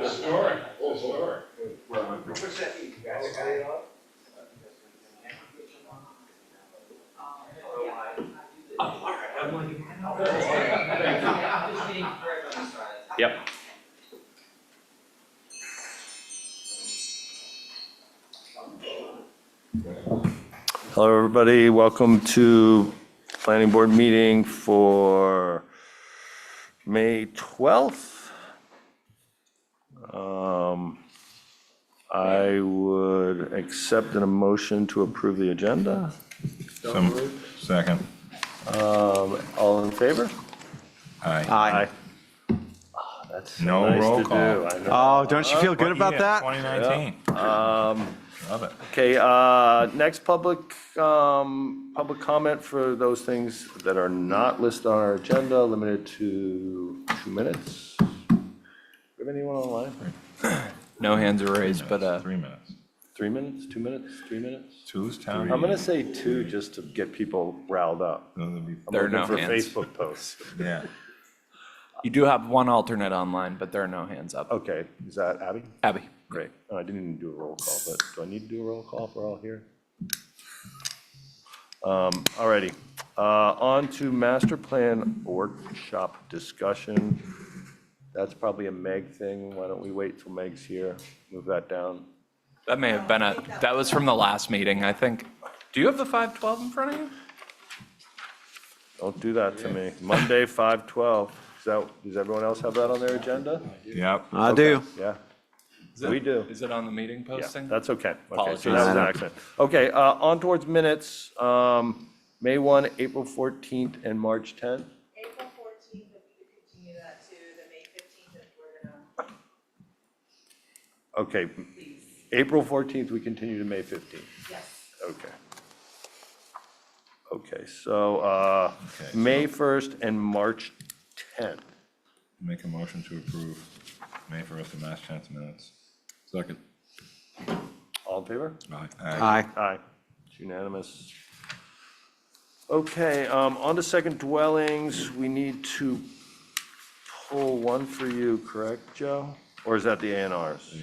Historic. Yep. Hello, everybody. Welcome to Planning Board meeting for May 12th. I would accept a motion to approve the agenda. Second. All in favor? Aye. That's so No nice roll to call. do. I know. Oh, don't you feel good about that? 2019. Love it. Okay, next public comment for those things that are not listed on our agenda, limited to 2 minutes. Do we have anyone online? No hands are raised, but 3 minutes. 3 minutes, 2 minutes, 3 minutes? Two's town. I'm gonna say 2 just to get people riled up. That'd be- I'm There are looking no for hands. Facebook posts. Yeah. you do have one alternate online, but there are no hands up. Okay, is that Abby? Abby. Great. Oh, I didn't even do a roll call, but do I need to do a roll call if we're all here? Alrighty, on to master plan workshop discussion. That's probably a Meg thing. Why don't we wait till Meg's here? Move that down. That may have been that was from the last meeting, I think. Do you have the 512 in front of you? Don't do that to me. Monday, 5/12. Does everyone else have that on their agenda? Yep. I do. Yeah, Is it- we do. Is it on the meeting Yeah, posting? that's okay. Okay, so Apologies. that was an accident. Okay, on towards minutes, May 1, April 14th, and March 10th. April 14th, if we could continue that to the May 15th, if we're gonna, Okay, please. April 14th, we continue to May 15th. Yes. Okay. Okay, so May 1st and March 10th. Make a motion to approve May 1st and March 10th minutes. Second. All in favor? Aye. Aye. It's unanimous. Okay, on to second dwellings, we need to pull one for you, correct, Joe? Or is that the A and Rs?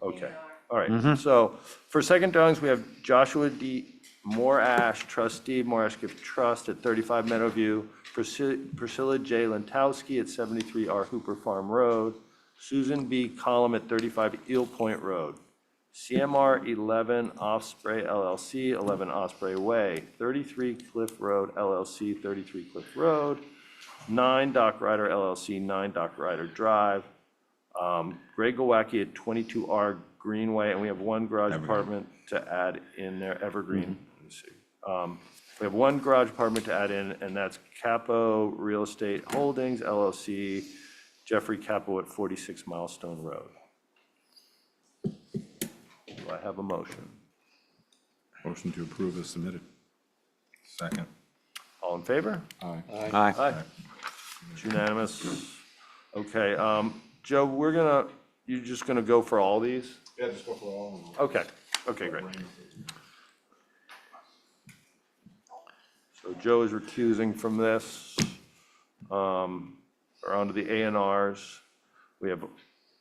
Okay, all right. So for second dwellings, we have Joshua D. Morash, trustee, Morash Gift Trust at 35 Meadowview, Priscilla J. Lentowski at 73 R. Hooper Farm Road, Susan B. Collum at 35 Eel Point Road, CMR 11 Osprey LLC, 11 Osprey Way, 33 Cliff Road LLC, 33 Cliff Road, 9 Dock Rider LLC, 9 Dock Rider Drive, Greg Gowacki at 22R Greenway, and we have one garage apartment to add in there, Evergreen. Let me see. We have one garage apartment to add in, and that's Capo Real Estate Holdings LLC, Jeffrey Capo at 46 Milestone Road. Do I have a motion? Motion to approve is submitted. Second. All in favor? Aye. Aye. Aye. It's unanimous. Okay, Joe, you're just gonna go for all these? Yeah, just go for all of them. Okay, okay, great. So Joe is recusing from this. We're on to the A and Rs. We have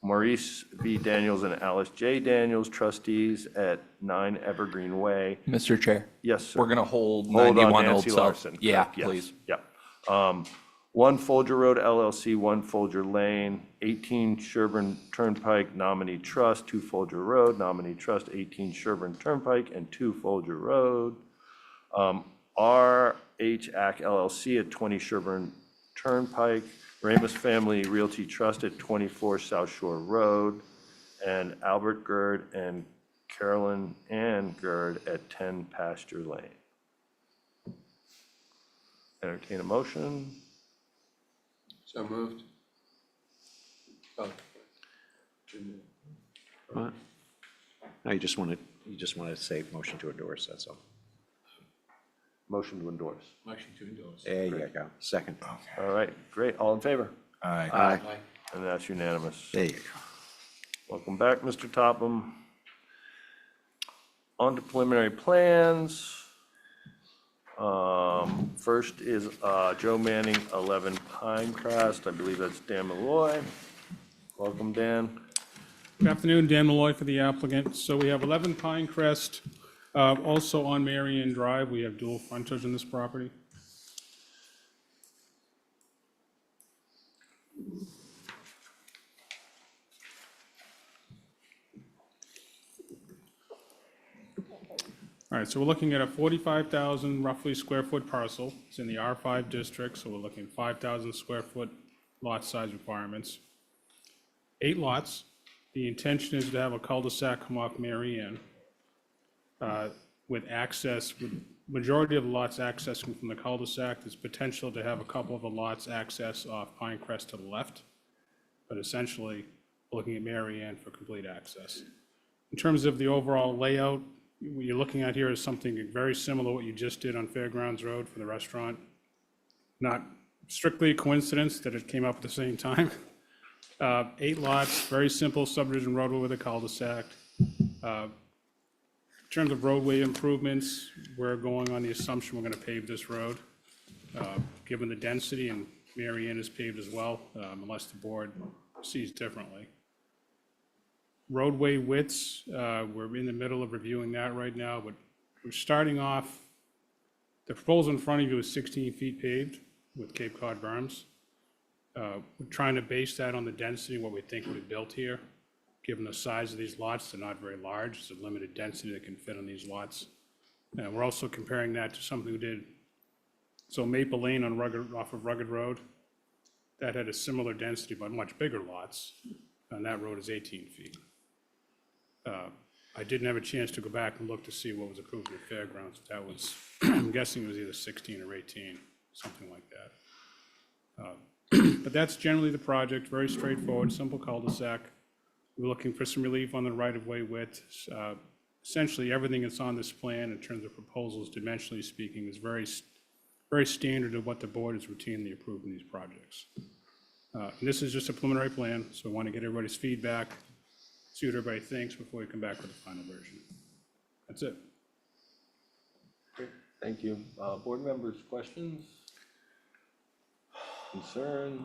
Maurice B. Daniels and Alice J. Daniels, trustees at 9 Evergreen Way. Mr. Chair, Yes, sir. we're going to hold Hold on 91 Old Nancy South. Larson. Yeah, correct, yes, please. Yeah. 1 Folger Road LLC, 1 Folger Lane, 18 Sherburne Turnpike Nominee Trust, 2 Folger Road, Nominee Trust, 18 Sherburne Turnpike, and 2 Folger Road. R.H. Ack LLC at 20 Sherburne Turnpike, Ramus Family Realty Trust at 24 South Shore Road, and Albert Gerd and Carolyn Ann Gerd at 10 Pasture Lane. Entertain a motion. So moved. Oh. What? No, you just wanted to say motion to endorse, that's all. Motion to endorse. Motion to endorse. There you go. Second. All right, great. All in favor? Aye. Aye. And that's unanimous. There you go. Welcome back, Mr. Topham. On to preliminary plans. First is Joe Manning, 11 Pinecrest. I believe that's Dan Malloy. Welcome, Dan. Good afternoon, Dan Malloy for the applicant. So we have 11 Pinecrest, also on Marion Drive. We have dual frontage on this property. All right, so we're looking at a 45,000 roughly square foot parcel. It's in the R5 district, so we're looking at 5,000 square foot lot size requirements. 8 lots. The intention is to have a cul-de-sac come off Marion with access, with majority of the lots accessing from the cul-de-sac. There's potential to have a couple of the lots access off Pinecrest to the left, but essentially looking at Marion for complete access. In terms of the overall layout, what you're looking at here is something very similar to what you just did on Fairgrounds Road for the restaurant. Not strictly a coincidence that it came up at the same time. 8 lots, very simple subdivision roadway with a cul-de-sac. In terms of roadway improvements, we're going on the assumption we're going to pave this road, given the density, and Marion is paved as well, unless the board sees differently. Roadway widths, we're in the middle of reviewing that right now, but we're starting off, the proposal in front of you is 16 feet paved with Cape Cod berms. We're trying to base that on the density, what we think will be built here. Given the size of these lots, they're not very large, it's a limited density that can fit on these lots. And we're also comparing that to something we did, so Maple Lane on off of Rugged Road, that had a similar density, but much bigger lots, and that road is 18 feet. I didn't have a chance to go back and look to see what was approved at Fairgrounds. That was, I'm guessing it was either 16 or 18, something like that. But that's generally the project, very straightforward, simple cul-de-sac. We're looking for some relief on the right-of-way width. Essentially, everything that's on this plan in terms of proposals, dimensionally speaking, is very standard of what the board is routinely approving these projects. And this is just a preliminary plan, so I want to get everybody's feedback, see what everybody thinks before we come back with the final version. That's it. Great, thank you. Board members, questions? Concerns?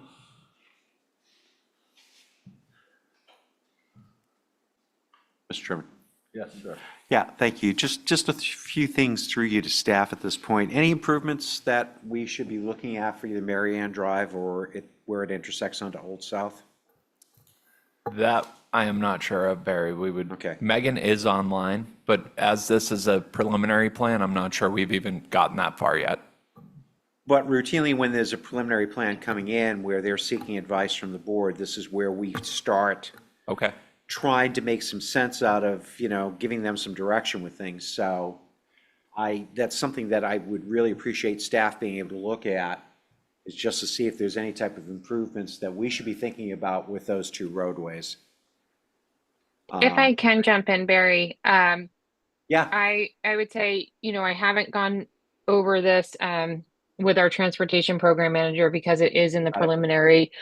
Mr. Chairman. Yes, sir. Yeah, thank you. Just a few things through you to staff at this point. Any improvements that we should be looking at for either Marianne Drive or where it intersects onto Old South? That I am not sure of, Barry. We would, Okay. Megan is online, but as this is a preliminary plan, I'm not sure we've even gotten that far yet. But routinely, when there's a preliminary plan coming in where they're seeking advice from the board, this is where we start Okay. trying to make some sense out of, giving them some direction with things. So that's something that I would really appreciate staff being able to look at, is just to see if there's any type of improvements that we should be thinking about with those 2 roadways. If I can jump in, Barry, Yeah, I would say, I haven't gone over this with our transportation program manager because it is in the preliminary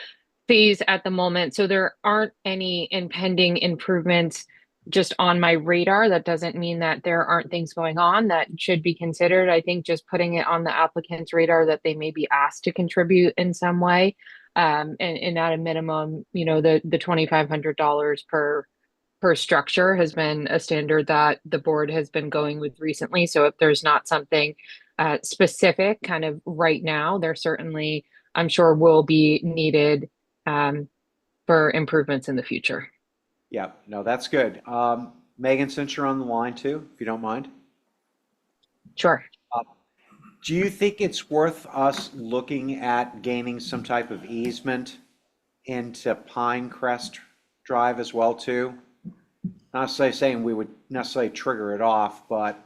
phase at the moment. So there aren't any impending improvements just on my radar. That doesn't mean that there aren't things going on that should be considered. I think just putting it on the applicant's radar that they may be asked to contribute in some way. And at a minimum, the $2,500 per structure has been a standard that the board has been going with recently. So if there's not something specific kind of right now, there certainly, I'm sure, will be needed for improvements in the future. yeah, no, that's good. Megan, since you're on the line too, if you don't mind. Sure. Do you think it's worth us looking at gaining some type of easement into Pinecrest Drive as well too? Not necessarily saying we would necessarily trigger it off, but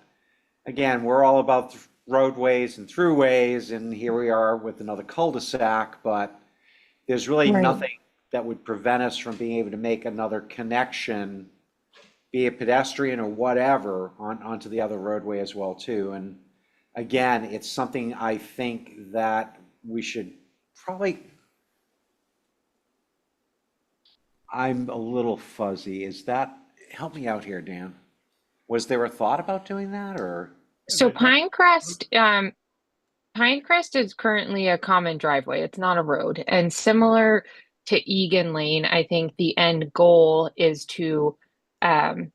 again, we're all about roadways and throughways, and here we are with another cul-de-sac, but there's really Right. nothing that would prevent us from being able to make another connection, be it pedestrian or whatever, onto the other roadway as well too. And again, it's something I think that we should probably, I'm a little fuzzy. Help me out here, Dan. Was there a thought about doing that, or? So Pinecrest Pinecrest is currently a common driveway. It's not a road. And similar to Egan Lane, I think the end goal is to um,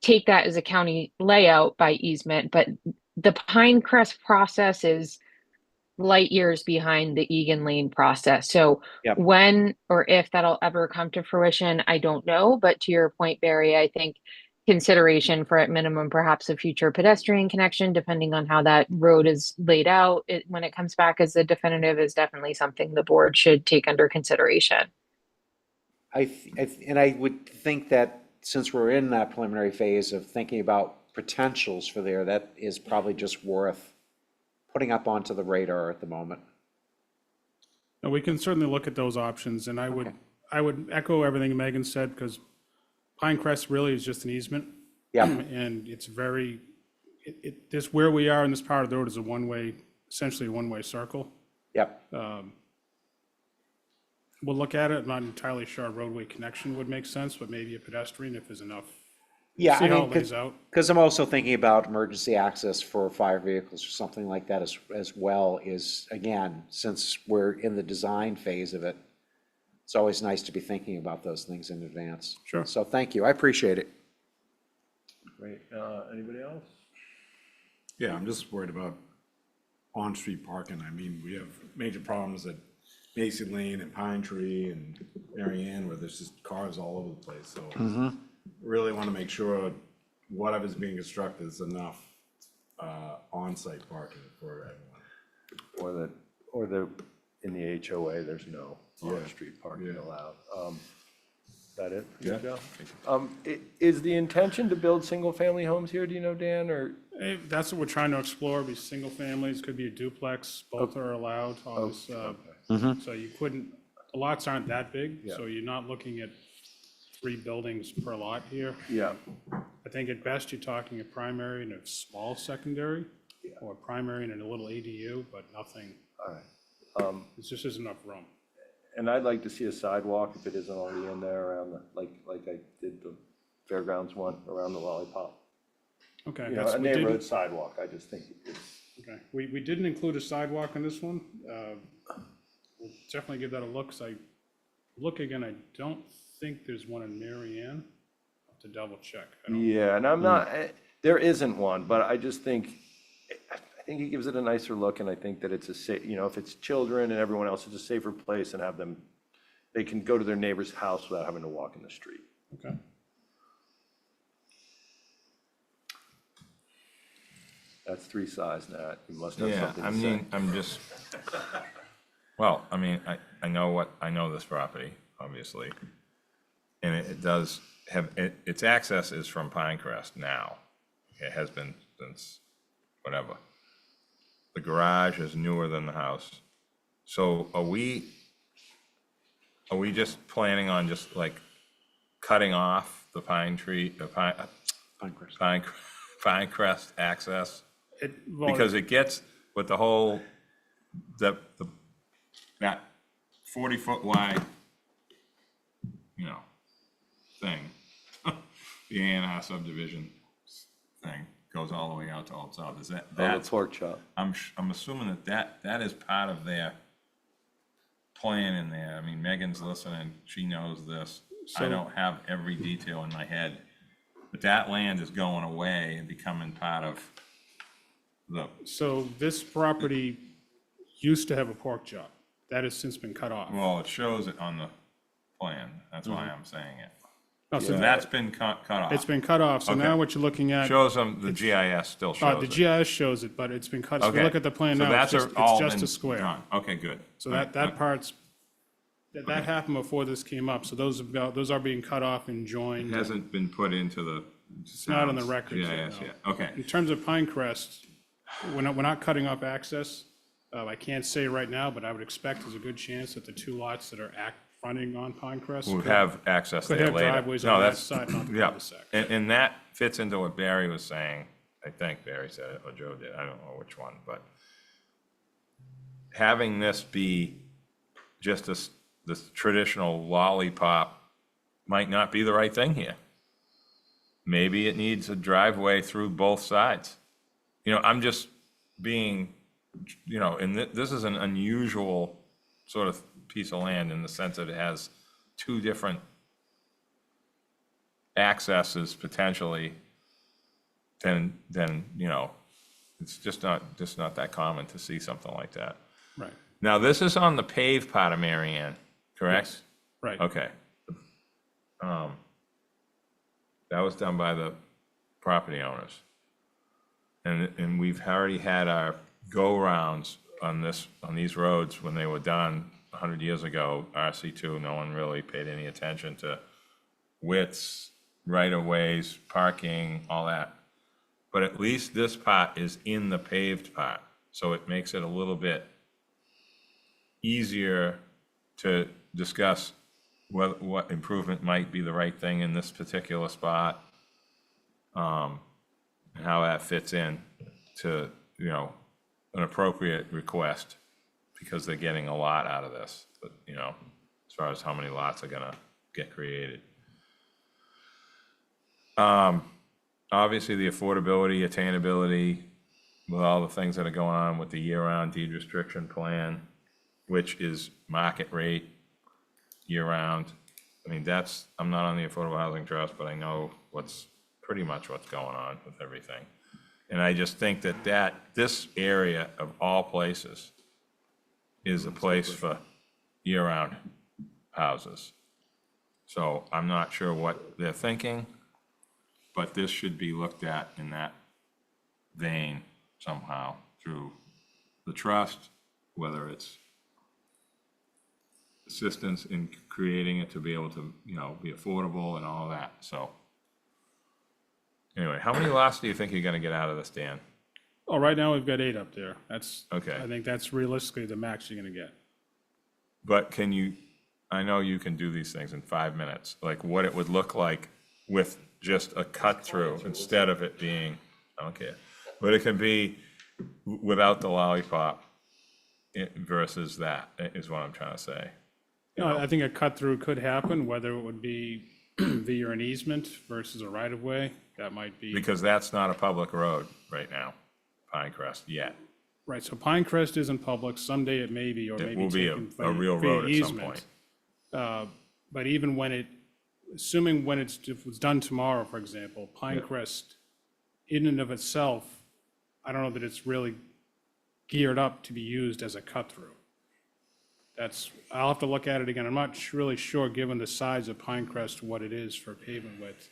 take that as a county layout by easement, but the Pinecrest process is light years behind the Egan Lane process. So Yep. when or if that'll ever come to fruition, I don't know. But to your point, Barry, I think consideration for at minimum perhaps a future pedestrian connection, depending on how that road is laid out, when it comes back as a definitive, is definitely something the board should take under consideration. And I would think that since we're in that preliminary phase of thinking about potentials for there, that is probably just worth putting up onto the radar at the moment. And we can certainly look at those options, and I would echo everything Megan said, because Pinecrest really is just an easement. Yeah. And it's very, this, where we are in this part of the road is a one-way, essentially a one-way circle. Yep. We'll look at it. I'm not entirely sure a roadway connection would make sense, but maybe a pedestrian if there's enough. Yeah, See I how mean, it lays out. because I'm also thinking about emergency access for fire vehicles or something like that as well is, again, since we're in the design phase of it, it's always nice to be thinking about those things in advance. Sure. So thank you. I appreciate it. Great. Anybody else? Yeah, I'm just worried about on-street parking. I mean, we have major problems at Macy Lane and Pine Tree and Mary Ann where there's just cars all over the place, so. Really want to make sure whatever's being constructed is enough on-site parking for everyone. Or in the HOA, there's no on-street parking Yeah. allowed. That it? for you, Yeah. Joe? Is the intention to build single-family homes here, do you know, Dan, or? That's what we're trying to explore, be single families, could be a duplex, both are allowed on this. So you couldn't, the lots aren't that big, so you're not looking at 3 buildings per lot here. Yeah. I think at best you're talking a primary and a small secondary, or a primary and a little ADU, but nothing, All right. it just isn't enough room. And I'd like to see a sidewalk if it isn't already in there around the, like I did the fairgrounds one around the lollipop. Okay, You know, that's, a we neighborhood didn't, sidewalk, I just think it's, okay, we didn't include a sidewalk on this one. We'll definitely give that a look, 'cause look again, I don't think there's one in Mary Ann. I'll have to double check. I don't- yeah, and I'm not, there isn't one, but I just think, I think it gives it a nicer look, and I think that it's a if it's children and everyone else, it's a safer place and have them, they can go to their neighbor's house without having to walk in the street. Okay. That's 3 sides, Nat, you must have Yeah, something I to say. mean, I'm just, well, I mean, I know this property, obviously. And it does have, its access is from Pinecrest now. It has been since whatever. The garage is newer than the house. So are we just planning on just like cutting off the Pinecrest access? Well, Because it gets with the whole, that 40-foot wide, thing, the A&R subdivision thing goes all the way out to Old South. Is Oh, the that's, pork chop. I'm assuming that is part of their plan in there. I mean, Megan's listening, she knows this. I So- don't have every detail in my head, but that land is going away and becoming part of the, So this property used to have a pork chop. That has since been cut off. well, it shows it on the plan. That's why I'm saying it. No, so So that's been cut off. it's been cut off, so now Okay. what you're looking at, Shows them, the GIS still shows the it. GIS shows it, but it's been cut. So if you Okay. look at the plan So now, it's that's just, all it's just been a square. done. Okay, good. So that part's, that happened before this came up, so those are being cut off and joined. Hasn't been put into the. It's not on the record yet, GIS no. yet, okay. In terms of Pinecrest, we're not cutting off access. I can't say right now, but I would expect there's a good chance that the 2 lots that are fronting on Pinecrest We'll could have access could there have later. driveways No, on that that's side, not the yeah. cul-de-sac. And that fits into what Barry was saying. I think Barry said it, or Joe did, I don't know which one, but having this be just this traditional lollipop might not be the right thing here. Maybe it needs a driveway through both sides. I'm just being you know, and this is an unusual sort of piece of land in the sense that it has two different accesses potentially, then, you know, it's just not that common to see something like that. Right, Now, this is on the paved part of Marianne, correct? right. Okay. That was done by the property owners. And we've already had our go-rounds on these roads when they were done 100 years ago, RC2, no one really paid any attention to widths, right-of-ways, parking, all that. But at least this part is in the paved part, so it makes it a little bit easier to discuss what improvement might be the right thing in this particular spot, and how that fits in to, you know, an appropriate request, because they're getting a lot out of this, but, you know, as far as how many lots are gonna get created. Obviously, the affordability, attainability, with all the things that are going on with the year-round deed restriction plan, which is market rate year-round. I mean, I'm not on the Affordable Housing Trust, but I know pretty much what's going on with everything. And I just think that this area of all places is a place for year-round houses. So I'm not sure what they're thinking, but this should be looked at in that vein somehow through the trust, whether it's assistance in creating it to be able to, you know, be affordable and all that, so. Anyway, how many lots do you think you're gonna get out of this, Dan? Oh, right now we've got 8 up there. That's, Okay. I think that's realistically the max you're gonna get. But I know you can do these things in 5 minutes, like what it would look like with just a cut through instead of it being, I don't care. But it can be without the lollipop versus that, is what I'm trying to say. You know, I think a cut through could happen, whether it would be via an easement versus a right of way, that might be. Because that's not a public road right now, Pinecrest, yet. Right, so Pinecrest isn't public, someday it may be, or It maybe will be taken a real via road at some easement. point. But even when assuming when if it's done tomorrow, for example, Pinecrest in and of itself, I don't know that it's really geared up to be used as a cut through. I'll have to look at it again. I'm not really sure, given the size of Pinecrest, what it is for pavement width.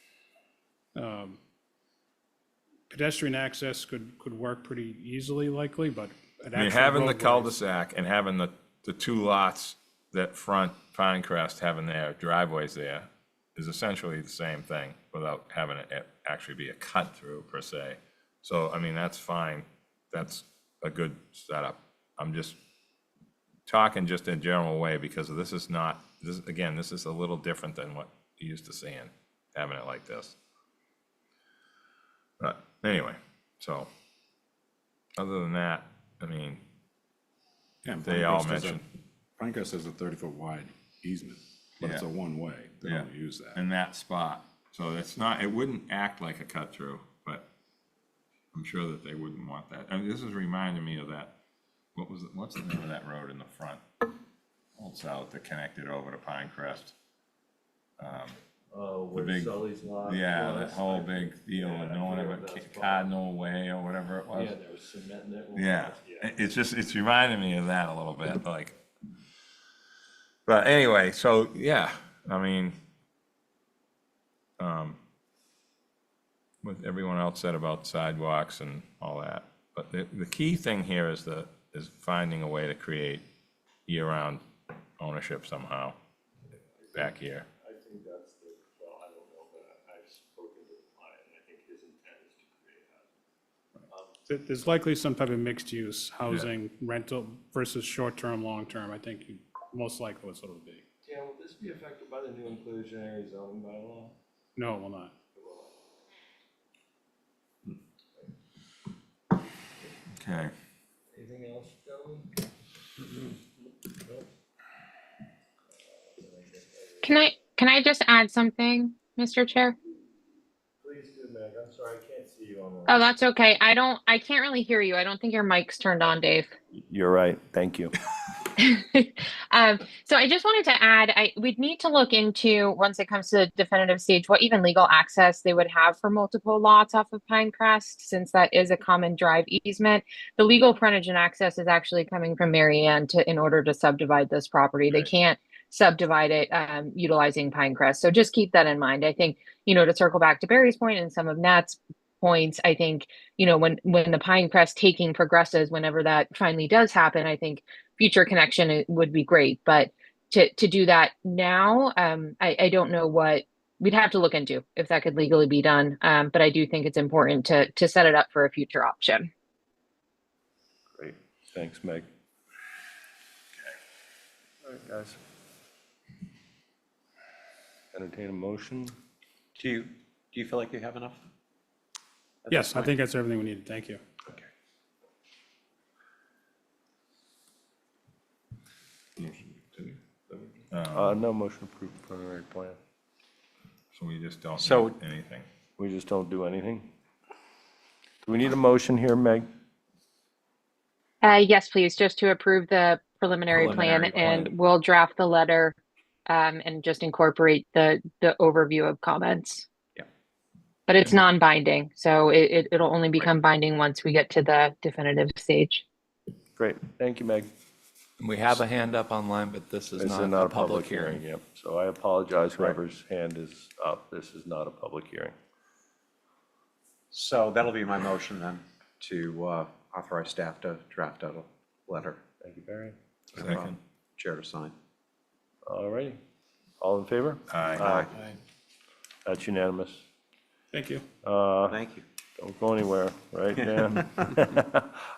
Pedestrian access could work pretty easily likely, but an I mean, actual having the roadways- cul-de-sac and having the two lots that front Pinecrest, having their driveways there, is essentially the same thing without having it actually be a cut through per se. So, I mean, that's fine. That's a good setup. I'm just talking just in a general way, because this is a little different than what you used to seeing, having it like this. But anyway, so, other than that, I mean, Yeah, they all Pinecrest has a- mentioned, Pinecrest has a 30-foot wide easement, but it's Yeah. a one-way. They Yeah. don't use that. in that spot. So it wouldn't act like a cut through, but I'm sure that they wouldn't want that. I mean, this is reminding me of that, what's the name of that road in the front? Old South that connected over to Pinecrest. Oh, The big- Yeah, that whole big deal, and no one ever, Cardinal Way or whatever it was. they were cementing it. Yeah, it's reminding me of that a little bit, like. But anyway, so, yeah, I mean, what everyone else said about sidewalks and all that, but the key thing here is finding a way to create year-round ownership somehow back here. I think that's well, I don't know, but I've spoken to the client, and I think his intent is to create that. There's likely some type of mixed use, housing, rental versus short-term, long-term. I think most likely what it'll be. Dan, will this be affected by the new inclusionary zoning bylaw? No, it will not. Okay. Anything else, gentlemen? Can I just add something, Mr. Chair? Please do, Meg. I'm sorry, I can't see see you on the Oh, that's okay. I can't really hear you. I don't think your mic's turned on, Dave. You're right. Thank you. So I just wanted to add, we'd need to look into, once it comes to the definitive stage, what even legal access they would have for multiple lots off of Pinecrest, since that is a common drive easement. The legal frontage and access is actually coming from Marianne in order to subdivide this property. They can't subdivide it utilizing Pinecrest. So just keep that in mind. I think, to circle back to Barry's point and some of Nat's points, I think, when the Pinecrest taking progresses, whenever that finally does happen, I think future connection would be great. But to do that now, I don't know what we'd have to look into if that could legally be done. But I do think it's important to set it up for a future option. Great. Thanks, Meg. All right, guys. Entertain a motion. Do you feel like you have enough? Yes, I think that's everything we needed. Thank you. Okay. No motion approved preliminary plan. So we just don't So- do anything. We just don't do anything? Do we need a motion here, Meg? Yes, please, just to approve the preliminary plan, and we'll draft the letter and just incorporate the overview of comments. Yeah. But it's non-binding, so it'll only become binding once we get to the definitive stage. Great. Thank you, Meg. We have a hand up online, but this is This is not a public hearing. Yep. So I apologize, whoever's hand is up. This is not a public hearing. So that'll be my motion then, to authorize staff to draft out a letter. Thank you, Barry. Second. Chair to sign. All righty. All in favor? Aye. That's unanimous. Thank you. Thank you. Don't go anywhere, right, Dan?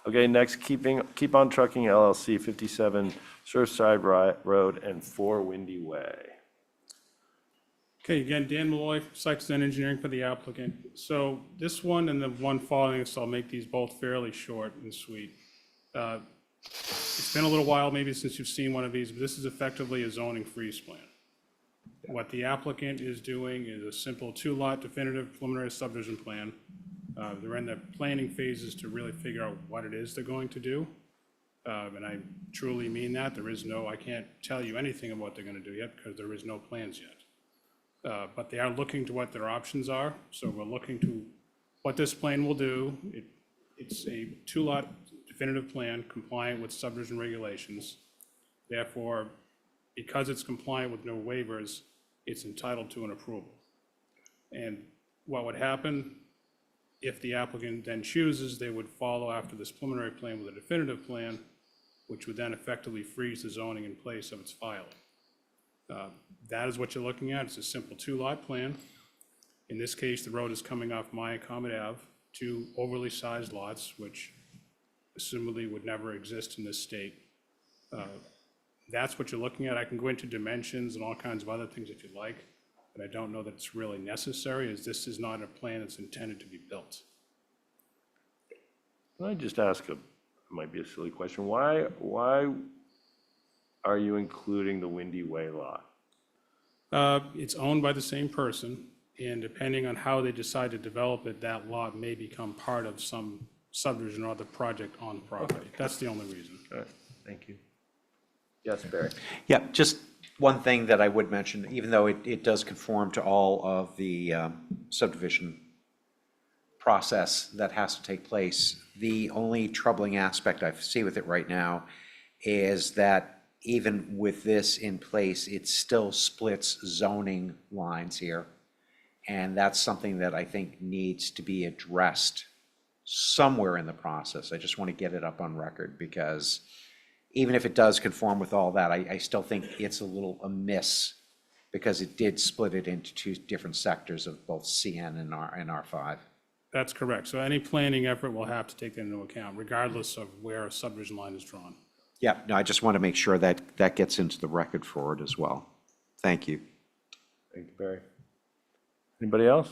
Okay, next, Keep On Trucking LLC, 57 Surfside Road and 4 Windy Way. Okay, again, Dan Malloy, Site Design Engineering for the applicant. So this one and the one following this, I'll make these both fairly short and sweet. It's been a little while maybe since you've seen one of these, but this is effectively a zoning freeze plan. What the applicant is doing is a simple 2-lot definitive preliminary subdivision plan. They're in the planning phases to really figure out what it is they're going to do. And I truly mean that. I can't tell you anything about what they're going to do yet because there is no plans yet. But they are looking to what their options are. So we're looking to what this plan will do. It's a 2-lot definitive plan compliant with subdivision regulations. Therefore, because it's compliant with no waivers, it's entitled to an approval. And what would happen if the applicant then chooses, they would follow after this preliminary plan with a definitive plan, which would then effectively freeze the zoning in place of its filing. That is what you're looking at. It's a simple 2-lot plan. In this case, the road is coming off Maya Comet Ave, 2 overly sized lots, which assumably would never exist in this state. That's what you're looking at. I can go into dimensions and all kinds of other things if you'd like, but I don't know that it's really necessary, as this is not a plan that's intended to be built. Can I just ask it might be a silly question. Why are you including the Windy Way lot? It's owned by the same person, and depending on how they decide to develop it, that lot may become part of some subdivision or other project on the property. That's the only reason. All right, thank you. Yes, Barry? Yeah, just one thing that I would mention, even though it does conform to all of the subdivision process that has to take place, the only troubling aspect I see with it right now is that even with this in place, it still splits zoning lines here. And that's something that I think needs to be addressed somewhere in the process. I just want to get it up on record, because even if it does conform with all that, I still think it's a little amiss, because it did split it into 2 different sectors of both CN and R5. That's correct. So any planning effort will have to take that into account, regardless of where a subdivision line is drawn. Yeah, no, I just want to make sure that that gets into the record for it as well. Thank you. Thank you, Barry. Anybody else?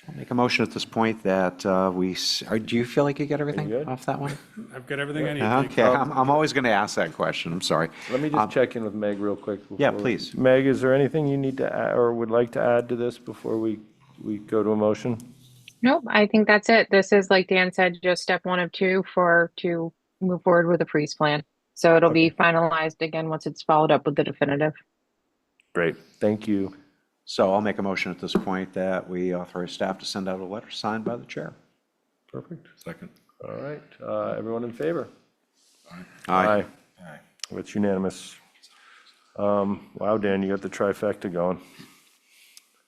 I'll make a motion at this point that do you feel like you got everything good? off that one? I've got everything I need. Thank Okay, you. I'm always going to ask that question. I'm sorry. Let me just check in with Meg real quick. Yeah, before- please. Meg, is there anything you need to add or would like to add to this before we we go to a motion? Nope, I think that's it. This is, like Dan said, just step 1 of 2 to move forward with a freeze plan. So it'll be finalized again once it's followed up with the definitive. Great, thank you. So I'll make a motion at this point that we authorize staff to send out a letter signed by the chair. Perfect. Second. All right, everyone in favor? Aye. Aye. It's unanimous. Wow, Dan, you got the trifecta going.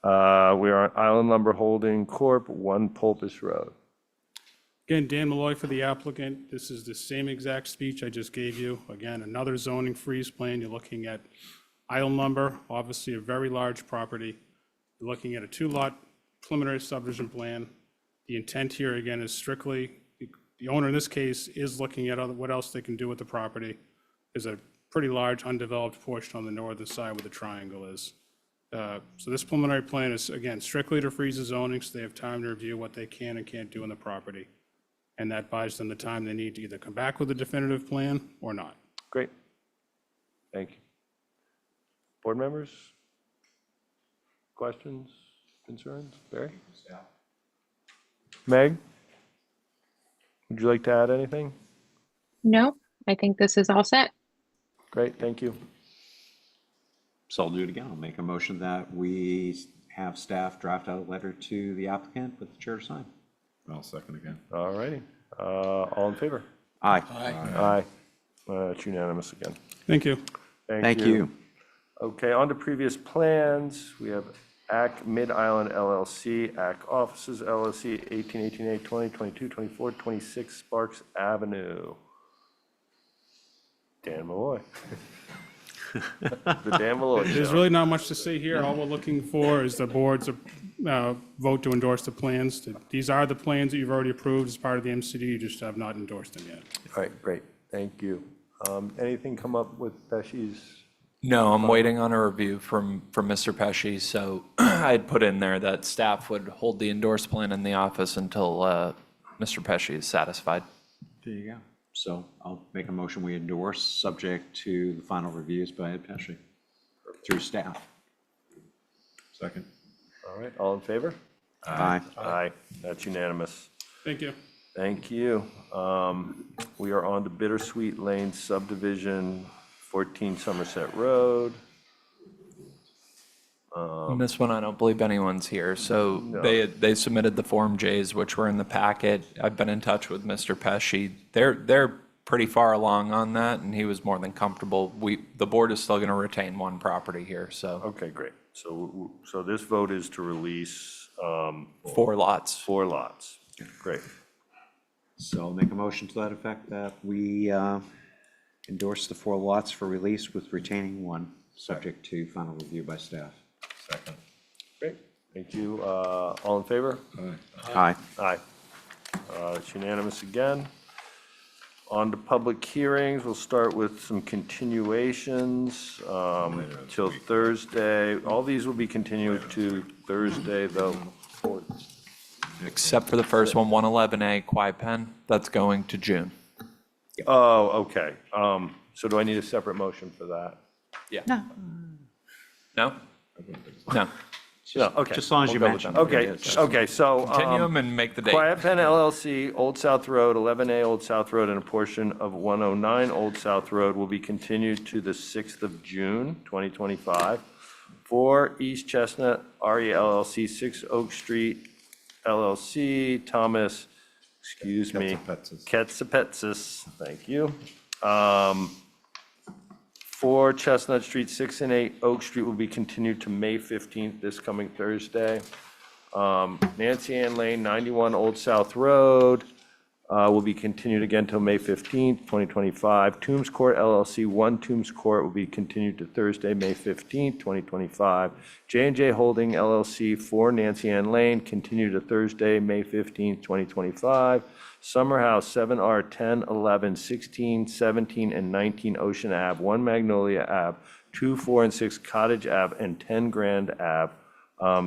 We are on Island Lumber Holding Corp., 1 Pulpus Road. Again, Dan Malloy for the applicant. This is the same exact speech I just gave you. Again, another zoning freeze plan. You're looking at Island Lumber, obviously a very large property. You're looking at a 2-lot preliminary subdivision plan. The intent here, again, is strictly, the owner in this case is looking at what else they can do with the property. There's a pretty large undeveloped portion on the northern side where the triangle is. So this preliminary plan is, again, strictly to freeze the zoning, so they have time to review what they can and can't do in the property. And that buys them the time they need to either come back with a definitive plan or not. Great. Thank you. Board members? Questions, concerns? Barry? Meg? Would you like to add anything? No, I think this is all set. Great, thank you. So I'll do it again. I'll make a motion that we have staff draft out a letter to the applicant with the chair to sign. I'll second again. All righty. All in favor? Aye. Aye. It's unanimous again. Thank you. Thank you. Okay, on to previous plans. We have AC Mid-Island LLC, AC Offices LLC, 1818A, 20, 22, 24, 26 Sparks Avenue. Dan Malloy. The Dan Malloy There's Show. really not much to say here. All we're looking for is the board's vote to endorse the plans. These are the plans that you've already approved as part of the MCD, you just have not endorsed them yet. All right, great, thank you. Anything come up with Pesci's? No, I'm waiting on a review from Mr. Pesci, so I'd put in there that staff would hold the endorsed plan in the office until Mr. Pesci is satisfied. There you go. So I'll make a motion we endorse, subject to the final reviews by Ed Pesci through staff. Second. All right, all in favor? Aye. Aye, that's unanimous. Thank you. Thank you. We are on to Bittersweet Lane subdivision, 14 Somerset Road. On this one, I don't believe anyone's here. So they submitted the Form Js, which were in the packet. I've been in touch with Mr. Pesci. They're pretty far along on that, and he was more than comfortable. The board is still going to retain 1 property here, so Okay, great. So this vote is to release 4 lots. 4 lots. Great. So I'll make a motion to that effect that we endorse the 4 lots for release with retaining 1, subject to final review by staff. Second. Great, thank you. All in favor? Aye. Aye. Aye. It's unanimous again. On to public hearings, we'll start with some continuations till Thursday. All these will be continued to Thursday, though. Except for the first one, 111A, Quai Pen, that's going to June. Oh, okay. So do I need a separate motion for that? Yeah. No? No? No. No, okay. Just as long as you We'll go with mention that. what it Okay, is. okay, so. Continue them and make the date. Quiet Pen LLC, Old South Road, 11A Old South Road, and a portion of 109 Old South Road will be continued to the 6th of June, 2025. For East Chestnut, RE LLC, 6 Oak Street LLC, Thomas, excuse me, Katsipetsis, thank you. 4 Chestnut Street, 6 and 8 Oak Street will be continued to May 15th, this coming Thursday. Nancy Ann Lane, 91 Old South Road, will be continued again till May 15th, 2025. Toombs Court LLC, 1 Toombs Court will be continued to Thursday, May 15th, 2025. J&J Holding LLC, 4 Nancy Ann Lane, continued to Thursday, May 15th, 2025. Summer House, 7R, 10, 11, 16, 17, and 19 Ocean Ave, 1 Magnolia Ave, 2, 4, and 6 Cottage Ave, and 10 Grand Ave,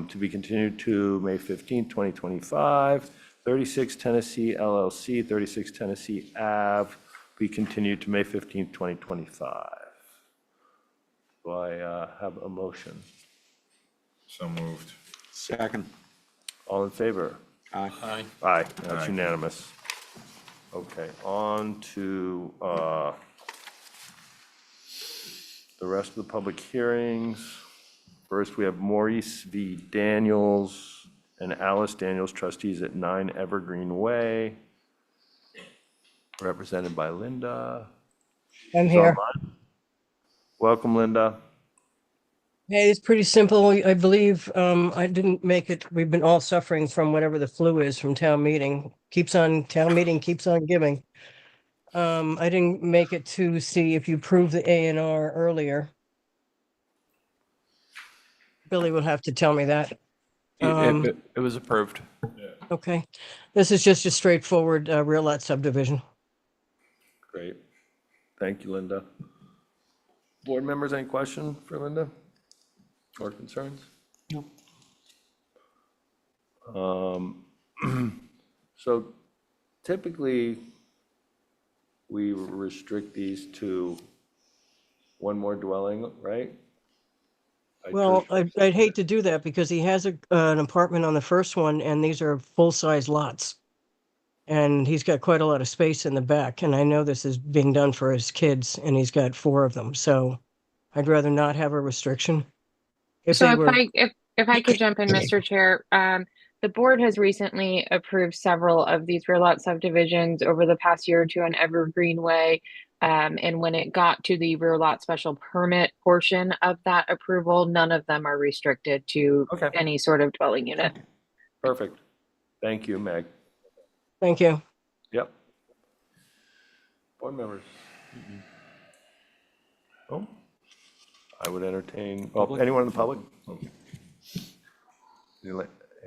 to be continued to May 15th, 2025. 36 Tennessee LLC, 36 Tennessee Ave, be continued to May 15th, 2025. Do I have a motion? So moved. Second. All in favor? Aye. Aye. Aye, that's Aye. unanimous. Okay, on to the rest of the public hearings. First, we have Maurice V. Daniels and Alice Daniels, trustees at 9 Evergreen Way, represented by Linda. I'm She's here. online. Welcome, Linda. Hey, it's pretty simple. I believe I didn't make it. We've been all suffering from whatever the flu is from town meeting. Town meeting keeps on giving. I didn't make it to see if you proved the A&R earlier. Billy will have to tell me that. It was approved. Okay. This is just a straightforward real lot subdivision. Great. Thank you, Linda. Board members, any question for Linda or concerns? No. So typically, we restrict these to one more dwelling, right? Well, I'd hate to do that because he has an apartment on the first one and these are full-size lots. And he's got quite a lot of space in the back, and I know this is being done for his kids, and he's got 4 of them, so I'd rather not have a restriction. If So they if were, I could jump in, Mr. Chair, the board has recently approved several of these rear lot subdivisions over the past year or two on Evergreen Way. And when it got to the rear lot special permit portion of that approval, none of them are restricted to Okay. any sort of dwelling unit. Perfect. Thank you, Meg. thank you. Yep. Board members? Oh, I would entertain, oh, anyone in the public?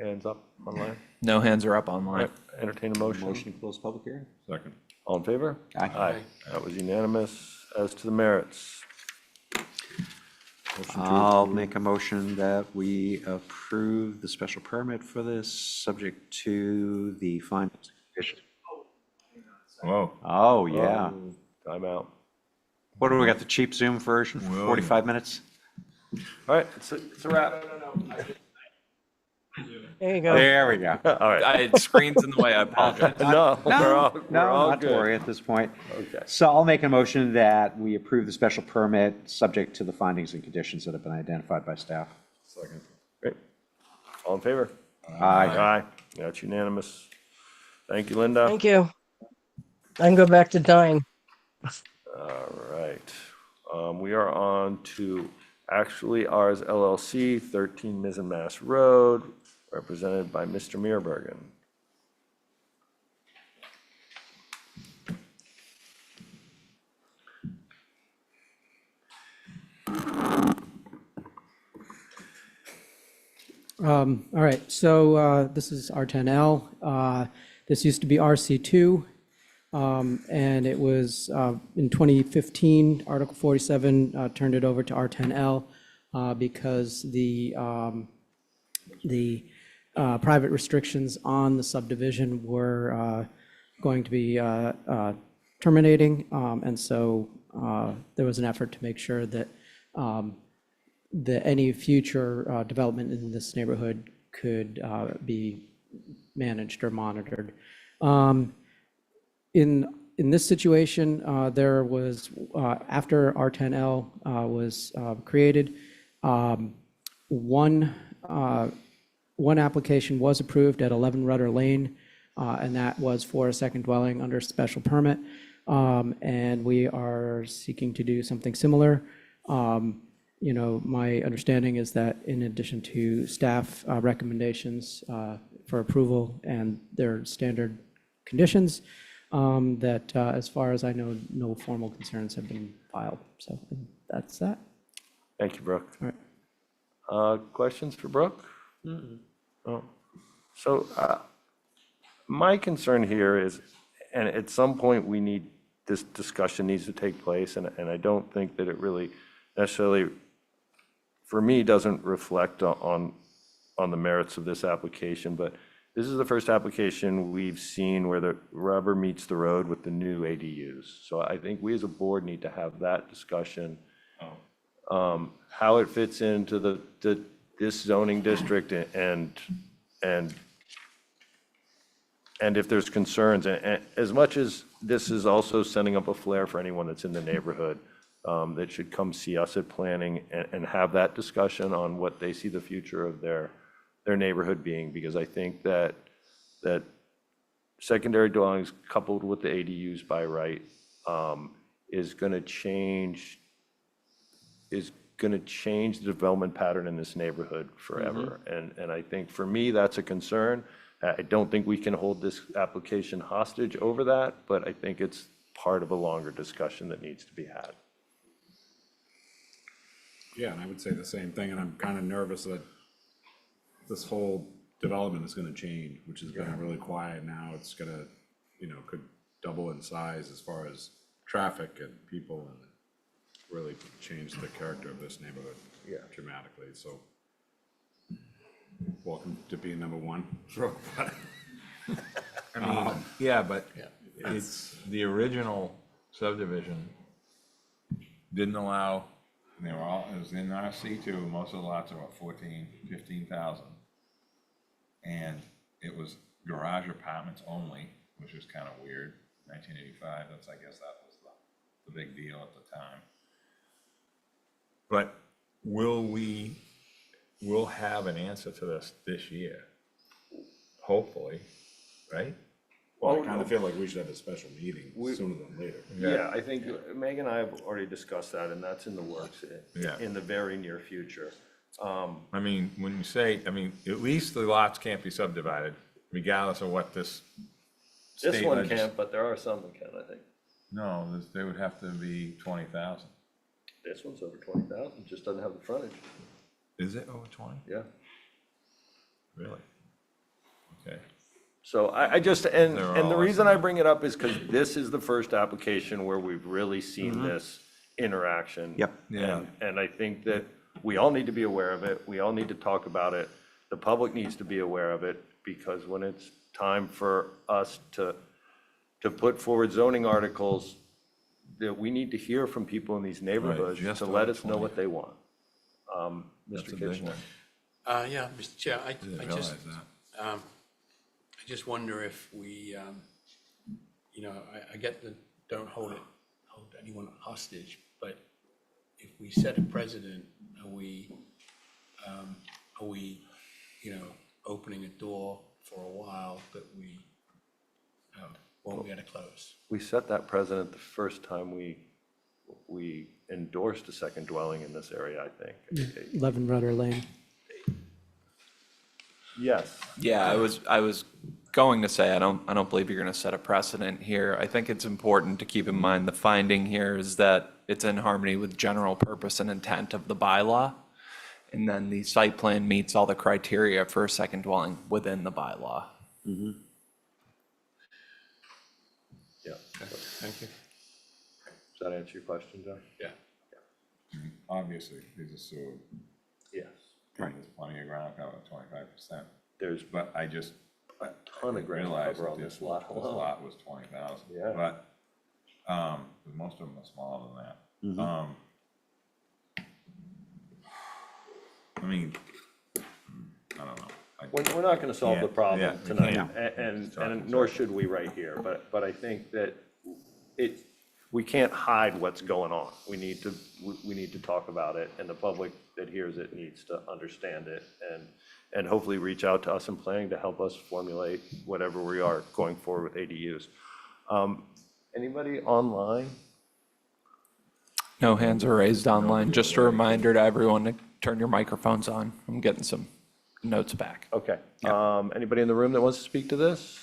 Hands up online? No hands are up All online. right, entertain a motion. Motion to close public hearing? Second. All in favor? Aye. Aye. That was unanimous. As to the merits. Motion to I'll approve. make a motion that we approve the special permit for this, subject to the findings. and conditions. Whoa. Oh, yeah. Time out. What do we got, the cheap Zoom version, for Well, 45 minutes? All right, it's a wrap. There you go. There we go. All right. Screen's in the way, I apologize. No, we're all Not to good. worry at this point. Okay. So I'll make a motion that we approve the special permit, subject to the findings and conditions that have been identified by staff. Second. Great. All in favor? Aye. Aye. That's unanimous. Thank you, Linda. Thank you. I can go back to dying. All right. We are on to Actually Ours LLC, 13 Mizzen Mass Road, represented by Mr. Meerbergen. All right, so this is R10L. This used to be RC2, and it was in 2015, Article 47 turned it over to R10L because the private restrictions on the subdivision were going to be terminating, and so there was an effort to make sure that any future development in this neighborhood could be managed or monitored. In this situation, there was, after R10L was created, one application was approved at 11 Rudder Lane, and that was for a second dwelling under special permit. And we are seeking to do something similar. You know, my understanding is that in addition to staff recommendations for approval and their standard conditions, that as far as I know, no formal concerns have been filed. So that's that. Thank you, Brooke. All right. Questions for Brooke? Oh. So my concern here is, and at some point we need, this discussion needs to take place, and I don't think that it really necessarily, for me, doesn't reflect on the merits of this application, but this is the first application we've seen where the rubber meets the road with the new ADUs. So I think we as a board need to have that discussion. How it fits into this zoning district and and if there's concerns, and as much as this is also sending up a flare for anyone that's in the neighborhood, that should come see us at planning and have that discussion on what they see the future of their neighborhood being, because I think that secondary dwellings coupled with the ADUs by right, is gonna change the development pattern in this neighborhood forever. And I think for me, that's a concern. I don't think we can hold this application hostage over that, but I think it's part of a longer discussion that needs to be had. Yeah, and I would say the same thing, and I'm kind of nervous that this whole development is gonna change, which has been really quiet now. It's gonna, could double in size as far as traffic and people, and really change the character of this neighborhood dramatically, so. Welcome to being number one. I mean, yeah, but it's, the original subdivision didn't allow, they were all, it was in RC2, most of the lots are about 14, 15,000. And it was garage apartments only, which was kind of weird, 1985, I guess that was the big deal at the time. But we'll have an answer to this year, hopefully, right? Well, I kind of feel like we should have a special meeting sooner than later. Yeah, I think Meg and I have already discussed that, and that's in the works Yeah. in the very near future. I mean, when you say, I mean, at least the lots can't be subdivided, regardless of what this This state one can't, but there are some that can, I think. No, they would have to be 20,000. This one's over 20,000, just doesn't have the frontage. Is it over 20? Yeah. Really? Okay. So I just, and They're the all reason I bring it up is because this is the first application where we've really seen this interaction. Yep. Yeah. And I think that we all need to be aware of it. We all need to talk about it. The public needs to be aware of it, because when it's time for us to put forward zoning articles, that we need to hear from people in these neighborhoods just to let over us know 20. what they want. That's Mr. a big Kitchener. one. Yeah, Mr. Chair, I Didn't just, realize that. I just wonder if we, I get the don't hold anyone hostage, but if we set a precedent, are we, opening a door for a while that we won't be able to close? We set that precedent the first time we endorsed a second dwelling in this area, I think. 11 Rudder Lane. Yes. Yeah, I was going to say, I don't believe you're gonna set a precedent here. I think it's important to keep in mind the finding here is that it's in harmony with general purpose and intent of the bylaw. And then the site plan meets all the criteria for a second dwelling within the bylaw. Yeah. Thank you. Does that answer your question, John? Yeah. Obviously, these are sewer, Yes. and there's plenty of ground cover, 25%. There's But I just a ton of ground realized cover that on this this lot this alone. lot was 20,000. Yeah. But, most of them are smaller than that. I mean, I don't know. We're not gonna solve the Yeah, problem yeah, we tonight, can't. and nor should we right here, but I think that we can't hide what's going on. We need to talk about it, and the public that hears it needs to understand it, and hopefully reach out to us in planning to help us formulate whatever we are going forward with ADUs. Anybody online? No hands are raised online. Just a reminder to everyone to turn your microphones on. I'm getting some notes back. Okay. Anybody in the room that wants to speak to this?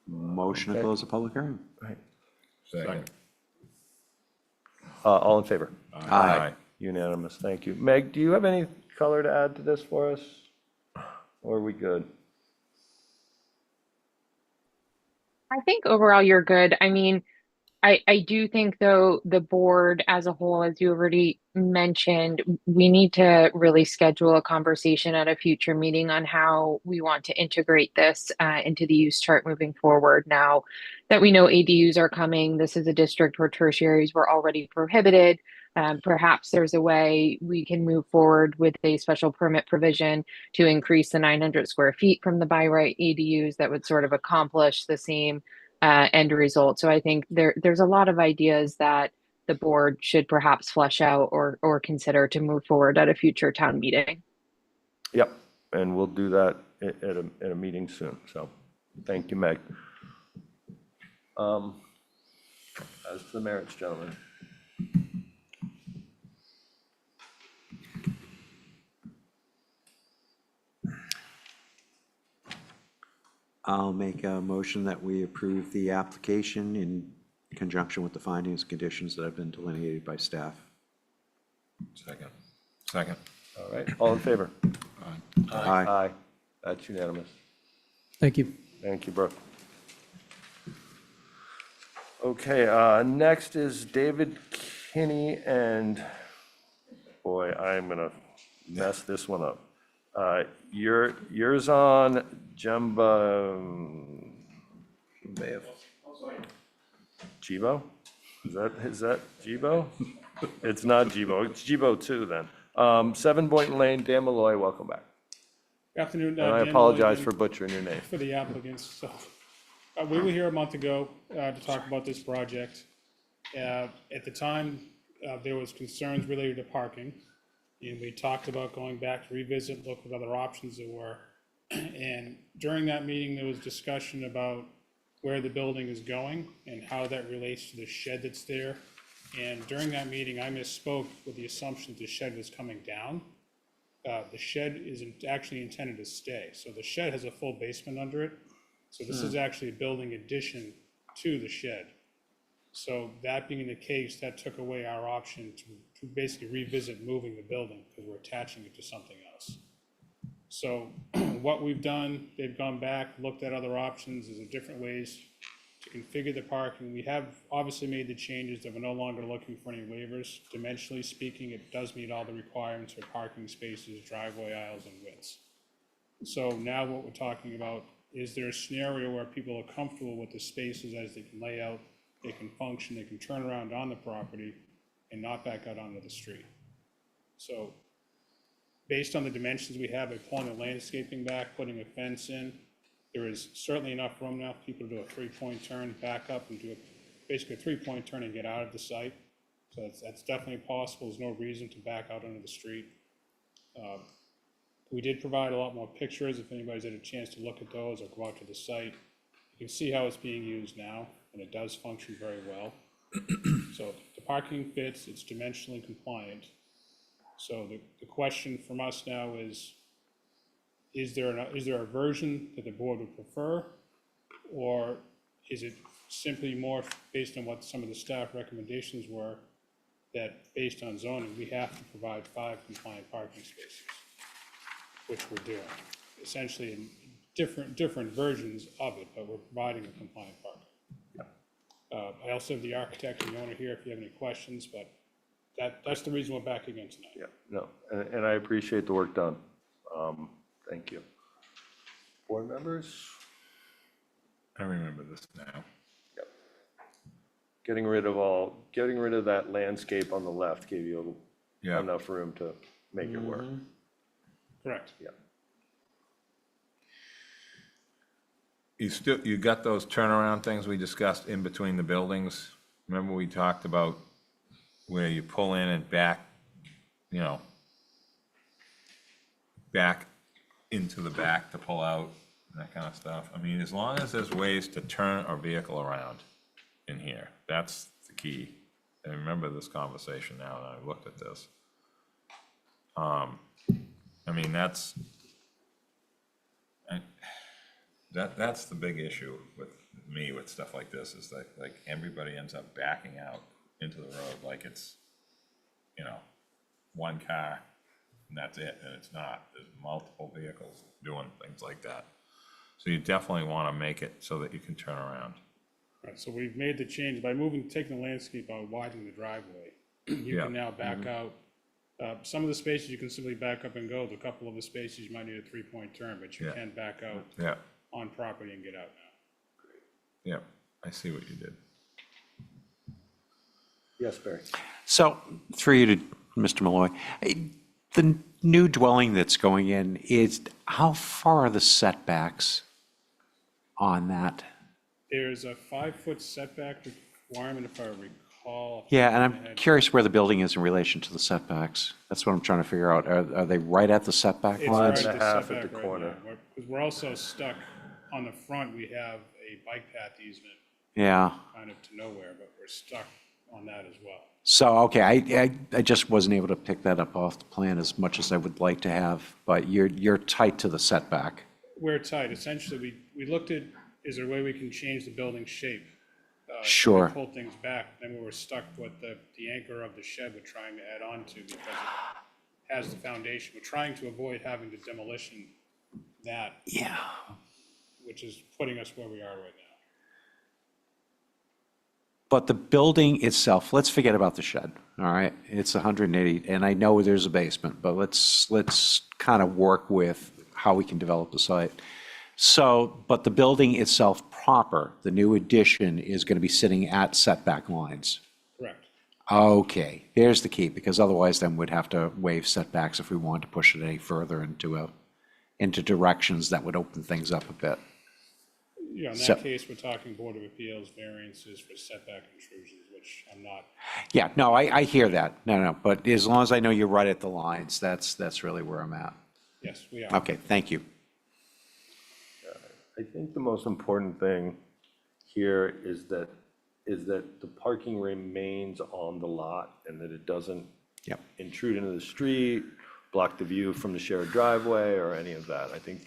Motion to close the public hearing. Second. All in favor? Aye. Unanimous, thank you. Meg, do you have any color to add to this for us? Or are we good? I think overall you're good. I mean, I do think though the board as a whole, as you already mentioned, we need to really schedule a conversation at a future meeting on how we want to integrate this into the use chart moving forward. Now that we know ADUs are coming, this is a district where tertiaries were already prohibited. Perhaps there's a way we can move forward with a special permit provision to increase the 900 square feet from the by right ADUs that would sort of accomplish the same end result. So I think there's a lot of ideas that the board should perhaps flesh out or consider to move forward at a future town meeting. Yep, and we'll do that at a meeting soon, so, thank you, Meg. As to the merits, gentlemen. I'll make a motion that we approve the application in conjunction with the findings and conditions that have been delineated by staff. Second. All right, all in favor? Aye. Aye, that's unanimous. Thank you. Thank you, Brooke. Okay, next is David Kinney, and boy, I'm gonna mess this one up. Yours on Jibo? Is that Jibo? It's not Jibo, it's Jibo 2 then. 7 Boynton Lane, Dan Malloy, welcome back. Good afternoon. And I Dan apologize Malloy for butchering your name. for the applicants. So, we were here a month ago to talk about this project. At the time, there was concerns related to parking, and we talked about going back to revisit, look what other options there were. And during that meeting, there was discussion about where the building is going and how that relates to the shed that's there. And during that meeting, I misspoke with the assumption that the shed was coming down. The shed is actually intended to stay. So the shed has a full basement under it. So this is actually a building addition to the shed. So that being the case, that took away our option to basically revisit moving the building because we're attaching it to something else. So what we've done, they've gone back, looked at other options, there's different ways to configure the parking. We have obviously made the changes that we're no longer looking for any waivers. Dimensionally speaking, it does meet all the requirements for parking spaces, driveway aisles, and widths. So now what we're talking about, is there a scenario where people are comfortable with the spaces as they can lay out, they can function, they can turn around on the property and not back out onto the street? So based on the dimensions we have, by pulling the landscaping back, putting a fence in, there is certainly enough room now for people to do a 3-point turn, back up and do basically a 3-point turn and get out of the site. So that's definitely possible. There's no reason to back out onto the street. We did provide a lot more pictures. If anybody's had a chance to look at those or go out to the site, you can see how it's being used now, and it does function very well. So the parking fits, it's dimensionally compliant. So the question from us now is there a version that the board would prefer? Or is it simply more based on what some of the staff recommendations were, that based on zoning, we have to provide 5 compliant parking spaces, which we're doing. Essentially in different versions of it, but we're providing a compliant parking. I also have the architect and the owner here if you have any questions, but that's the reason we're back again tonight. Yeah, no, and I appreciate the work done. Thank you. Board members? I remember this now. Yep. Getting rid of that landscape on the left gave you Yeah. enough room to make it work. Correct. Yeah. You got those turnaround things we discussed in between the buildings? Remember we talked about where you pull in and back, back into the back to pull out, and that kind of stuff? I mean, as long as there's ways to turn our vehicle around in here, that's the key. I remember this conversation now, and I looked at this. I mean, that's the big issue with me with stuff like this, is that like everybody ends up backing out into the road like it's, one car and that's it, and it's not. There's multiple vehicles doing things like that. So you definitely want to make it so that you can turn around. Right, so we've made the change by taking the landscape out, widening the driveway. You Yeah. can now back out. Some of the spaces you can simply back up and go. A couple of the spaces you might need a 3-point turn, but you Yeah. can back out Yeah, on property and get out now. yeah, I see what you did. Yes, Barry? So, through you to Mr. Malloy, the new dwelling that's going in how far are the setbacks on that? There's a 5-foot setback requirement, if I recall. off the Yeah, top and of my I'm head. curious where the building is in relation to the setbacks. That's what I'm trying to figure out. Are they right at the setback It's line? right and a at the half at setback the right corner. now. Because we're also stuck on the front, we have a bike path easement Yeah. kind of to nowhere, but we're stuck on that as well. So, okay, I just wasn't able to pick that up off the plan as much as I would like to have, but you're tight to the setback. We're tight. Essentially, we looked at, is there a way we can change the building shape? So Sure. we pulled things back, then we were stuck with the anchor of the shed we're trying to add on to because it has the foundation. We're trying to avoid having to demolition that, Yeah. which is putting us where we are right now. But the building itself, let's forget about the shed, all right? It's 180, and I know there's a basement, but let's kind of work with how we can develop the site. So, but the building itself proper, the new addition is going to be sitting at setback lines. Correct. Okay, there's the key, because otherwise then we'd have to waive setbacks if we wanted to push it any further into directions that would open things up a bit. Yeah, in So- that case, we're talking Board of Appeals variances for setback intrusions, which I'm not. Yeah, no, I hear that. No, but as long as I know you're right at the lines, that's really where I'm at. Yes, we are. Okay, thank you. I think the most important thing here is that the parking remains on the lot and that it doesn't Yep. intrude into the street, block the view from the shared driveway or any of that. I think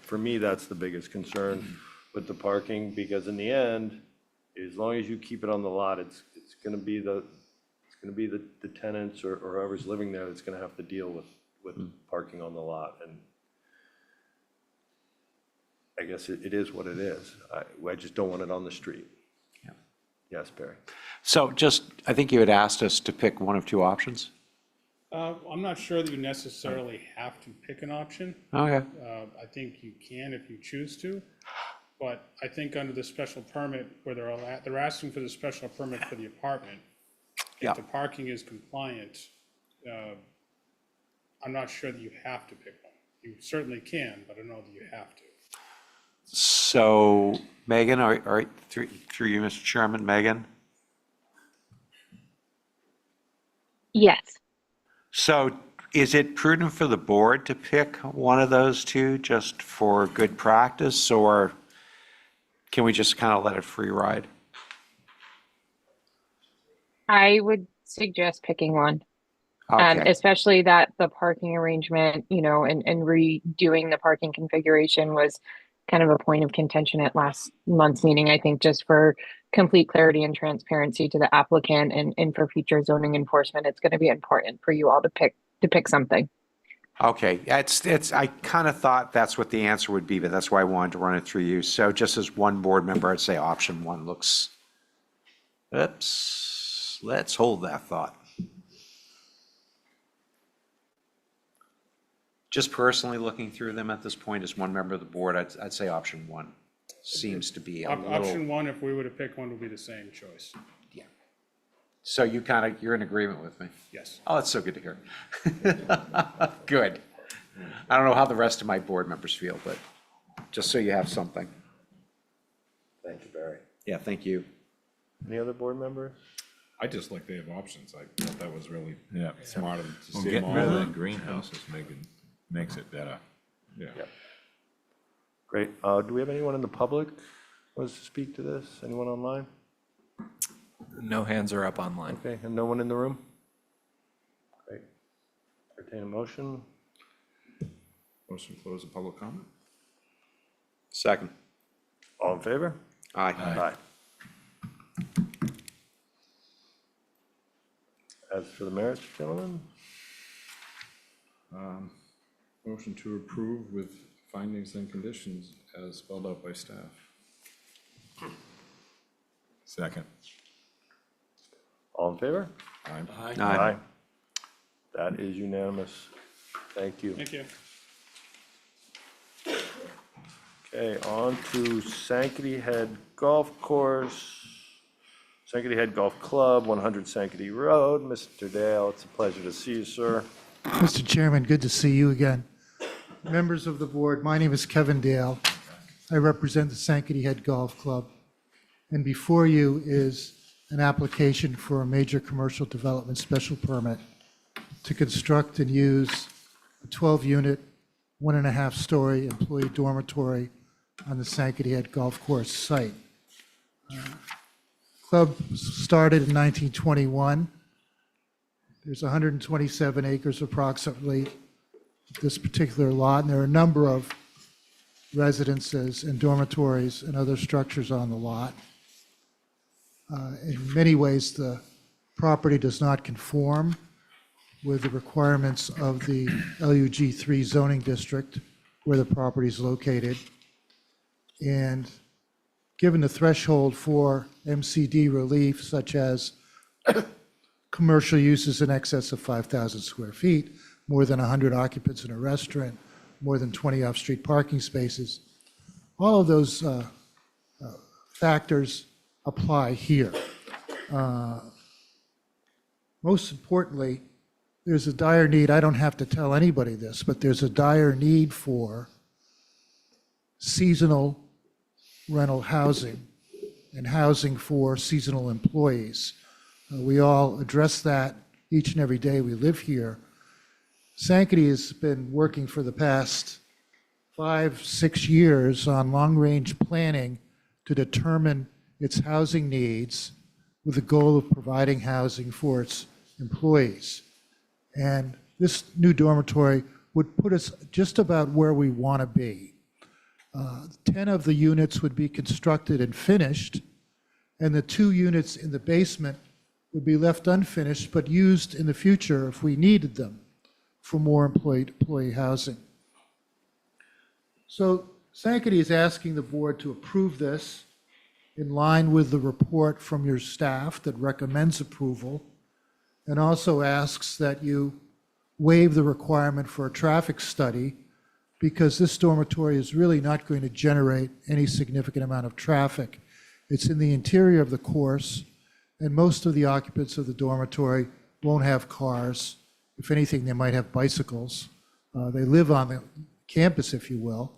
for me, that's the biggest concern with the parking, because in the end, as long as you keep it on the lot, it's gonna be the tenants or whoever's living there that's gonna have to deal with parking on the lot. And I guess it is what it is. I just don't want it on the street. Yeah. Yes, Barry? So I think you had asked us to pick one of two options? I'm not sure that you necessarily have to pick an option. Okay. I think you can if you choose to, but I think under the special permit, where they're asking for the special permit for the apartment, Yeah. if the parking is compliant, I'm not sure that you have to pick one. You certainly can, but I don't know that you have to. So Megan, through you, Mr. Chairman, Megan? Yes. So is it prudent for the board to pick one of those two just for good practice, or can we just kind of let it free ride? I would suggest picking one. Okay, Especially that the parking arrangement, and redoing the parking configuration was kind of a point of contention at last month's meeting, I think, just for complete clarity and transparency to the applicant and for future zoning enforcement, it's going to be important for you all to pick something. okay, I kind of thought that's what the answer would be, but that's why I wanted to run it through you. So just as one board member, I'd say option one looks, let's hold that thought. Just personally looking through them at this point as one member of the board, I'd say option one seems to be a little. Option one, if we were to pick one, would be the same choice. Yeah. So you're in agreement with me? Yes. Oh, that's so good to hear. Good. I don't know how the rest of my board members feel, but just so you have something. Thank you, Barry. Yeah, thank you. Any other board members? I just like they have options. I thought that was really Yeah. smart of them to Well, see them getting rid of all. that greenhouse makes it better. Yeah. Great. Do we have anyone in the public who wants to speak to this? Anyone online? No hands are up online. Okay, and no one in the room? Great. Entertain a motion? Motion to close the public comment? Second. All in favor? Aye. Aye. As for the merits, gentlemen? Motion to approve with findings and conditions as spelled out by staff. Second. All in favor? Aye. Aye. That is unanimous. Thank you. Thank you. Okay, on to Sankaty Head Golf Course. Sankaty Head Golf Club, 100 Sankaty Road. Mr. Dale, it's a pleasure to see you, sir. Mr. Chairman, good to see you again. Members of the board, my name is Kevin Dale. I represent the Sankaty Head Golf Club. And before you is an application for a major commercial development special permit to construct and use a 12-unit, 1.5-story employee dormitory on the Sankaty Head Golf Course site. Club started in 1921. There's 127 acres approximately, this particular lot, and there are a number of residences and dormitories and other structures on the lot. In many ways, the property does not conform with the requirements of the LUG 3 zoning district where the property is located. And given the threshold for MCD relief, such as commercial uses in excess of 5,000 square feet, more than 100 occupants in a restaurant, more than 20 off-street parking spaces, all of those factors apply here. Most importantly, there's a dire need, I don't have to tell anybody this, but there's a dire need for seasonal rental housing and housing for seasonal employees. We all address that each and every day we live here. Sankaty has been working for the past 5-6 years on long-range planning to determine its housing needs with the goal of providing housing for its employees. And this new dormitory would put us just about where we want to be. 10 of the units would be constructed and finished, and the 2 units in the basement would be left unfinished but used in the future if we needed them for more employee housing. So Sankaty is asking the board to approve this in line with the report from your staff that recommends approval, and also asks that you waive the requirement for a traffic study because this dormitory is really not going to generate any significant amount of traffic. It's in the interior of the course, and most of the occupants of the dormitory won't have cars. If anything, they might have bicycles. They live on the campus, if you will,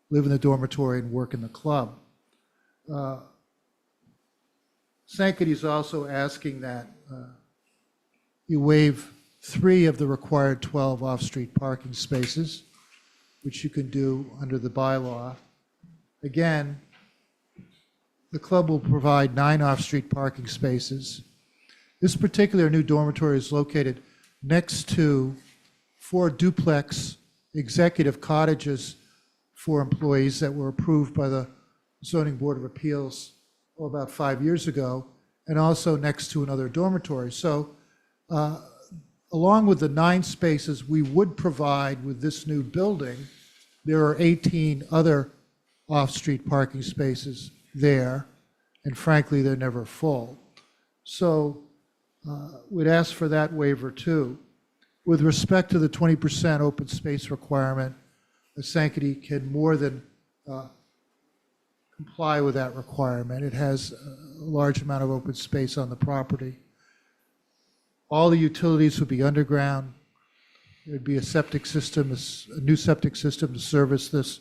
live in the dormitory and work in the club. Sankaty is also asking that you waive 3 of the required 12 off-street parking spaces, which you can do under the bylaw. Again, the club will provide 9 off-street parking spaces. This particular new dormitory is located next to 4 duplex executive cottages for employees that were approved by the Zoning Board of Appeals about 5 years ago, and also next to another dormitory. So along with the 9 spaces we would provide with this new building, there are 18 other off-street parking spaces there, and frankly, they're never full. So we'd ask for that waiver too. With respect to the 20% open space requirement, the Sankaty can more than comply with that requirement. It has a large amount of open space on the property. All the utilities would be underground. There would be a septic system, a new septic system to service this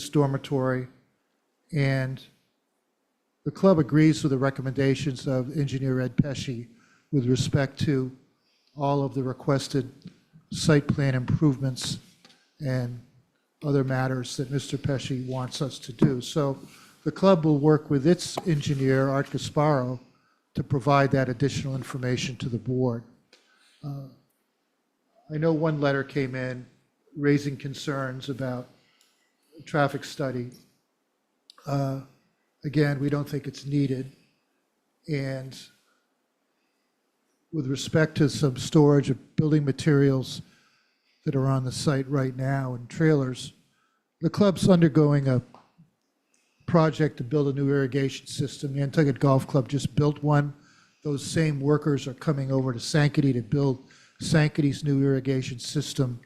dormitory. And the club agrees with the recommendations of Engineer Ed Pesci with respect to all of the requested site plan improvements and other matters that Mr. Pesci wants us to do. So the club will work with its engineer, Art Gasparo, to provide that additional information to the board. I know one letter came in raising concerns about a traffic study. Again, we don't think it's needed. And with respect to some storage of building materials that are on the site right now and trailers, the club's undergoing a project to build a new irrigation system. The Nantucket Golf Club just built one. Those same workers are coming over to Sankaty to build Sankaty's new irrigation system.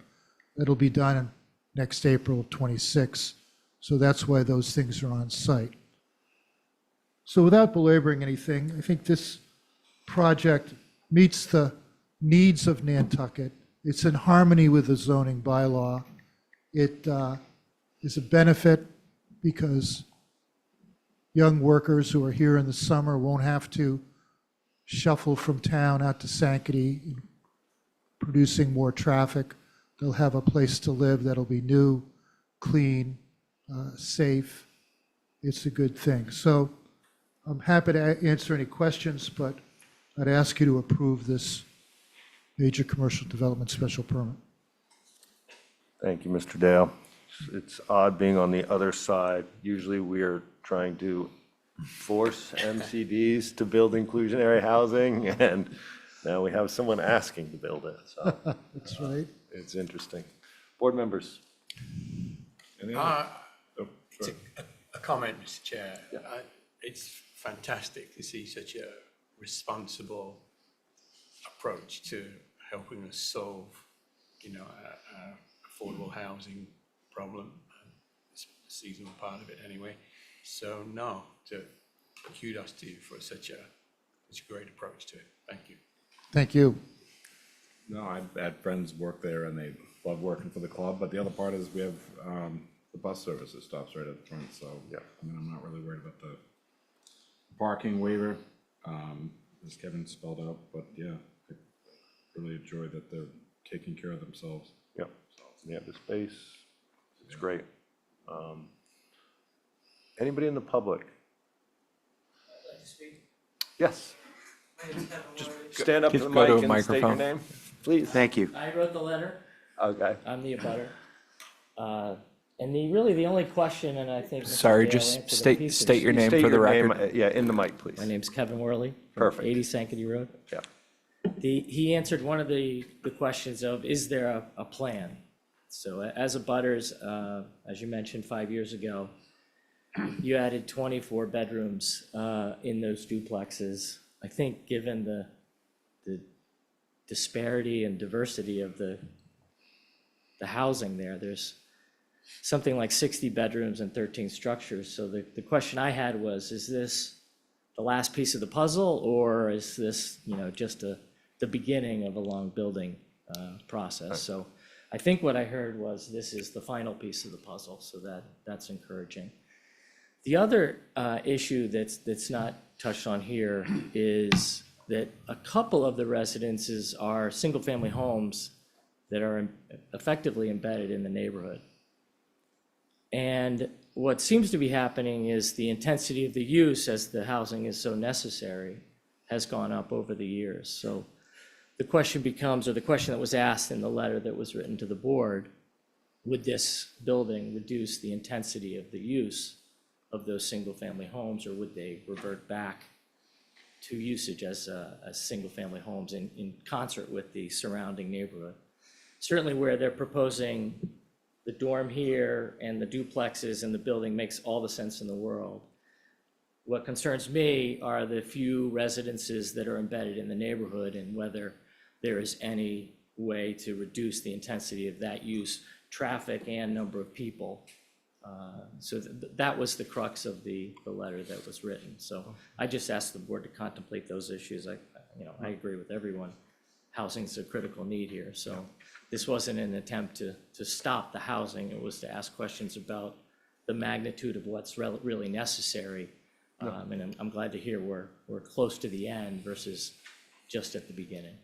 That'll be done next April of '26. So that's why those things are on site. So without belaboring anything, I think this project meets the needs of Nantucket. It's in harmony with the zoning bylaw. It is a benefit because young workers who are here in the summer won't have to shuffle from town out to Sankaty, producing more traffic. They'll have a place to live that'll be new, clean, safe. It's a good thing. So I'm happy to answer any questions, but I'd ask you to approve this major commercial development special permit. Thank you, Mr. Dale. It's odd being on the other side. Usually we're trying to force MCDs to build inclusionary housing, and now we have someone asking to build it. So That's right. it's interesting. Board members? Any other- It's a comment, Mr. Chair. It's fantastic to see such a responsible approach to helping us solve, a affordable housing problem. It's a seasonal part of it anyway. So no, kudos to you for such a great approach to it. Thank you. Thank you. No, I've had friends work there and they love working for the club, but the other part is we have, the bus service that stops right at the front, so. Yeah. I mean, I'm not really worried about the parking waiver, as Kevin spelled out, but yeah, I really enjoy that they're taking care of themselves. Yep. Yeah, the space, it's great. Anybody in the public? Yes. Just stand up to the Just go to mic a and state your microphone. name, please. Thank you. I wrote the letter. Okay. I'm the abutter. And the only question, and I think Mr. Sorry, Dale just answered a state, piece of state it. your name State for the your name, record. Yeah, in the mic, please. My name's Kevin Worley. From Perfect. 80 Sankaty Road. Yeah. He answered one of the questions of, is there a plan? So as a butters, as you mentioned 5 years ago, you added 24 bedrooms in those duplexes. I think given the disparity and diversity of the housing there's something like 60 bedrooms and 13 structures. So the question I had was, is this the last piece of the puzzle, or is this, just the beginning of a long building process? So I think what I heard was this is the final piece of the puzzle, so that's encouraging. The other issue that's not touched on here is that a couple of the residences are single-family homes that are effectively embedded in the neighborhood. And what seems to be happening is the intensity of the use, as the housing is so necessary, has gone up over the years. So the question becomes, or the question that was asked in the letter that was written to the board, would this building reduce the intensity of the use of those single-family homes, or would they revert back to usage as single-family homes in concert with the surrounding neighborhood? Certainly where they're proposing the dorm here and the duplexes and the building makes all the sense in the world. What concerns me are the few residences that are embedded in the neighborhood and whether there is any way to reduce the intensity of that use, traffic and number of people. So that was the crux of the letter that was written. So I just asked the board to contemplate those issues. I agree with everyone. Housing's a critical need here. So this wasn't an attempt to stop the housing. It was to ask questions about the magnitude of what's really necessary. And I'm glad to hear we're close to the end versus just at the beginning.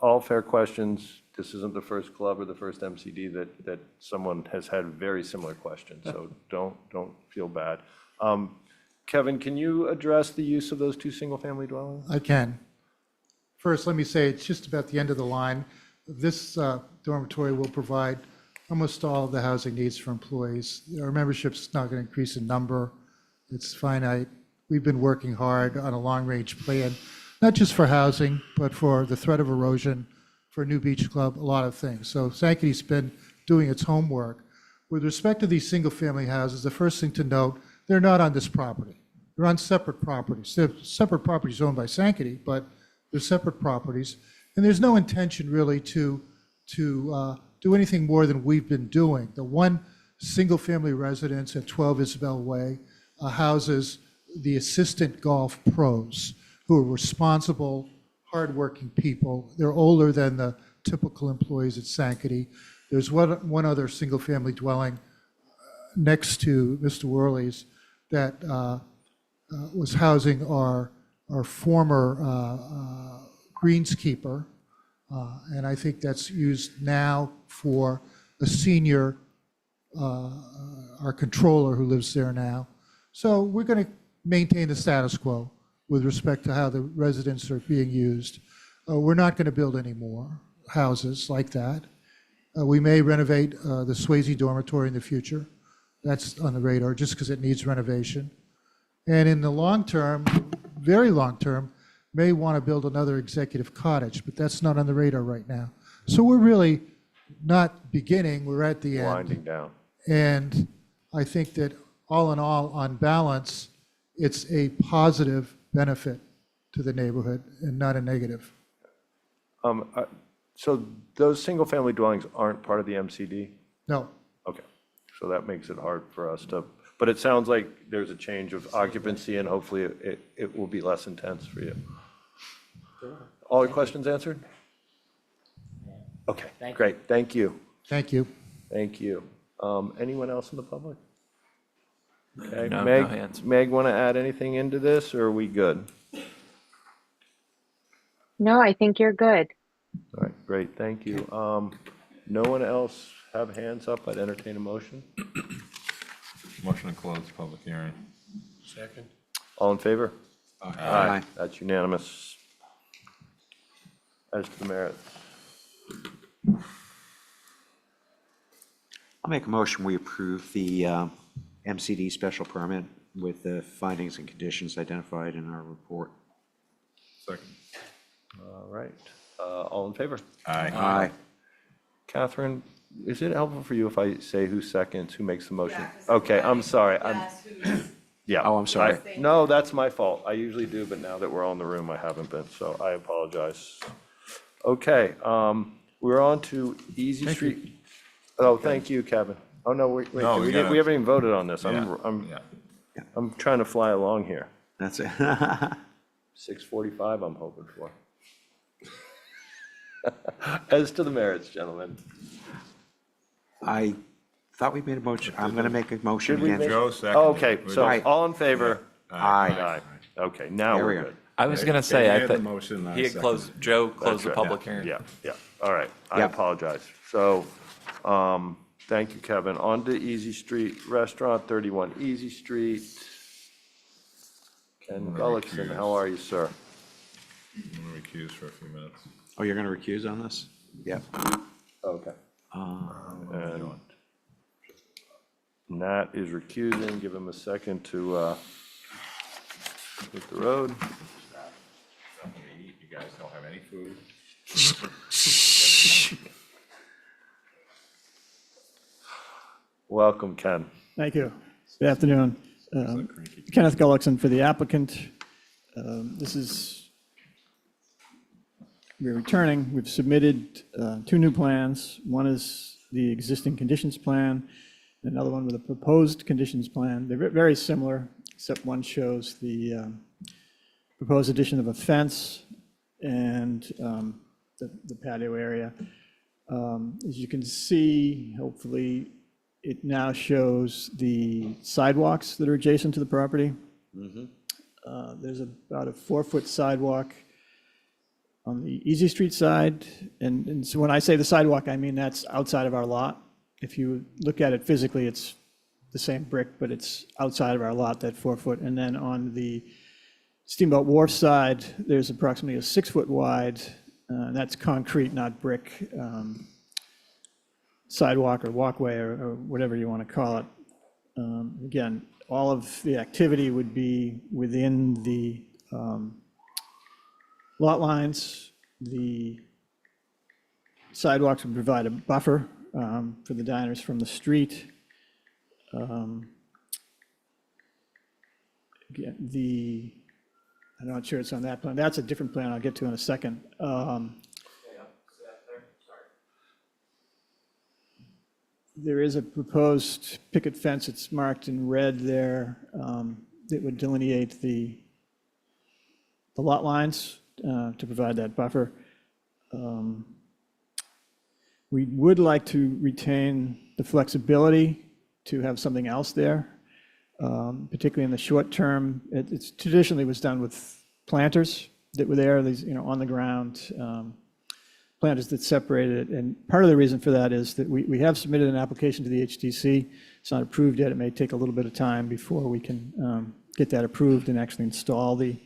All fair questions. This isn't the first club or the first MCD that someone has had very similar questions, so don't feel bad. Kevin, can you address the use of those two single-family dwellings? I can. First, let me say, it's just about the end of the line. This dormitory will provide almost all of the housing needs for employees. Our membership's not going to increase in number. It's finite. We've been working hard on a long-range plan, not just for housing, but for the threat of erosion, for a new beach club, a lot of things. So Sankaty's been doing its homework. With respect to these single-family houses, the first thing to note, they're not on this property. They're on separate properties. They're separate properties owned by Sankaty, but they're separate properties. And there's no intention really to do anything more than we've been doing. The one single-family residence at 12 Isabel Way houses the assistant golf pros who are responsible, hardworking people. They're older than the typical employees at Sankaty. There's one other single-family dwelling next to Mr. Worley's that was housing our former greenskeeper. And I think that's used now for a senior, our controller who lives there now. So we're going to maintain the status quo with respect to how the residents are being used. We're not going to build any more houses like that. We may renovate the Swayze dormitory in the future. That's on the radar, just because it needs renovation. And in the long term, very long term, may want to build another executive cottage, but that's not on the radar right now. So we're really not beginning, we're at the end. Winding down. And I think that all in all, on balance, it's a positive benefit to the neighborhood and not a negative. So those single-family dwellings aren't part of the MCD? No, Okay, so that makes it hard for us to, but it sounds like there's a change of occupancy and hopefully it will be less intense for you. All your questions answered? Okay, Thank you. great, thank you. thank you. Thank you. Anyone else in the public? Okay, No Meg, hands. Meg, want to add anything into this, or are we good? No, I think you're good. All right, great, thank you. No one else have hands up? I'd entertain a motion. Motion to close the public hearing. Second. All in favor? Aye. That's unanimous. As to the merits. I'll make a motion, we approve the MCD special permit with the findings and conditions identified in our report. Second. All right, all in favor? Aye. Catherine, is it helpful for you if I say who seconds, who makes the motion? Yeah, 'cause Okay, sometimes I'm sorry. That's who's, Yeah. Oh, I'm sorry. No, that's my fault. I usually do, but now that we're all in the room, I haven't been, so I apologize. Okay, we're on to Easy Street. Oh, thank you, Kevin. Oh, no, wait, No, we we gotta- haven't even voted on this. Yeah, yeah. I'm trying to fly along here. That's it. 6:45 I'm hoping for. As to the merits, gentlemen. I thought we made a motion. I'm going to make a motion Should we again. make- Joe, second. Okay, so Right. all in favor? Aye. Okay, now There we we're go. good. I was gonna Okay, say, you I had the think motion, I he had seconded closed, it. Joe That's closed the right. public hearing. Yeah, yeah, all right, I Yep. apologize. So, thank you, Kevin. On to Easy Street Restaurant, 31 Easy Street. Ken Gullickson, how are you, sir? I'm gonna recuse for a few minutes. Oh, you're going to recuse on this? Yep. Okay. Uh, And Nat is recusing, give him a second to hit the road. Something to eat, you guys don't have any food? Welcome, Ken. Thank you. Good afternoon. Kenneth Gullickson for the applicant. This is, we're returning, we've submitted two new plans. One is the existing conditions plan, another one with a proposed conditions plan. They're very similar, except one shows the proposed addition of a fence and the patio area. As you can see, hopefully, it now shows the sidewalks that are adjacent to the property. There's about a 4-foot sidewalk on the Easy Street side. And so when I say the sidewalk, I mean that's outside of our lot. If you look at it physically, it's the same brick, but it's outside of our lot, that 4-foot. And then on the Steamboat Wharf side, there's approximately a 6-foot wide, and that's concrete, not brick, sidewalk or walkway or whatever you want to call it. Again, all of the activity would be within the lot lines. The sidewalks would provide a buffer for the diners from the street. Again, I'm not sure it's on that plan. That's a different plan I'll get to in a second. There is a proposed picket fence. It's marked in red there. that would delineate the lot lines to provide that buffer. We would like to retain the flexibility to have something else there, particularly in the short term. It's traditionally was done with planters that were there, these, on the ground, planters that separated it. And part of the reason for that is that we have submitted an application to the HTC. It's not approved yet. It may take a little bit of time before we can get that approved and actually install the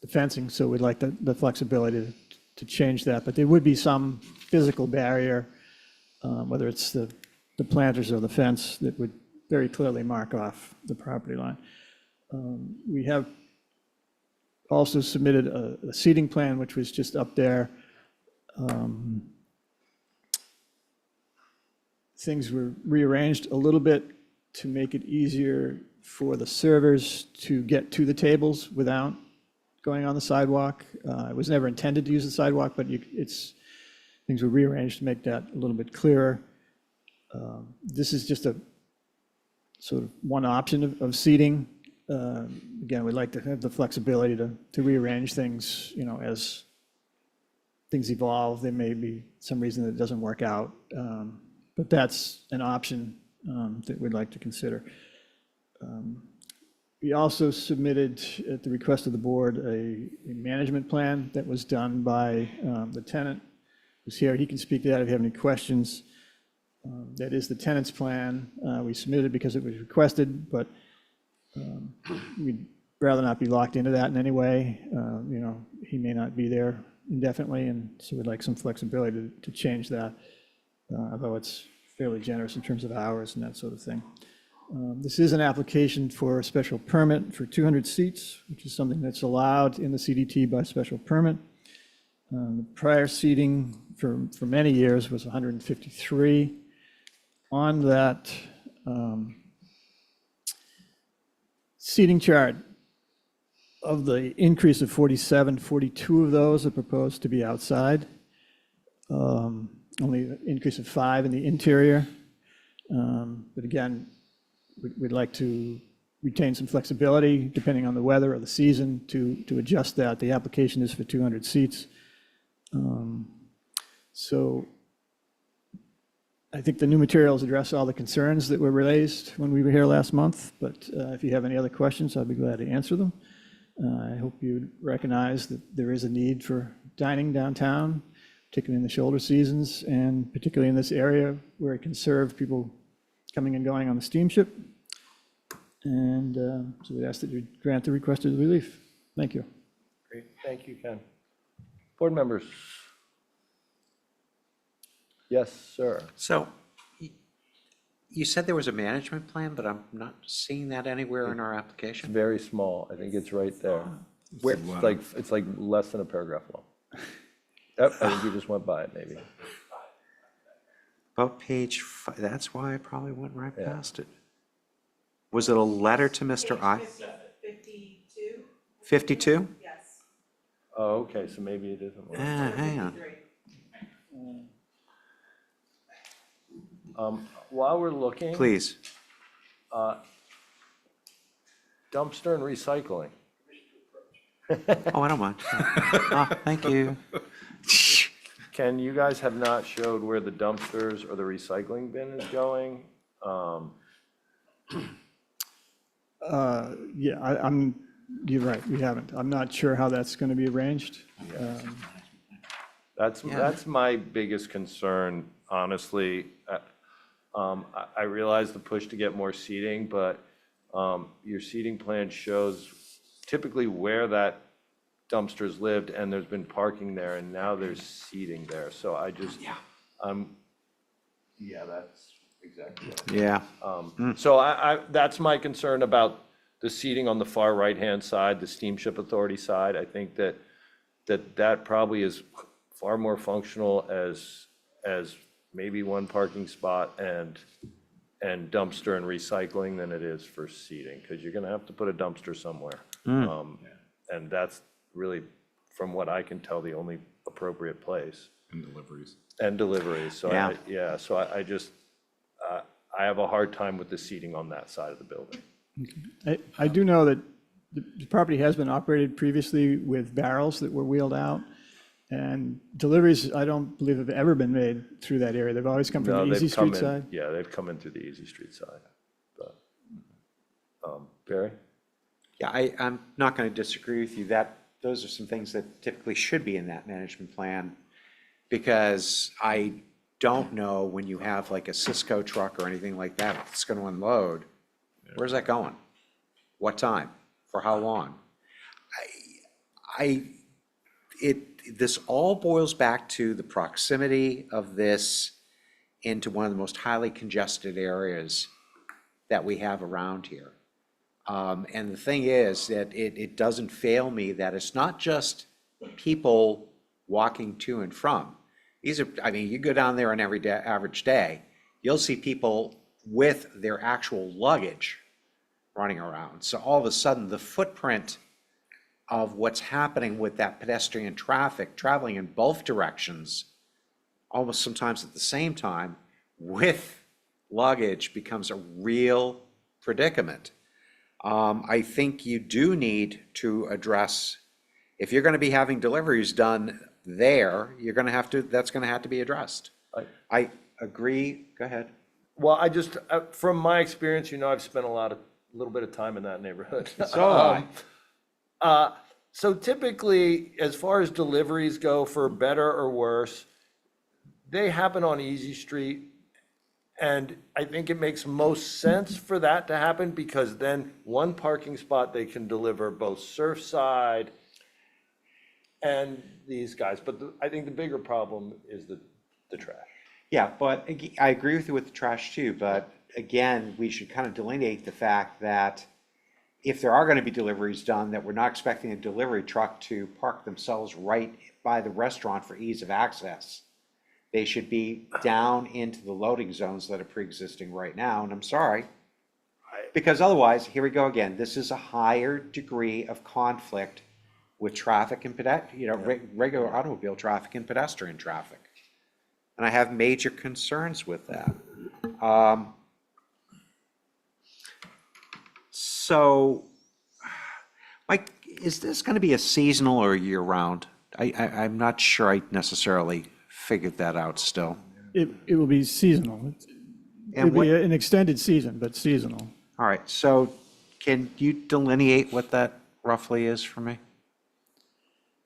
fencing. So we'd like the flexibility to change that. But there would be some physical barrier, whether it's the planters or the fence, that would very clearly mark off the property line. We have also submitted a seating plan, which was just up there. Things were rearranged a little bit to make it easier for the servers to get to the tables without going on the sidewalk. It was never intended to use the sidewalk, but things were rearranged to make that a little bit clearer. This is just a sort of one option of seating. Again, we'd like to have the flexibility to rearrange things, as things evolve. There may be some reason that it doesn't work out, but that's an option that we'd like to consider. We also submitted, at the request of the board, a management plan that was done by the tenant who's here. He can speak to that if you have any questions. That is the tenant's plan. We submitted because it was requested, but we'd rather not be locked into that in any way. He may not be there indefinitely, and so we'd like some flexibility to change that, although it's fairly generous in terms of hours and that sort of thing. This is an application for a special permit for 200 seats, which is something that's allowed in the CDT by special permit. The prior seating for many years was 153. On that seating chart, of the increase of 47, 42 of those are proposed to be outside. Only an increase of 5 in the interior. But again, we'd like to retain some flexibility depending on the weather or the season to adjust that. The application is for 200 seats. So I think the new materials address all the concerns that were raised when we were here last month, but if you have any other questions, I'd be glad to answer them. I hope you recognize that there is a need for dining downtown, particularly in the shoulder seasons, and particularly in this area where it can serve people coming and going on the steamship. And so we ask that you grant the requested relief. Thank you. Great, thank you, Ken. Board members? Yes, sir. So you said there was a management plan, but I'm not seeing that anywhere in our It's application. very small. I think it's right there. Where? It's like less than a paragraph long. Yep, I think you just went by it, maybe. About page 5, that's why I probably went right Yeah. past it. Was it a letter to Mr. I? 52? 52? Yes. Oh, okay, so maybe it isn't. Hang on. While we're looking. Please. Dumpster and recycling. Oh, I don't mind. Oh, thank you. Ken, you guys have not showed where the dumpsters or the recycling bin is going. Yeah, you're right, we haven't. I'm not sure how that's going to be arranged. That's my biggest concern, honestly. I realize the push to get more seating, but your seating plan shows typically where that dumpster's lived, and there's been parking there, and now there's seating there. So I just, that's exactly it. Yeah. So that's my concern about the seating on the far right-hand side, the Steamship Authority side. I think that probably is far more functional as maybe one parking spot and dumpster and recycling than it is for seating, because you're gonna have to put a dumpster somewhere. And that's really, from what I can tell, the only appropriate place. And deliveries. And deliveries, so Yeah. I just, I have a hard time with the seating on that side of the building. I do know that the property has been operated previously with barrels that were wheeled out. And deliveries, I don't believe have ever been made through that area. They've always come from No, the Easy they've come Street in, side. yeah, they've come in through the Easy Street side. But, Barry? Yeah, I'm not going to disagree with you. Those are some things that typically should be in that management plan, because I don't know when you have like a Cisco truck or anything like that, if it's going to unload, where's that going? What time? For how long? This all boils back to the proximity of this into one of the most highly congested areas that we have around here. And the thing is that it doesn't fail me that it's not just people walking to and from. These are, I mean, you go down there on every day, average day, you'll see people with their actual luggage running around. So all of a sudden, the footprint of what's happening with that pedestrian traffic traveling in both directions, almost sometimes at the same time, with luggage becomes a real predicament. I think you do need to address, if you're going to be having deliveries done there, you're going to have to, that's going to have to be addressed. I agree. Go ahead. Well, I just, from my experience, I've spent a little bit of time in that neighborhood. So So typically, as far as deliveries go, for better or worse, they happen on Easy Street. And I think it makes most sense for that to happen, because then one parking spot, they can deliver both Surfside and these guys. But I think the bigger problem is the trash. yeah, but I agree with you with the trash too, but again, we should kind of delineate the fact that if there are going to be deliveries done, that we're not expecting a delivery truck to park themselves right by the restaurant for ease of access. They should be down into the loading zones that are pre-existing right now, and I'm sorry. Because otherwise, here we go again, this is a higher degree of conflict with traffic and regular automobile traffic and pedestrian traffic. And I have major concerns with that. So, Mike, is this going to be a seasonal or year-round? I'm not sure I necessarily figured that out still. It will be seasonal. It'll be an extended season, but seasonal. All right, so can you delineate what that roughly is for me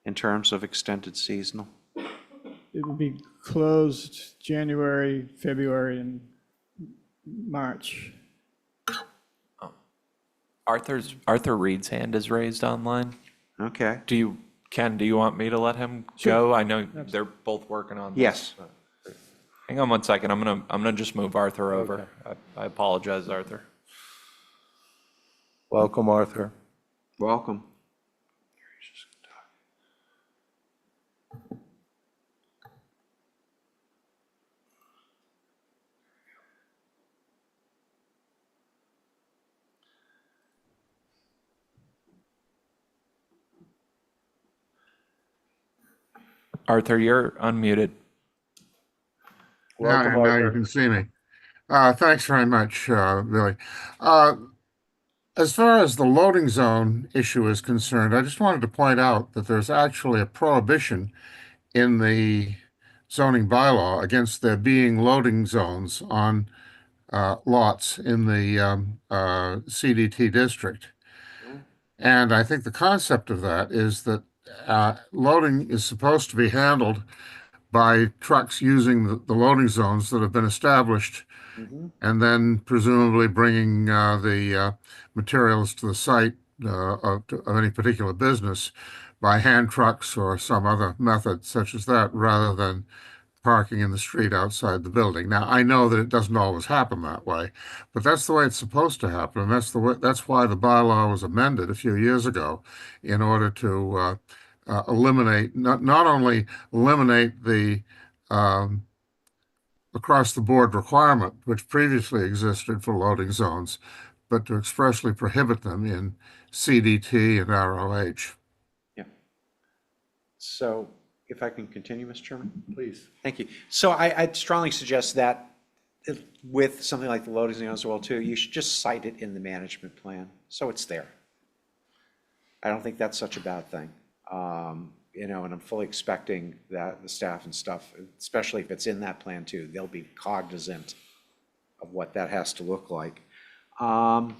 in terms of extended seasonal? It will be closed January, February, and March. Arthur Reed's hand is raised online. Okay. Ken, do you want me to let him go? I know they're both working on this. Yes. Hang on one second. I'm gonna just move Arthur over. I apologize, Arthur. Welcome, Arthur. Welcome. Arthur, you're unmuted. Welcome, Now you Arthur. can see me. Thanks very much, Billy. As far as the loading zone issue is concerned, I just wanted to point out that there's actually a prohibition in the zoning bylaw against there being loading zones on lots in the CDT district. And I think the concept of that is that loading is supposed to be handled by trucks using the loading zones that have been established, and then presumably bringing the materials to the site of any particular business by hand trucks or some other method such as that, rather than parking in the street outside the building. Now, I know that it doesn't always happen that way, but that's the way it's supposed to happen. And that's why the bylaw was amended a few years ago, in order to eliminate, not only eliminate the across the board requirement which previously existed for loading zones, but to expressly prohibit them in CDT and ROH. Yeah. So if I can continue, Mr. Chairman? Please. Thank you. So I'd strongly suggest that with something like the loading zone as well too, you should just cite it in the management plan, so it's there. I don't think that's such a bad thing. You know, and I'm fully expecting that the staff and stuff, especially if it's in that plan too, they'll be cognizant of what that has to look like. What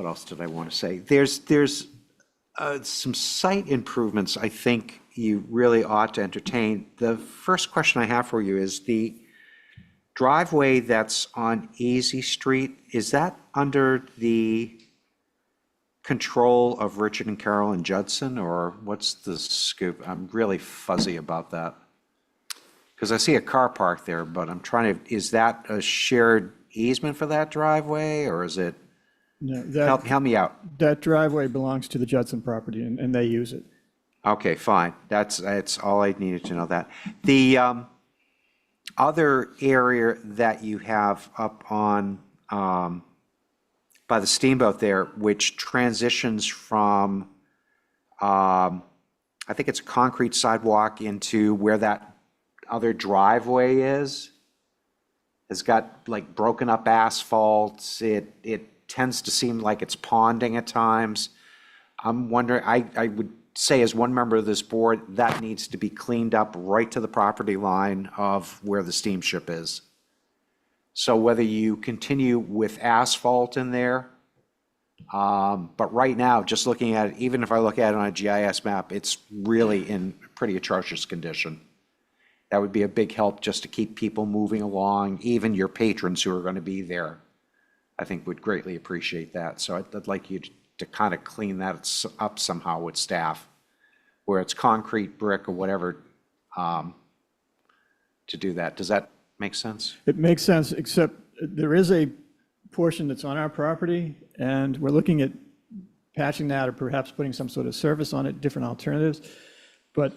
else did I want to say? There's some site improvements I think you really ought to entertain. The first question I have for you is the driveway that's on Easy Street, is that under the control of Richard and Carolyn Judson, or what's the scoop? I'm really fuzzy about that. Because I see a car park there, but I'm trying to, is that a shared easement for that driveway, or is it? No, Help me out. that driveway belongs to the Judson property, and they use it. Okay, fine. That's all I needed to know that. The other area that you have up on by the steamboat there, which transitions from, I think it's a concrete sidewalk into where that other driveway is, has got like broken up asphalt. It tends to seem like it's ponding at times. I'm wondering, I would say as one member of this board, that needs to be cleaned up right to the property line of where the steamship is. So whether you continue with asphalt in there, but right now, just looking at it, even if I look at it on a GIS map, it's really in pretty atrocious condition. That would be a big help just to keep people moving along, even your patrons who are going to be there, I think would greatly appreciate that. So I'd like you to kind of clean that up somehow with staff, where it's concrete, brick, or whatever, to do that. Does that make sense? It makes sense, except there is a portion that's on our property, and we're looking at patching that or perhaps putting some sort of surface on it, different alternatives. But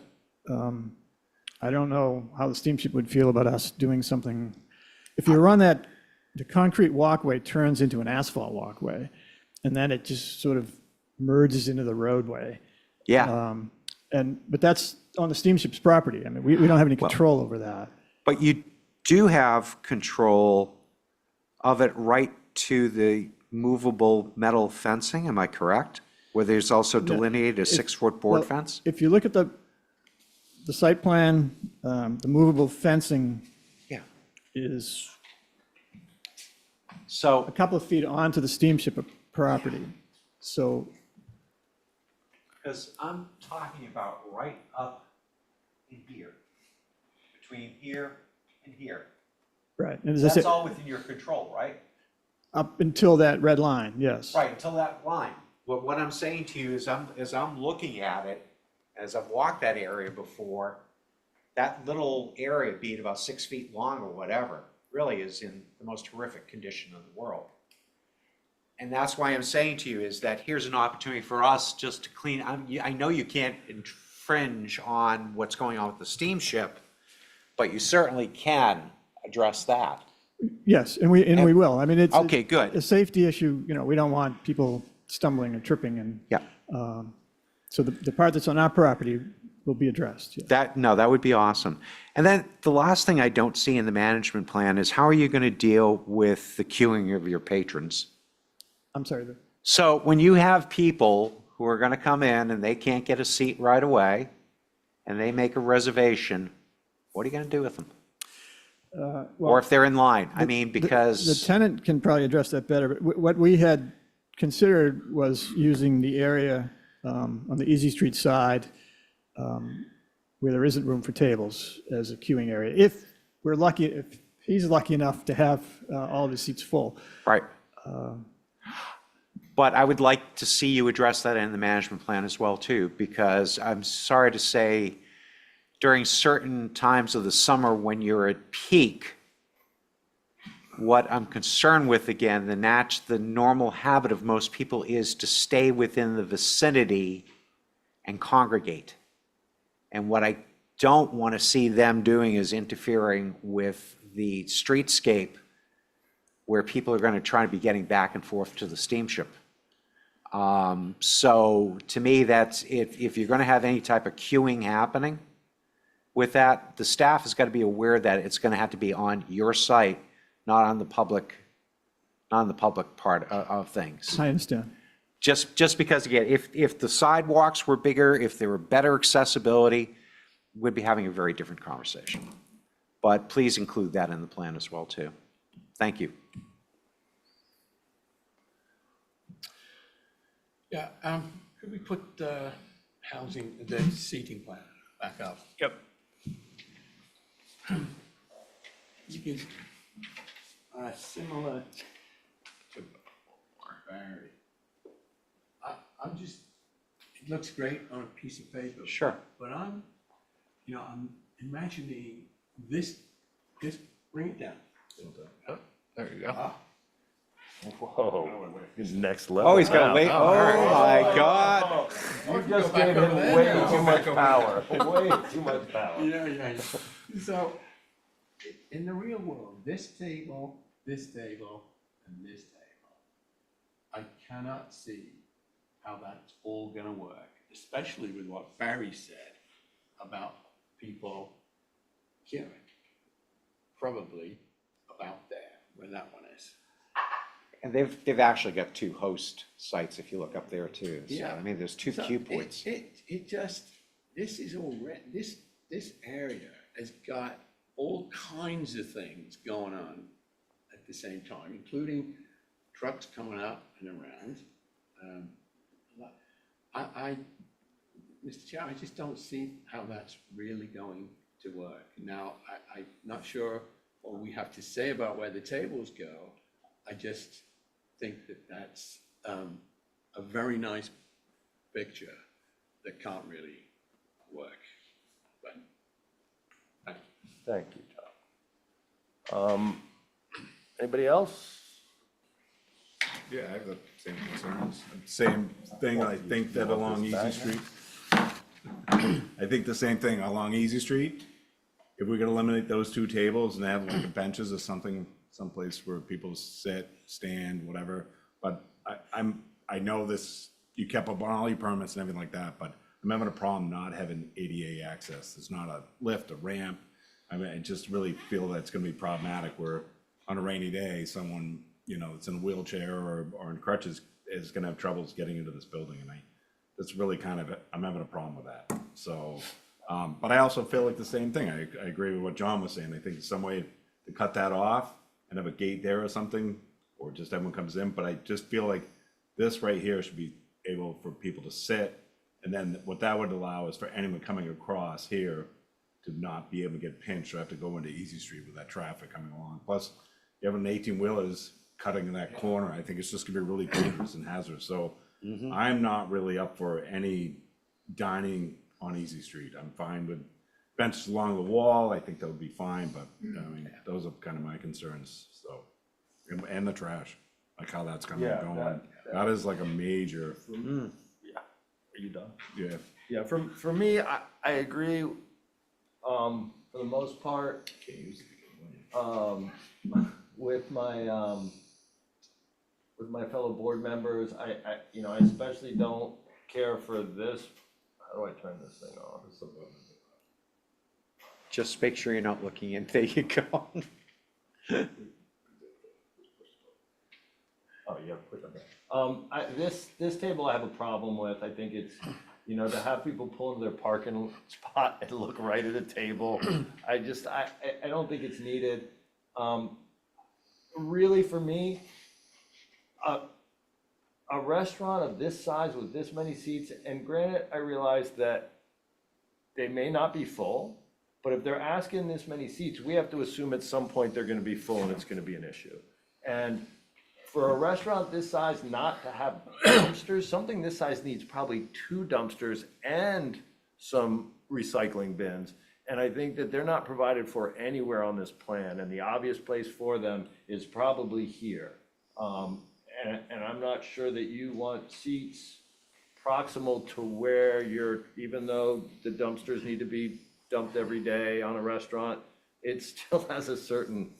I don't know how the steamship would feel about us doing something. If you're on that, the concrete walkway turns into an asphalt walkway, and then it just sort of merges into the roadway. Yeah. But that's on the steamship's property. I mean, we don't have any control over that. But you do have control of it right to the movable metal fencing, am I correct? Where there's also delineated a 6-foot board fence? If you look at the site plan, the movable fencing is so a couple of feet onto the steamship property. So, because I'm talking about right up in here, between here and here. right. And as I That's said, all within your control, right? up until that red line, yes. Right, until that line. But what I'm saying to you is as I'm looking at it, as I've walked that area before, that little area being about 6 feet long or whatever, really is in the most horrific condition in the world. And that's why I'm saying to you is that here's an opportunity for us just to clean. I know you can't infringe on what's going on with the steamship, but you certainly can address that. Yes, and we will. I mean, it's Okay, good. a safety issue. You know, we don't want people stumbling and tripping, and Yeah. so the part that's on our property will be addressed. Yeah. That would be awesome. And then the last thing I don't see in the management plan is how are you going to deal with the queuing of your patrons? I'm sorry. So when you have people who are going to come in and they can't get a seat right away, and they make a reservation, what are you going to do with them? Or if they're in line, I mean, because. The tenant can probably address that better, but what we had considered was using the area on the Easy Street side where there isn't room for tables as a queuing area. If we're lucky, if he's lucky enough to have all of his seats full. Right. But I would like to see you address that in the management plan as well too, because I'm sorry to say, during certain times of the summer when you're at peak, what I'm concerned with, again, the normal habit of most people is to stay within the vicinity and congregate. And what I don't want to see them doing is interfering with the streetscape where people are going to try to be getting back and forth to the steamship. So to me, that's if you're going to have any type of queuing happening, with that, the staff has got to be aware that it's going to have to be on your site, not on the public part of things. I understand. Just because, again, if the sidewalks were bigger, if there were better accessibility, we'd be having a very different conversation. But please include that in the plan as well, too. Thank you. Yeah, could we put the seating plan back up? Yep. You can, similar to Barry. I'm just, it looks great on a piece of paper. Sure. But I'm imagining this, bring it down. There you go. Whoa, next level. Oh, he's got now. way, oh my God. You just gave him way too much power, way too much power. Yeah. So, in the real world, this table, and this table, I cannot see how that's all gonna work, especially with what Barry said about people queuing. Probably about there, where that one is. And they've actually got 2 host sites, if you look up there, too. So, Yeah. I mean, there's 2 So queue points. It just, this is already, this area has got all kinds of things going on at the same time, including trucks coming up and around. Mr. Chair, I just don't see how that's really going to work. Now, I'm not sure what we have to say about where the tables go. I just think that that's a very nice picture that can't really work. But Thank you, Tom. Anybody else? Yeah, I have the same concerns. Same thing, I think that along Easy Street. I think the same thing along Easy Street. If we could eliminate those 2 tables and have like benches or something, someplace where people sit, stand, whatever. But I know this, you kept up on all your permits and everything like that, but I'm having a problem not having ADA access. There's not a lift, a ramp. I mean, I just really feel that's gonna be problematic where on a rainy day, someone, that's in a wheelchair or in crutches is gonna have troubles getting into this building. And that's really I'm having a problem with that. So, but I also feel like the same thing. I agree with what John was saying. I think some way to cut that off and have a gate there or something, or just everyone comes in. But I just feel like this right here should be able for people to sit. And then what that would allow is for anyone coming across here to not be able to get pinched or have to go into Easy Street with that traffic coming along. Plus, you have an 18-wheelers cutting in that corner. I think it's just gonna be really dangerous and hazardous. So I'm not really up for any dining on Easy Street. I'm fine with benches along the wall. I think that would be fine, but I mean, those are kind of my concerns, so. And the trash, like how that's kind Yeah, of going. that- That is like a major, Yeah. Are you done? yeah. Yeah, for me, I agree, for the most part, with my fellow board members. I especially don't care for this. How do I turn this thing off? Just make sure you're not looking in. There you go. Oh, yeah, put that there. This table I have a problem with. I think it's, to have people pull into their parking spot and look right at a table. I don't think it's needed. Really, for me, a restaurant of this size with this many seats, and granted, I realize that they may not be full, but if they're asking this many seats, we have to assume at some point they're gonna be full and it's gonna be an issue. And for a restaurant this size not to have dumpsters, something this size needs probably 2 dumpsters and some recycling bins. And I think that they're not provided for anywhere on this plan, and the obvious place for them is probably here. And I'm not sure that you want seats proximal to where even though the dumpsters need to be dumped every day on a restaurant, it still has a certain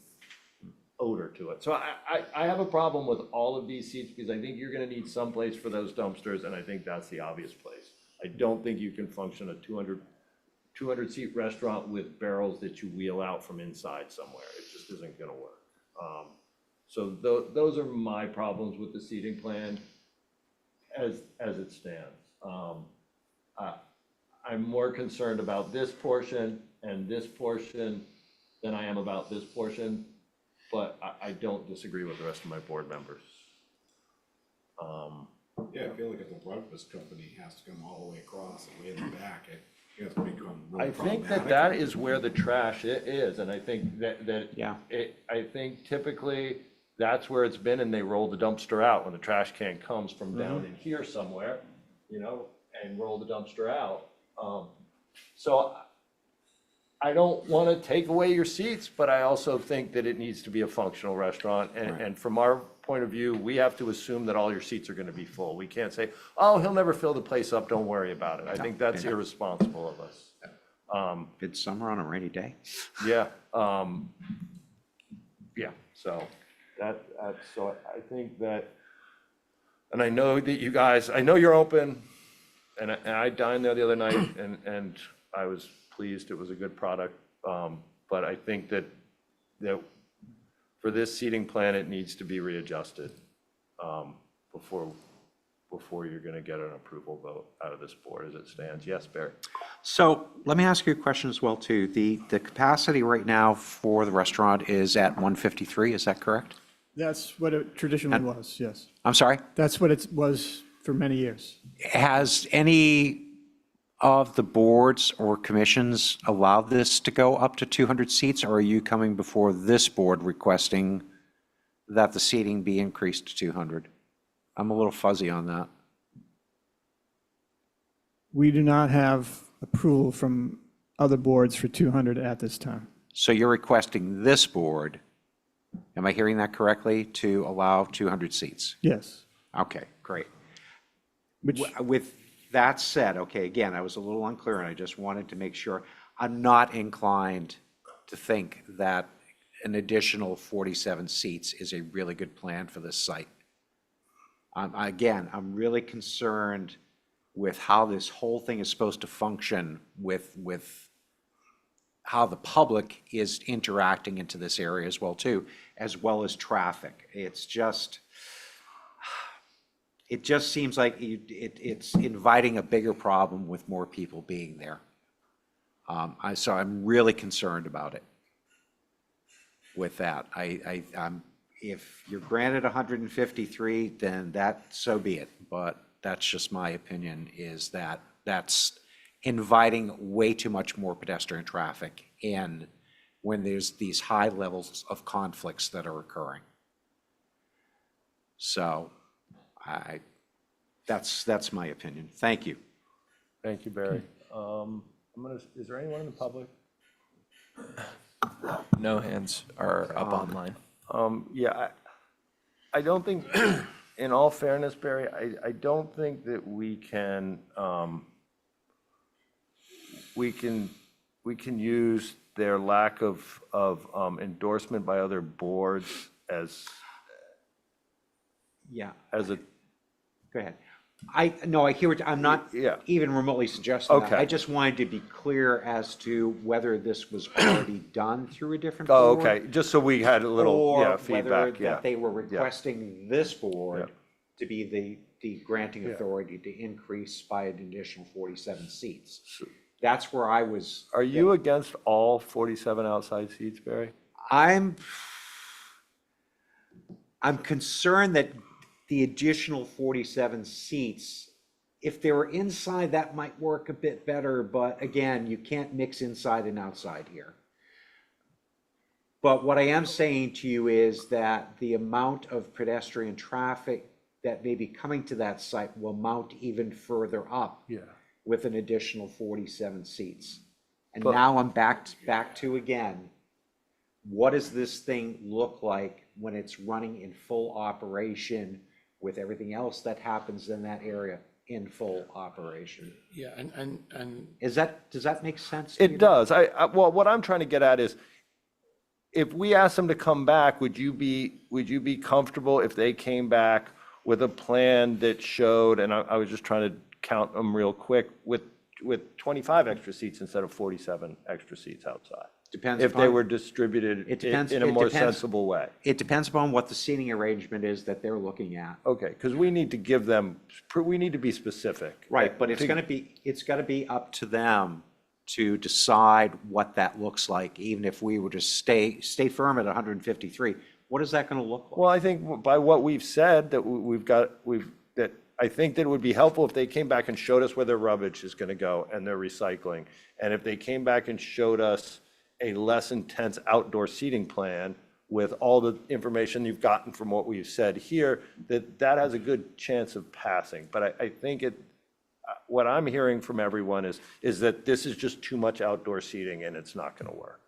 odor to it. So I have a problem with all of these seats because I think you're gonna need some place for those dumpsters, and I think that's the obvious place. I don't think you can function a 200 200-seat restaurant with barrels that you wheel out from inside somewhere. It just isn't gonna work. So those are my problems with the seating plan as it stands. I'm more concerned about this portion and this portion than I am about this portion, but I don't disagree with the rest of my board members. Yeah, I feel like if the breakfast company has to come all the way across and way in the back, it has become really I think problematic. that is where the trash is, and I think Yeah. I think typically that's where it's been, and they roll the dumpster out when the trash can comes from down in here somewhere, and roll the dumpster out. So I don't want to take away your seats, but I also think that it needs to be a functional restaurant, and from our point of view, we have to assume that all your seats are going to be full. We can't say, oh, he'll never fill the place up, don't worry about it. I think that's irresponsible of us. Midsummer on a rainy day. Yeah, so so I think that, and I know that you guys, I know you're open, and I dined there the other night, and I was pleased, it was a good product, but I think that for this seating plan, it needs to be readjusted, before you're gonna get an approval vote out of this board as it stands. Yes, Barry? So let me ask you a question as well, too. The capacity right now for the restaurant is at 153, is that correct? That's what it traditionally was, yes. I'm sorry? That's what it was for many years. Has any of the boards or commissions allowed this to go up to 200 seats, or are you coming before this board requesting that the seating be increased to 200? I'm a little fuzzy on that. We do not have approval from other boards for 200 at this time. So you're requesting this board, am I hearing that correctly, to allow 200 seats? Yes. Okay, great. Which, With that said, okay, again, I was a little unclear, and I just wanted to make sure. I'm not inclined to think that an additional 47 seats is a really good plan for this site. Again, I'm really concerned with how this whole thing is supposed to function with how the public is interacting into this area as well, too, as well as traffic. It just seems like it's inviting a bigger problem with more people being there. So I'm really concerned about it with that. If you're granted 153, then so be it. But that's just my opinion, is that that's inviting way too much more pedestrian traffic in when there's these high levels of conflicts that are occurring. So that's my opinion. Thank you. Thank you, Barry. Is there anyone in the public? No hands are up online. Yeah, I don't think, in all fairness, Barry, I don't think that we can use their lack of endorsement by other boards as a. Go ahead. I hear what, I'm not even remotely suggesting that. Okay. I just wanted to be clear as to whether this was already done through a different Oh, board. okay, just so we had a little, Or feedback, whether that they were requesting this board to be the granting authority to increase by an additional 47 seats. That's where I was. Are you against all 47 outside seats, Barry? I'm concerned that the additional 47 seats, if they were inside, that might work a bit better, but again, you can't mix inside and outside here. But what I am saying to you is that the amount of pedestrian traffic that may be coming to that site will mount even further up with an additional 47 seats. And now I'm back to again, what does this thing look like when it's running in full operation with everything else that happens in that area in full operation? Yeah, and does that make sense to you? It does. Well, what I'm trying to get at is, if we ask them to come back, would you be comfortable if they came back with a plan that showed, and I was just trying to count them real quick, with with 25 extra seats instead of 47 extra seats outside. Depends If they upon- were distributed It depends. in a it more depends- sensible way. It depends upon what the seating arrangement is that they're looking at. Okay, because we need to give them, we need to be specific. Right, but it's gotta be up to them to decide what that looks like, even if we were to stay firm at 153. What is that gonna look like? Well, I think by what we've said, that that I think that it would be helpful if they came back and showed us where their rubbish is gonna go and their recycling. And if they came back and showed us a less intense outdoor seating plan with all the information you've gotten from what we've said here, that has a good chance of passing. But I think what I'm hearing from everyone is that this is just too much outdoor seating and it's not gonna work.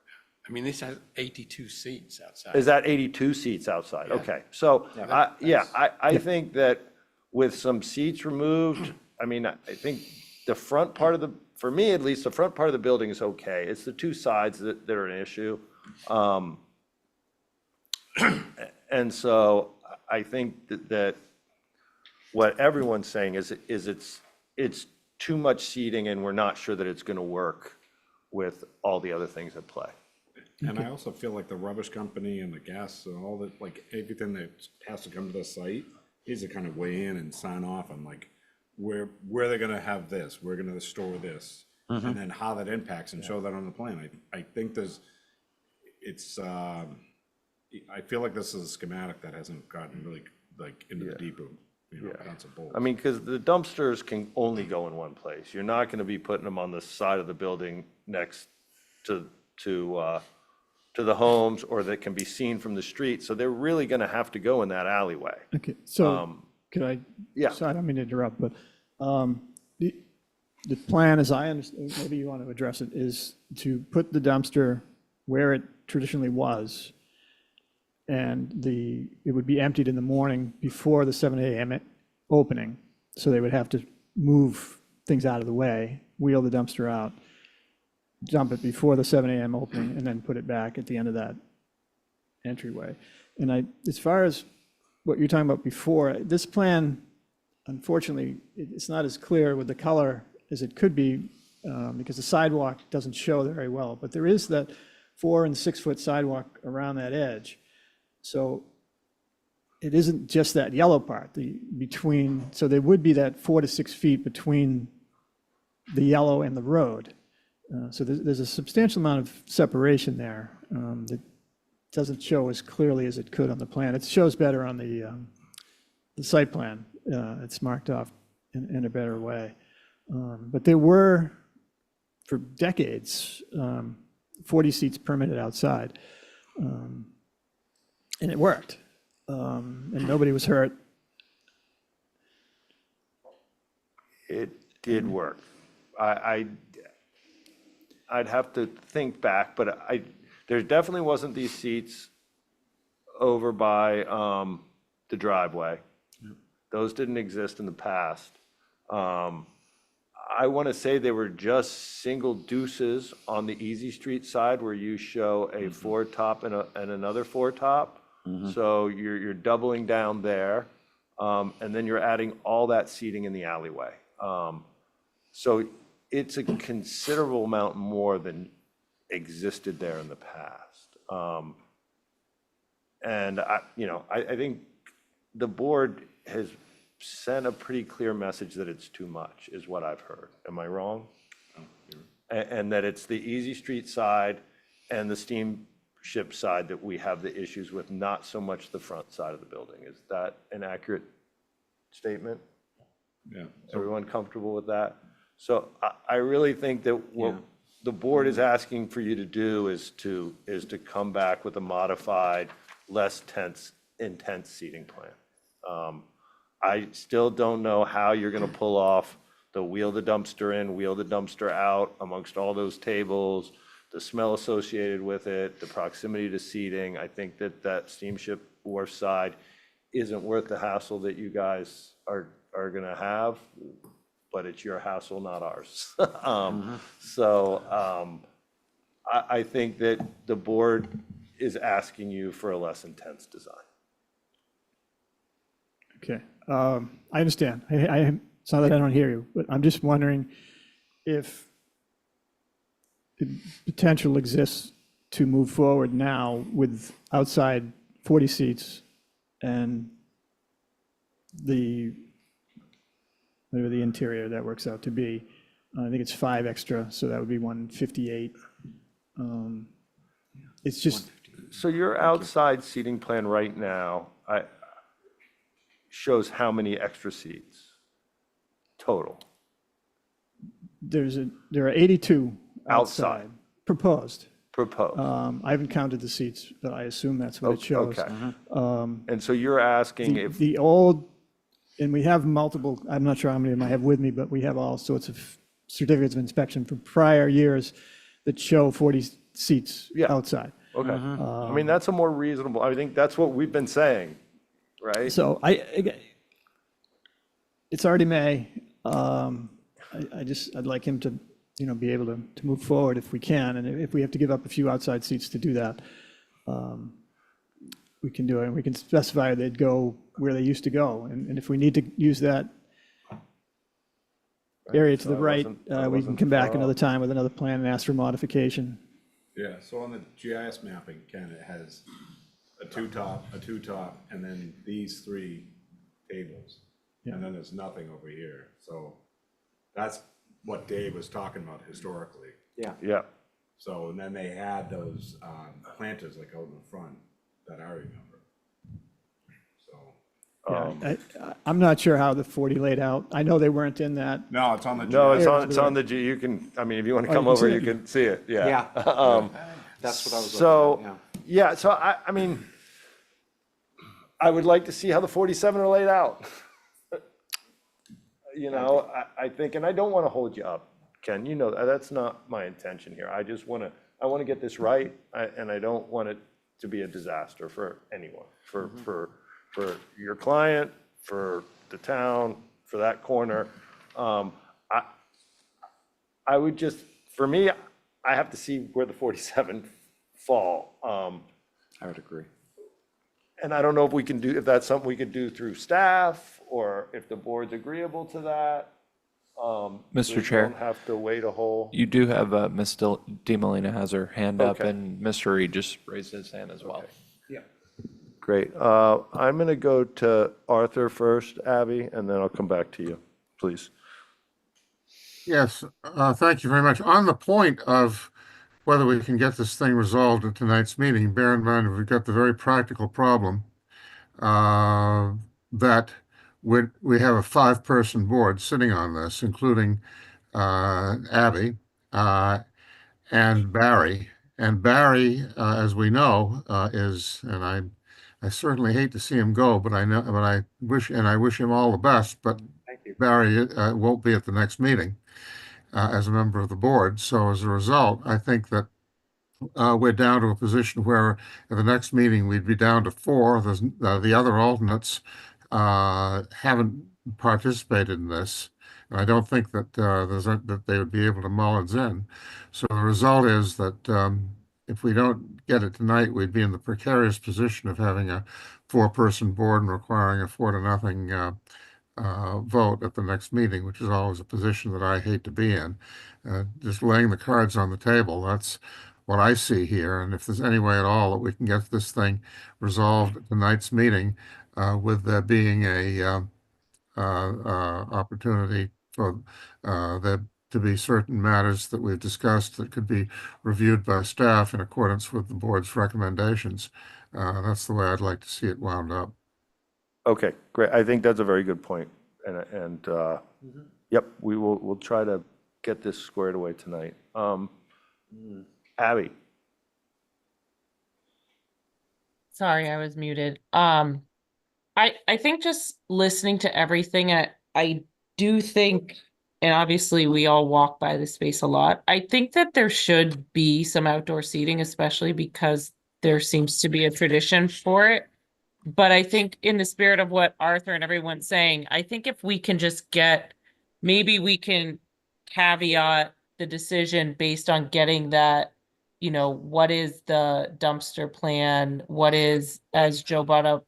I mean, this has 82 seats outside. Is that 82 seats outside? Okay, so, I think that with some seats removed, I mean, I think the front part of for me at least, the front part of the building is okay. It's the two sides that are an issue. And so I think that what everyone's saying is it's too much seating and we're not sure that it's gonna work with all the other things at play. And I also feel like the rubbish company and the gas and all that, like everything that has to come to the site, needs to kind of weigh in and sign off on like where they're gonna have this, we're gonna store this, and then how that impacts and show that on the plan. I think I feel like this is a schematic that hasn't gotten really like into the deeper, nuts and bolts. I mean, because the dumpsters can only go in one place. You're not gonna be putting them on the side of the building next to the homes or that can be seen from the street. So they're really gonna have to go in that alleyway. Okay, so could I? yeah. Sorry, I don't mean to interrupt, but the plan, as I understand, maybe you want to address it, is to put the dumpster where it traditionally was, and it would be emptied in the morning before the 7 a.m. opening. So they would have to move things out of the way, wheel the dumpster out, dump it before the 7 a.m. opening, and then put it back at the end of that entryway. And as far as what you're talking about before, this plan, unfortunately, it's not as clear with the color as it could be, because the sidewalk doesn't show very well, but there is that 4 and 6 foot sidewalk around that edge. So it isn't just that yellow part, so there would be that 4 to 6 feet between the yellow and the road. So there's a substantial amount of separation there that doesn't show as clearly as it could on the plan. It shows better on the site plan. It's marked off in a better way. But there were, for decades, 40 seats permitted outside. And it worked. And nobody was hurt. It did work. I'd have to think back, but there definitely wasn't these seats over by the driveway. Those didn't exist in the past. I want to say they were just single deuces on the Easy Street side where you show a four top and another four top. So you're doubling down there, and then you're adding all that seating in the alleyway. So it's a considerable amount more than existed there in the past. And I think the board has sent a pretty clear message that it's too much, is what I've heard. Am I wrong? And that it's the Easy Street side and the steamship side that we have the issues with, not so much the front side of the building. Is that an accurate statement? Yeah. Everyone comfortable with that? So I really think that what the board is asking for you to do is to come back with a modified, less intense seating plan. I still don't know how you're gonna pull off the wheel the dumpster in, wheel the dumpster out amongst all those tables, the smell associated with it, the proximity to seating. I think that steamship wharf side isn't worth the hassle that you guys are gonna have, but it's your hassle, not ours. So I think that the board is asking you for a less intense design. Okay, I understand. It's not that I don't hear you, but I'm just wondering, if the potential exists to move forward now with outside 40 seats and whatever the interior that works out to be. I think it's 5 extra, so that would be 158. It's just, So your outside seating plan right now, shows how many extra seats total? there are 82 Outside. outside proposed. Proposed. I haven't counted the seats, but I assume that's what it shows. Okay. And so you're asking if, The old, and we have multiple, I'm not sure how many of them I have with me, but we have all sorts of certificates of inspection from prior years that show 40 seats Yeah. outside. okay. I mean, that's a more reasonable, I think that's what we've been saying, right? So it's already May. I'd like him to, be able to move forward if we can. And if we have to give up a few outside seats to do that, we can do it. And we can specify they'd go where they used to go. And if we need to use that area to the right, we can come back another time with another plan and ask for modification. Yeah, so on the GIS mapping, Ken, it has a two-top, and then these 3 tables. And then there's nothing over here. So that's what Dave was talking about historically. Yeah. So, and then they had those planters like out in the front that I remember. So, I'm not sure how the 40 laid out. I know they weren't in that. no, it's on the GIS. No, it's Here on, to it's the on the G, you can, I mean, if you want to Oh, you come can over, see you it? can see it, yeah. Yeah. That's what I was So, looking at, yeah. yeah, so I mean, I would like to see how the 47 are laid out. I think, and I don't want to hold you up, Ken, that's not my intention here. I just want to get this right, and I don't want it to be a disaster for anyone, for your client, for the town, for that corner. I would just, for me, I have to see where the 47 fall. I would agree. And I don't know if that's something we could do through staff, or if the board's agreeable to that. Mr. We Chair. don't have to wait a whole. You do have, Ms. DeMolina has her hand up, Okay. and Mr. Reed just raised his hand as well. Great. I'm going to go to Arthur first, Abby, and then I'll come back to you, please. Yes, thank you very much. On the point of whether we can get this thing resolved at tonight's meeting, bear in mind we've got the very practical problem that we have a 5-person board sitting on this, including Abby and Barry. And Barry, as we know, I certainly hate to see him go, but I wish him all the best. But Thank you. Barry won't be at the next meeting as a member of the board. So as a result, I think that we're down to a position where at the next meeting, we'd be down to 4. The other alternates haven't participated in this. And I don't think that that they would be able to Mullins in. So the result is that if we don't get it tonight, we'd be in the precarious position of having a 4-person board and requiring a 4-0 vote at the next meeting, which is always a position that I hate to be in. Just laying the cards on the table, that's what I see here. And if there's any way at all that we can get this thing resolved at tonight's meeting, with there being a opportunity for there to be certain matters that we've discussed that could be reviewed by staff in accordance with the board's recommendations, that's the way I'd like to see it wound up. Okay, great. I think that's a very good point. And yep, we'll try to get this squared away tonight. Abby? Sorry, I was muted. I think just listening to everything, I do think, and obviously we all walk by the space a lot. I think that there should be some outdoor seating, especially because there seems to be a tradition for it. But I think in the spirit of what Arthur and everyone's saying, I think if we can just maybe we can caveat the decision based on getting that, what is the dumpster plan? What is, as Joe brought up,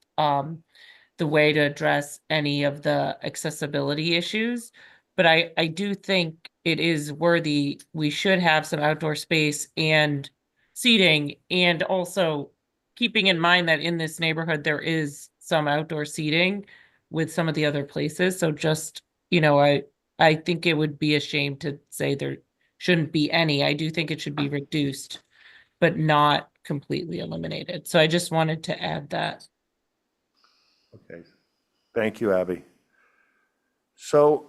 the way to address any of the accessibility issues? but I do think it is worthy. We should have some outdoor space and seating, and also keeping in mind that in this neighborhood, there is some outdoor seating with some of the other places. So just, I think it would be a shame to say there shouldn't be any. I do think it should be reduced, but not completely eliminated. So I just wanted to add that. Okay, thank you, Abby. So,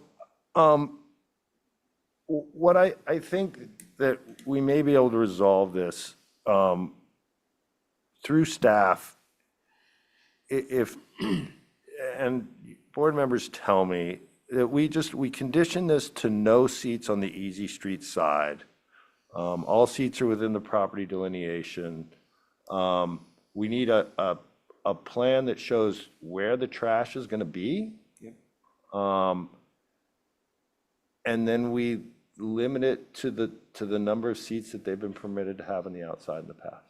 what I think that we may be able to resolve this, through staff, if, and board members tell me, that we condition this to no seats on the Easy Street side. All seats are within the property delineation. We need a plan that shows where the trash is gonna be. And then we limit it to the number of seats that they've been permitted to have on the outside in the past.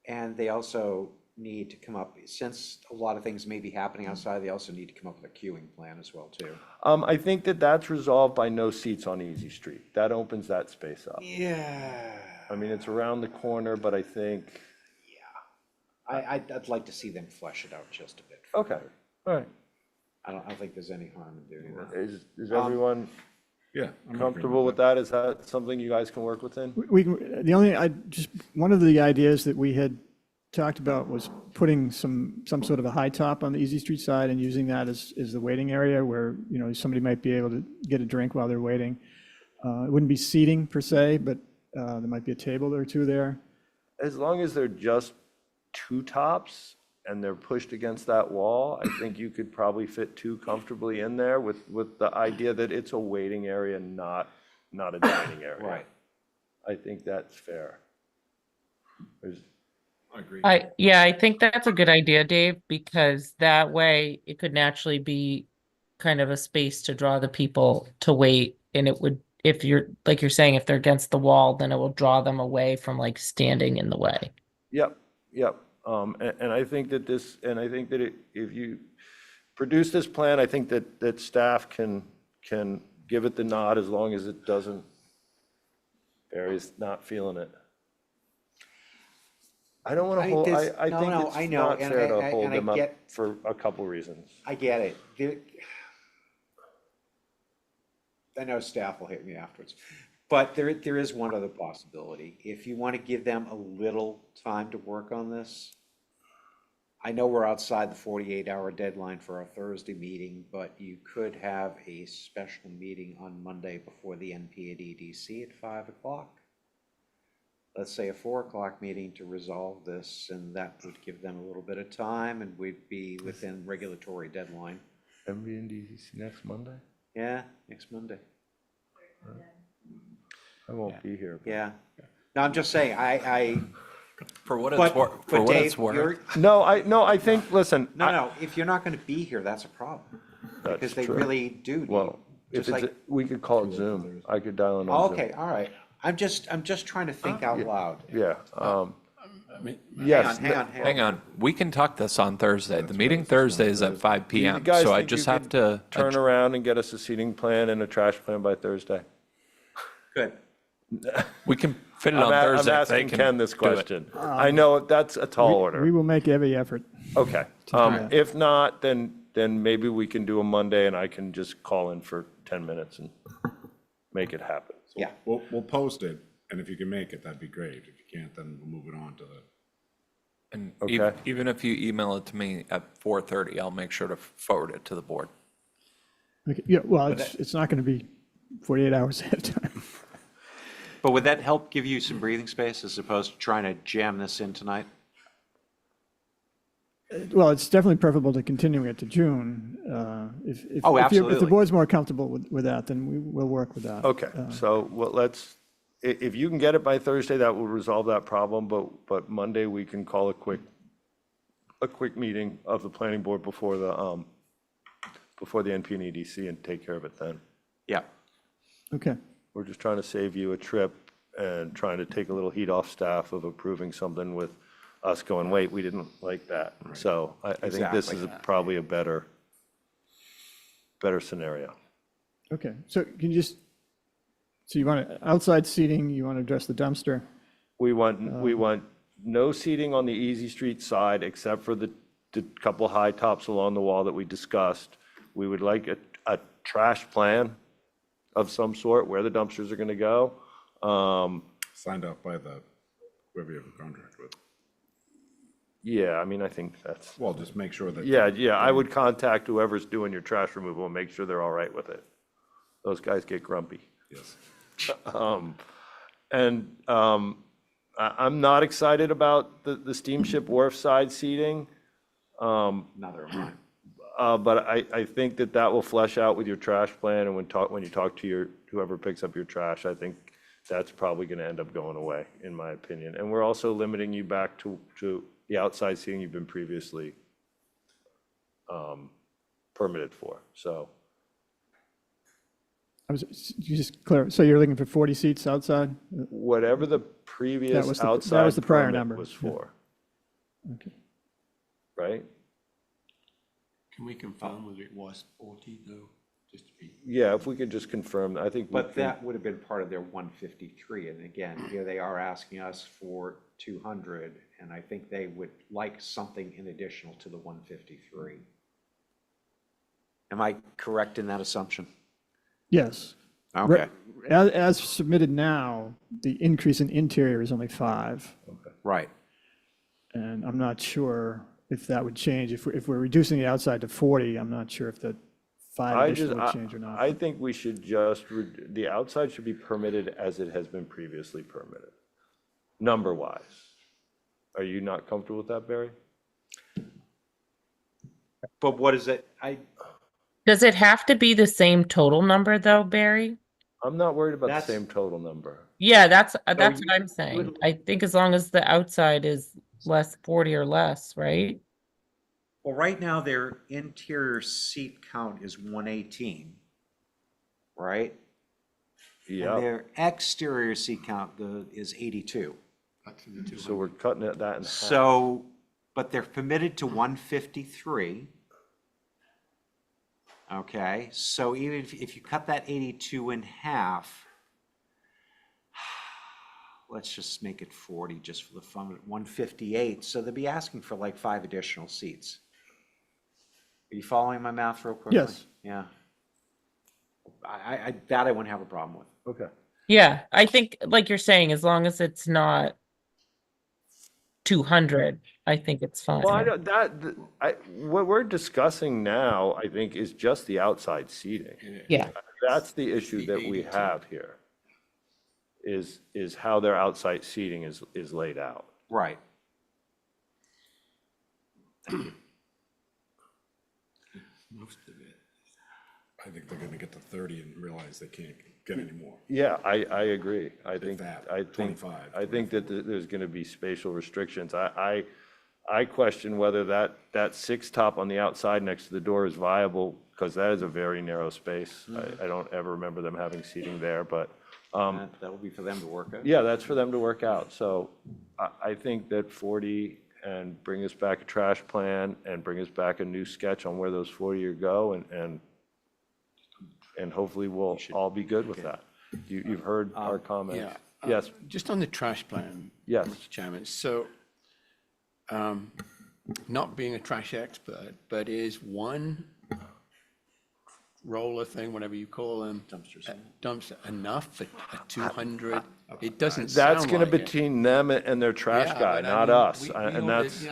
And they also need to come up, since a lot of things may be happening outside, they also need to come up with a queuing plan as well, too. I think that that's resolved by no seats on Easy Street. That opens that space up. Yeah. I mean, it's around the corner, but I think. I'd like to see them flesh it out just a bit. Okay, all right. I don't think there's any harm in doing that. Is everyone Yeah. I'm comfortable with that? Is that something you guys can work within? One of the ideas that we had talked about was putting some sort of a high top on the Easy Street side and using that as the waiting area where, somebody might be able to get a drink while they're waiting. It wouldn't be seating per se, but there might be a table or two there. As long as they're just two tops and they're pushed against that wall, I think you could probably fit two comfortably in there with the idea that it's a waiting area, not a dining area. Right. I think that's fair. I agree. I think that's a good idea, Dave, because that way it could naturally be kind of a space to draw the people to wait. And it would, if you're, like you're saying, if they're against the wall, then it will draw them away from like standing in the way. Yep. And I think that if you produce this plan, I think that staff can give it the nod as long as it doesn't, Barry's not feeling it. I don't want to hold, I think it's not fair to hold them up for a couple reasons. I get it. I know staff will hit me afterwards, but there is one other possibility. If you want to give them a little time to work on this, I know we're outside the 48-hour deadline for our Thursday meeting, but you could have a special meeting on Monday before the NP at EDC at 5 o'clock. Let's say a 4 o'clock meeting to resolve this, and that would give them a little bit of time, and we'd be within regulatory deadline. NP and DCC next Monday? Yeah, next Monday. I won't be here. Yeah. No, I'm just saying, For what it's worth. For what it's worth. No, I think, listen. No, if you're not gonna be here, that's a problem. Because they true. really do need. Well, just if it's, like- we could call it Zoom. I could dial in Oh, on Zoom. okay, all right. I'm just trying to think out loud. Yeah, I mean, yes. Hang on, we can talk this on Thursday. The meeting Thursday is at 5 Do you PM, guys so I think you just have could to. turn around and get us a seating plan and a trash plan by Thursday? Good. We can fit it on I'm Thursday. if they asking can Ken this do it. question. I know that's a tall We order. will make every effort. Okay. that. If not, then maybe we can do a Monday and I can just call in for 10 minutes and make it happen. Yeah. We'll post it, and if you can make it, that'd be great. If you can't, then we'll move it on to the. And Okay. even if you email it to me at 4:30, I'll make sure to forward it to the board. Okay, yeah, well, it's not going to be 48 hours ahead of time. But would that help give you some breathing space as opposed to trying to jam this in tonight? Well, it's definitely preferable to continuing it to June. If Oh, if absolutely. the board's more comfortable with that, then we'll work with that. Okay, so if you can get it by Thursday, that will resolve that problem, but Monday, we can call a quick meeting of the planning board before the NP and EDC and take care of it then. Yeah. Okay. We're just trying to save you a trip and trying to take a little heat off staff of approving something with us going, wait, we didn't like that. So I think this is probably a better scenario. Okay, so can you just, so you want outside seating, you want to address the dumpster? We want no seating on the Easy Street side except for the couple high tops along the wall that we discussed. We would like a trash plan of some sort, where the dumpsters are gonna go. Signed off by whoever you have a contract with. Yeah, I mean, I think that's, Well, just make sure that. yeah, I would contact whoever's doing your trash removal and make sure they're all right with it. Those guys get grumpy. Yes. I'm not excited about the steamship wharf side seating. Neither am I. But I think that will flesh out with your trash plan, and when you talk to whoever picks up your trash, I think that's probably gonna end up going away, in my opinion. And we're also limiting you back to the outside seating you've been previously permitted for, so. You just clear, so you're looking for 40 seats outside? Whatever the previous that outside was the prior permit number. was Yeah. for, Okay. right? Can we confirm whether it was 40 though, just to be? Yeah, if we could just confirm, I think. But that would have been part of their 153, and again, here they are asking us for 200, and I think they would like something in additional to the 153. Am I correct in that assumption? Yes. Okay. As submitted now, the increase in interior is only 5. Right. And I'm not sure if that would change. If we're reducing the outside to 40, I'm not sure if the 5 additional would change or not. I think we should just, the outside should be permitted as it has been previously permitted, number-wise. Are you not comfortable with that, Barry? But what is it? Does it have to be the same total number though, Barry? I'm not worried about the That's- same total number. Yeah, that's what you I'm saying. would- I think as long as the outside is less 40 or less, right? Well, right now, their interior seat count is 118, right? And Yeah, their exterior seat count is 82. so we're cutting that in half. So, but they're permitted to 153. Okay, so even if you cut that 82 in half, let's just make it 40 just for the fun of it, 158. So they'll be asking for like 5 additional seats. Are you following my math real quickly? Yes. Yeah. That I wouldn't have a problem with. Okay. Yeah, I think like you're saying, as long as it's not 200, I think it's fine. Well, what we're discussing now, I think, is just the outside seating. Yeah. That's the issue that we have here, is how their outside seating is laid out. Right. Most of it. I think they're gonna get to 30 and realize they can't get any more. Yeah, I agree. I think that, I think 25, I think that there's gonna be spatial restrictions. I question whether that 6 top on the outside next to the door is viable, because that is a very narrow space. I don't ever remember them having seating there, but That will be for them to work out. yeah, that's for them to work out. So I think that 40, and bring us back a trash plan and bring us back a new sketch on where those 40 are go, and hopefully we'll all be good with that. You've heard our comments. Yeah. Yes, Just on the trash plan. Yes. Mr. Chairman, so, not being a trash expert, but is one roller thing, whatever you call them. Dumpster enough for a 200? It doesn't sound that's gonna like it. between them and their trash Yeah, guy, but I not mean, us. we And ought to- that's,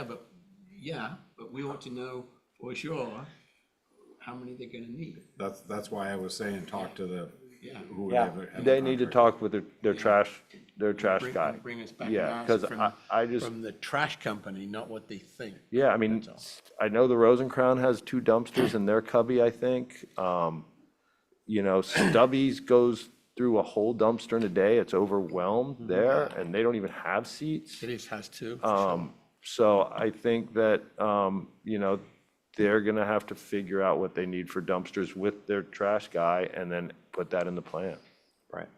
Yeah, but we ought to know for sure how many they're gonna need. That's why I was saying, talk to the, Yeah. whoever. they need to talk with their trash Bring- guy. Bring us back Yeah, an 'cause answer I just, from the trash company, not what they think. yeah, I mean, That's I know the Rosencrown has 2 dumpsters in their cubby, I think. Stubby's goes through a whole dumpster in a day. It's overwhelmed there, and they don't even have seats. It has to, for sure. So I think that, they're gonna have to figure out what they need for dumpsters with their trash guy and then put that in the plan. Right.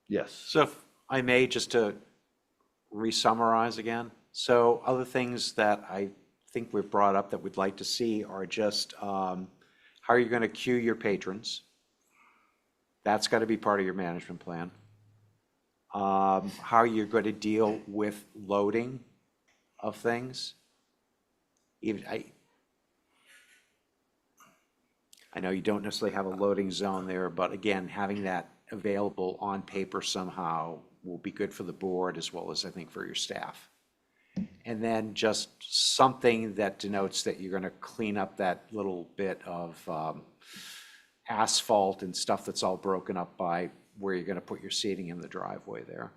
Yes. So if I may, just to re-summarize again, so other things that I think we've brought up that we'd like to see are just how How are you going to queue your patrons? That's got to be part of your management plan. How are you going to deal with loading of things? Even, I know you don't necessarily have a loading zone there, but again, having that available on paper somehow will be good for the board as well as I think for your staff. And then just something that denotes that you're going to clean up that little bit of asphalt and stuff that's all broken up by where you're going to put your seating in the driveway there,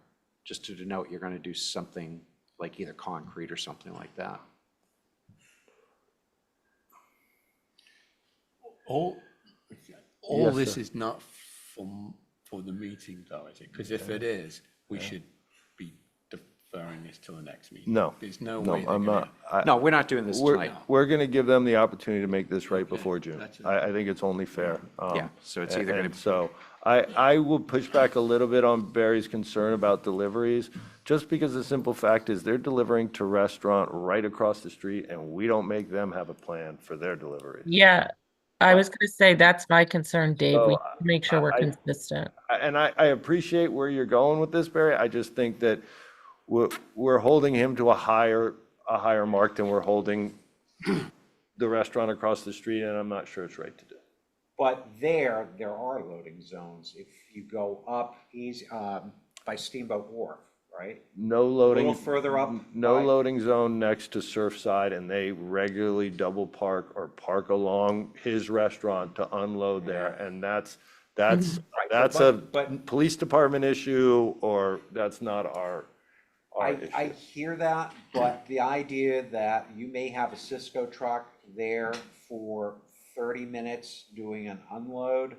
just to denote you're going to do something like either concrete or something like that. All Yes, this sir. is not for the meeting though, is it? Because if it is, we should be deferring this till the next meeting. No, There's no no, way they're I'm gonna. not. No, we're not doing this tonight. We're going to give them the opportunity to make this right Okay, before June. that's it. I think it's only fair. Yeah, so it's either And gonna- so I will push back a little bit on Barry's concern about deliveries, just because the simple fact is they're delivering to restaurant right across the street, and we don't make them have a plan for their deliveries. Yeah, I was gonna say, that's my concern, Dave. We So, need to make sure we're consistent. And I appreciate where you're going with this, Barry. I just think that we're holding him to a higher mark than we're holding the restaurant across the street, and I'm not sure it's right to do. But there are loading zones if you go up easy, by Steamboat Wharf, right? No loading. A little further up. No by- loading zone next to Surfside, and they regularly double park or park along his restaurant to unload there, and that's a but- police department issue, or that's not our issue. I hear that, but the idea that you may have a Cisco truck there for 30 minutes doing an unload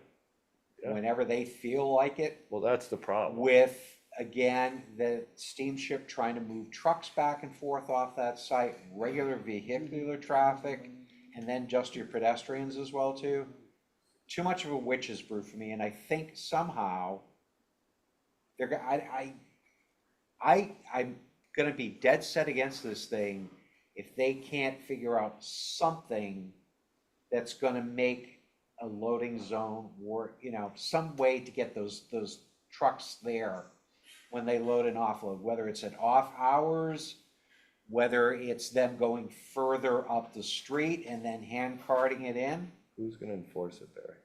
Yeah. whenever they feel like it, Well, that's the problem. with, again, the steamship trying to move trucks back and forth off that site, regular vehicular traffic, and then just your pedestrians as well too. Too much of a witch's brew for me, and I think somehow I'm gonna be dead set against this thing if they can't figure out something that's gonna make a loading zone work, some way to get those trucks there when they load and offload, whether it's at off hours, whether it's them going further up the street and then hand carting it in. Who's gonna enforce it, Barry?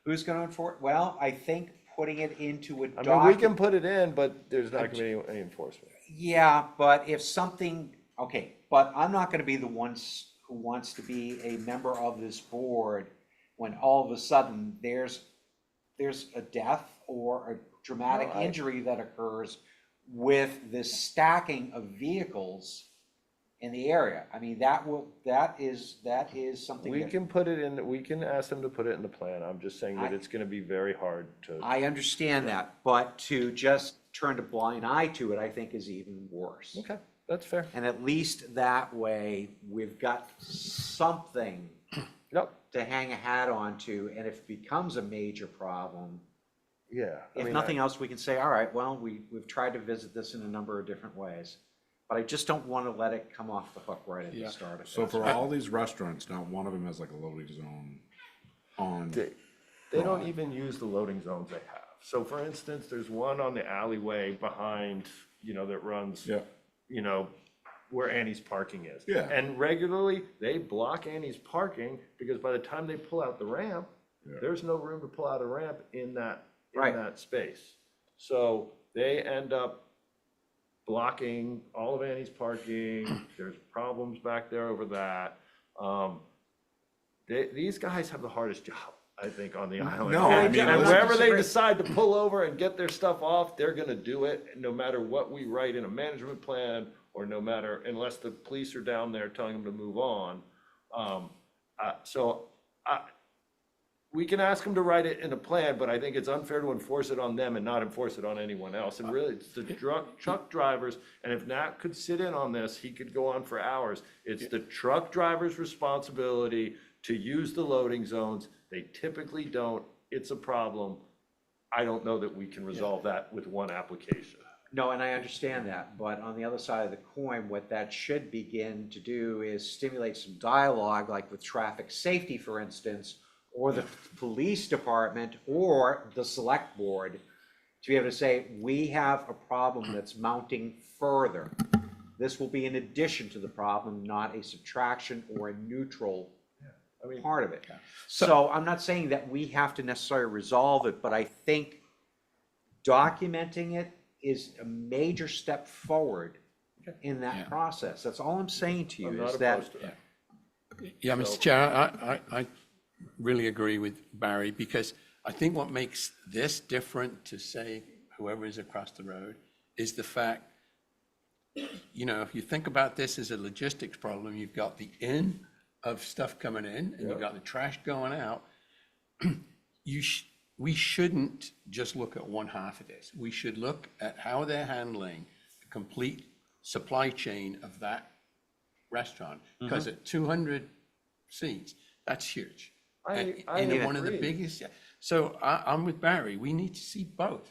Who's gonna enforce? Well, I think putting it into a I mean, we document. can put it in, but there's not gonna be any enforcement. Yeah, but if something, okay, but I'm not gonna be the ones who wants to be a member of this board when all of a sudden there's a death or a dramatic injury that occurs with this stacking of vehicles in the area. I mean, that is something We that. can put it in, we can ask them to put it in the plan. I'm just saying that it's gonna be very hard to. I understand that, but to just turn a blind eye to it, I think is even worse. Okay, that's fair. And at least that way, we've got something Yep. to hang a hat on to, and if it becomes a major problem, Yeah. I if mean, nothing else, we can say, all right, well, we've tried to visit this in a number of different ways. But I just don't want to let it come off the hook right at the start of it. So for all these restaurants, not one of them has like a loading zone on. They don't even use the loading zones they have. So for instance, there's one on the alleyway behind, that runs, Yeah. where Annie's parking is. Yeah. And regularly, they block Annie's parking because by the time they pull out the ramp, Yeah. there's no room to pull out a ramp in that Right. space. So they end up blocking all of Annie's parking. There's problems back there over that. These guys have the hardest job, I think, on the island. No, I mean, And listen- wherever they decide to pull over and get their stuff off, they're gonna do it, no matter what we write in a management plan, or no matter, unless the police are down there telling them to move on. We can ask them to write it in a plan, but I think it's unfair to enforce it on them and not enforce it on anyone else. And really, it's the truck drivers, and if Nat could sit in on this, he could go on for hours. It's the truck driver's responsibility to use the loading zones. They typically don't. It's a problem. I don't know that we can resolve that with one application. No, and I understand that, but on the other side of the coin, what that should begin to do is stimulate some dialogue, like with traffic safety, for instance, or the police department, or the select board, to be able to say, we have a problem that's mounting further. This will be in addition to the problem, not a subtraction or a neutral part of it. So I'm not saying that we have to necessarily resolve it, but I think documenting it is a major step forward in that process. That's all I'm saying to you, I'm is not that. opposed to that. Yeah, Mr. Chair, I really agree with Barry, because I think what makes this different to, say, whoever is across the road is the fact, if you think about this as a logistics problem, you've got the in of stuff coming in and you've got the trash going out. We shouldn't just look at one half of this. We should look at how they're handling the complete supply chain of that restaurant, because at 200 seats, that's huge. And one of the biggest, so I'm with Barry, we need to see both.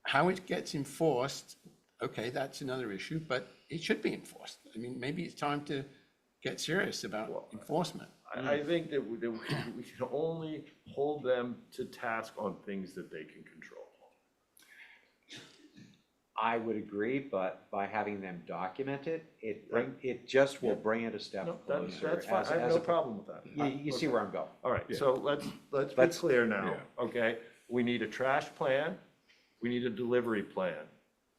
How it gets enforced, okay, that's another issue, but it should be enforced. I mean, maybe it's time to get serious about enforcement. I think that we can only hold them to task on things that they can control. I would agree, but by having them document it, it just will bring it a step closer. That's fine, I have no problem with that. You see where I'm going. All right, so let's be clear now, okay? We need a trash plan, we need a delivery plan.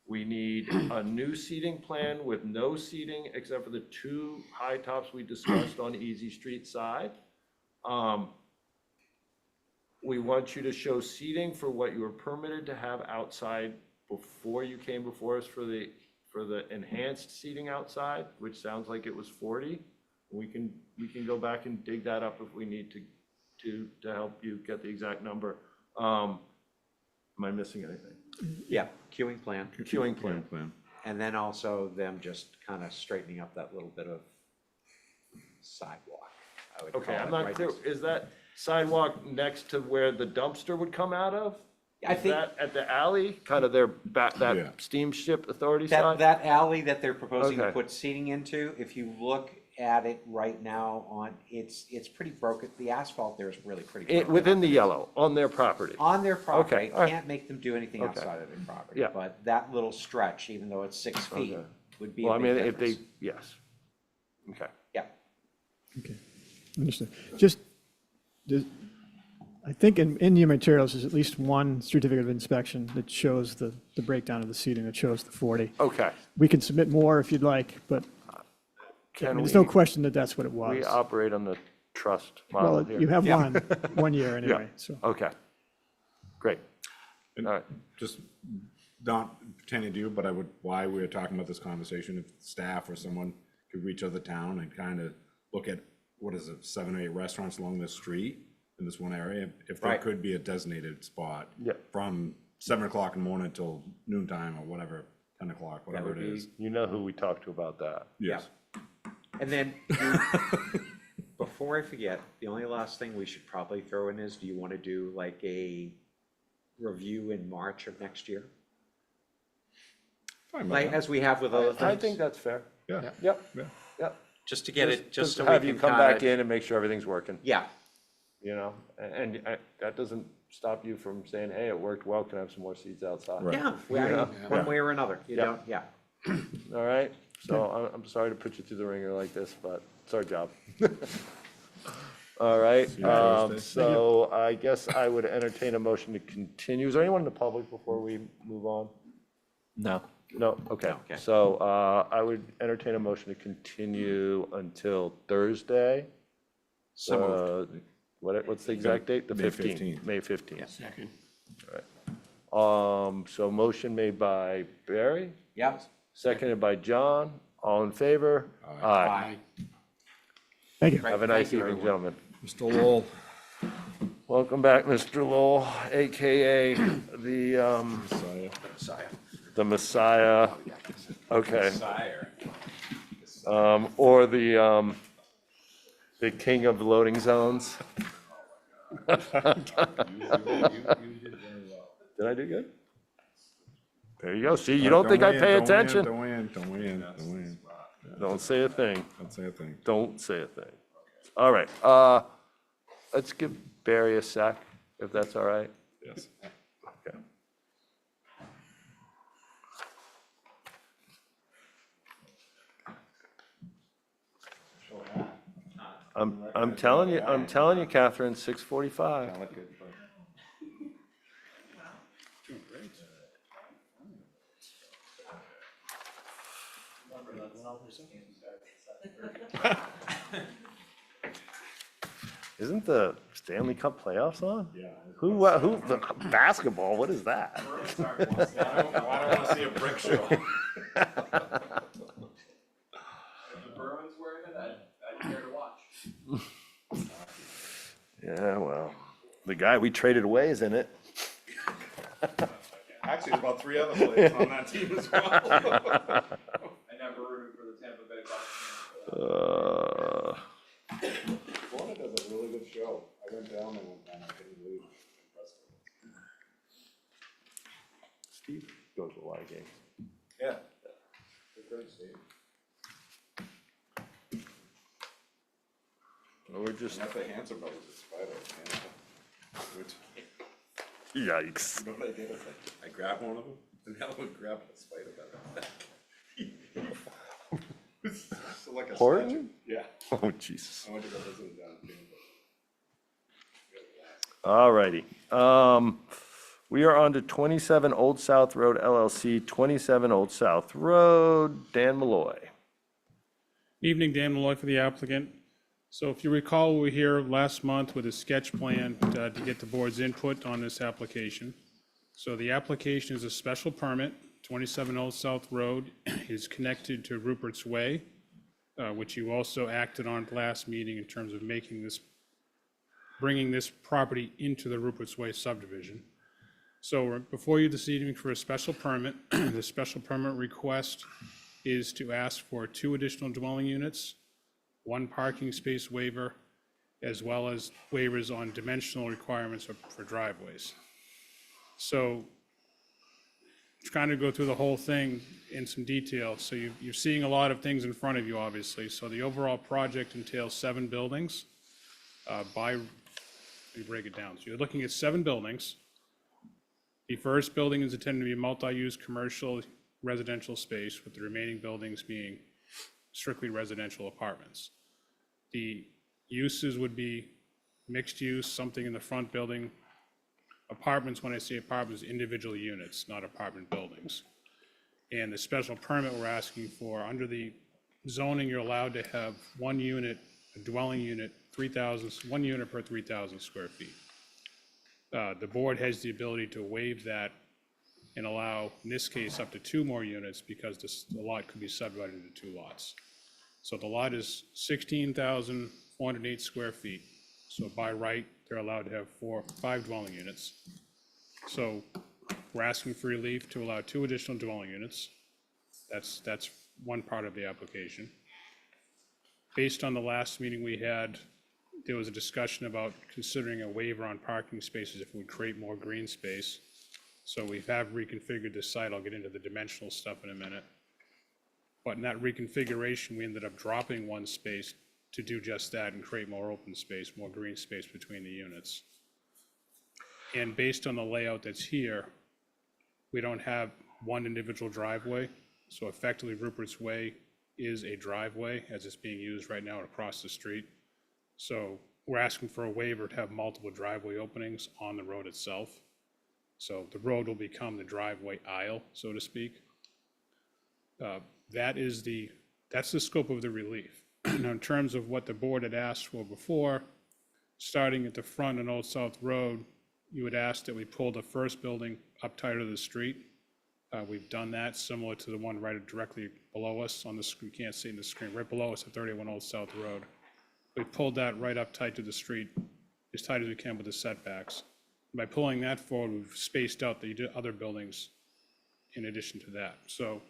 We need a new seating plan with no seating except for the two high tops we discussed on Easy Street side. We want you to show seating for what you were permitted to have outside before you came before us for the enhanced seating outside, which sounds like it was 40. We can go back and dig that up if we need to help you get the exact number. Am I missing anything? Yeah, queuing plan. Queuing plan. And then also them just kind of straightening up that little bit of sidewalk, I would call it. Okay, I'm not right? clear, is that sidewalk next to where the dumpster would come out of? I Is think that at the alley, kind of their back, that steamship authority side? that alley that they're proposing to Okay. put seating into, if you look at it right now it's pretty broken. The asphalt there is really pretty broken. Within the yellow, on their property? On their property. Okay, all right. Can't make them do anything Okay. outside of their property. Yeah. But that little stretch, even though it's 6 feet, Okay. would be Well, a I mean, big if they, difference. yes. Okay. Yeah. Okay, understood. Just, I think in your materials, there's at least one certificate of inspection that shows the breakdown of the seating, that shows the 40. Okay. We can submit more if you'd like, but Can there's no we- question that that's what it was. We operate on the trust model Well, here. you have one year anyway, so. Okay. Great. And All right. just not pretending to you, but why we were talking about this conversation, if staff or someone could reach out the town and kind of look at, 7 or 8 restaurants along this street in this one area, if there Right. could be a designated spot Yeah. from 7 o'clock in the morning till noontime or whatever, 10 o'clock, whatever it would be- is. You know who we talked to about that. Yes. And then, before I forget, the only last thing we should probably throw in is, do you want to do like a review in March of next year? Fine by Like, that. as we have with other things? I think that's fair. Yeah. Yep. Yeah. Yep. Just to get it, just so we have you can come kinda- back in and make sure everything's working. Yeah, And that doesn't stop you from saying, hey, it worked well, can I have some more seats outside? Right. yeah, one way or another, you Yeah. don't, yeah. All right, so I'm sorry to put you through the ringer like this, but it's our job. All right, you Thursday. so I guess I would entertain a motion to continue. Is there anyone in the public before we move on? No. No, okay. Okay. So I would entertain a motion to continue until Thursday. So moved. What's the exact date? The May 15th. 15th. May 15th. Second. So motion made by Barry, Yep. seconded by John. All in favor? Aye. Thank you. Have a Thank nice you, evening, everyone. gentlemen. Mr. Lowell. Welcome back, Mr. Lowell, AKA the Messiah. Okay. Or the king of loading zones. Did I do good? There you go. See, you don't think I pay attention? Don't weigh in, don't weigh in, don't weigh in. Don't say a thing. Don't say a thing. Don't say a thing. All right, let's give Barry a sec, if that's all right. Yes. Okay. I'm telling you, Catherine, 6:45. Isn't the Stanley Cup playoffs on? Yeah. Who, the basketball, what is that? I don't want to see a brick show. The Bruins were in it, I'd care to watch. Yeah, well, the guy we traded away is in it. Actually, there's about 3 other players on that team as well. I never rooted for the Tampa Bay Buccaneers. Florida does a really good show. I went down there one time, I couldn't believe it. Steve goes to a lot of games. Yeah. Good great Steve. We're just, Not the Hanson brothers, it's Spider. yikes. You know what I did? I grabbed one of them, and the other one grabbed the spider better. So like a Horton? statue. Yeah. Oh, Jesus. I went to go visit him down in Tampa. All righty. We are on to 27 Old South Road LLC, 27 Old South Road. Dan Malloy. Evening, Dan Malloy for the applicant. So if you recall, we were here last month with a sketch plan to get the board's input on this application. So the application is a special permit. 27 Old South Road is connected to Rupert's Way, which you also acted on at last meeting in terms of bringing this property into the Rupert's Way subdivision. So we're before you this evening for a special permit. The special permit request is to ask for 2 additional dwelling units, 1 parking space waiver, as well as waivers on dimensional requirements for driveways. So trying to go through the whole thing in some detail. So you're seeing a lot of things in front of you, obviously. So the overall project entails 7 buildings. Let me break it down. So you're looking at 7 buildings. The first building is intended to be a multi-use commercial residential space, with the remaining buildings being strictly residential apartments. The uses would be mixed use, something in the front building. Apartments, when I say apartments, individual units, not apartment buildings. And the special permit we're asking for, under the zoning, you're allowed to have 1 unit, a dwelling unit, 1 unit per 3,000 square feet. The board has the ability to waive that and allow, in this case, up to 2 more units, because the lot could be subdivided into 2 lots. So the lot is 16,408 square feet. So by right, they're allowed to have 5 dwelling units. So we're asking for relief to allow 2 additional dwelling units. That's one part of the application. Based on the last meeting we had, there was a discussion about considering a waiver on parking spaces if it would create more green space. So we have reconfigured this site. I'll get into the dimensional stuff in a minute. But in that reconfiguration, we ended up dropping 1 space to do just that and create more open space, more green space between the units. And based on the layout that's here, we don't have 1 individual driveway. So effectively, Rupert's Way is a driveway as it's being used right now across the street. So we're asking for a waiver to have multiple driveway openings on the road itself. So the road will become the driveway aisle, so to speak. That's the scope of the relief. Now, in terms of what the board had asked for before, starting at the front on Old South Road, you would ask that we pull the first building up tighter to the street. We've done that, similar to the one right directly below us on the screen. You can't see in the screen, right below us at 31 Old South Road. We pulled that right up tight to the street, as tight as we can with the setbacks. By pulling that forward, we've spaced out the other buildings in addition to that. So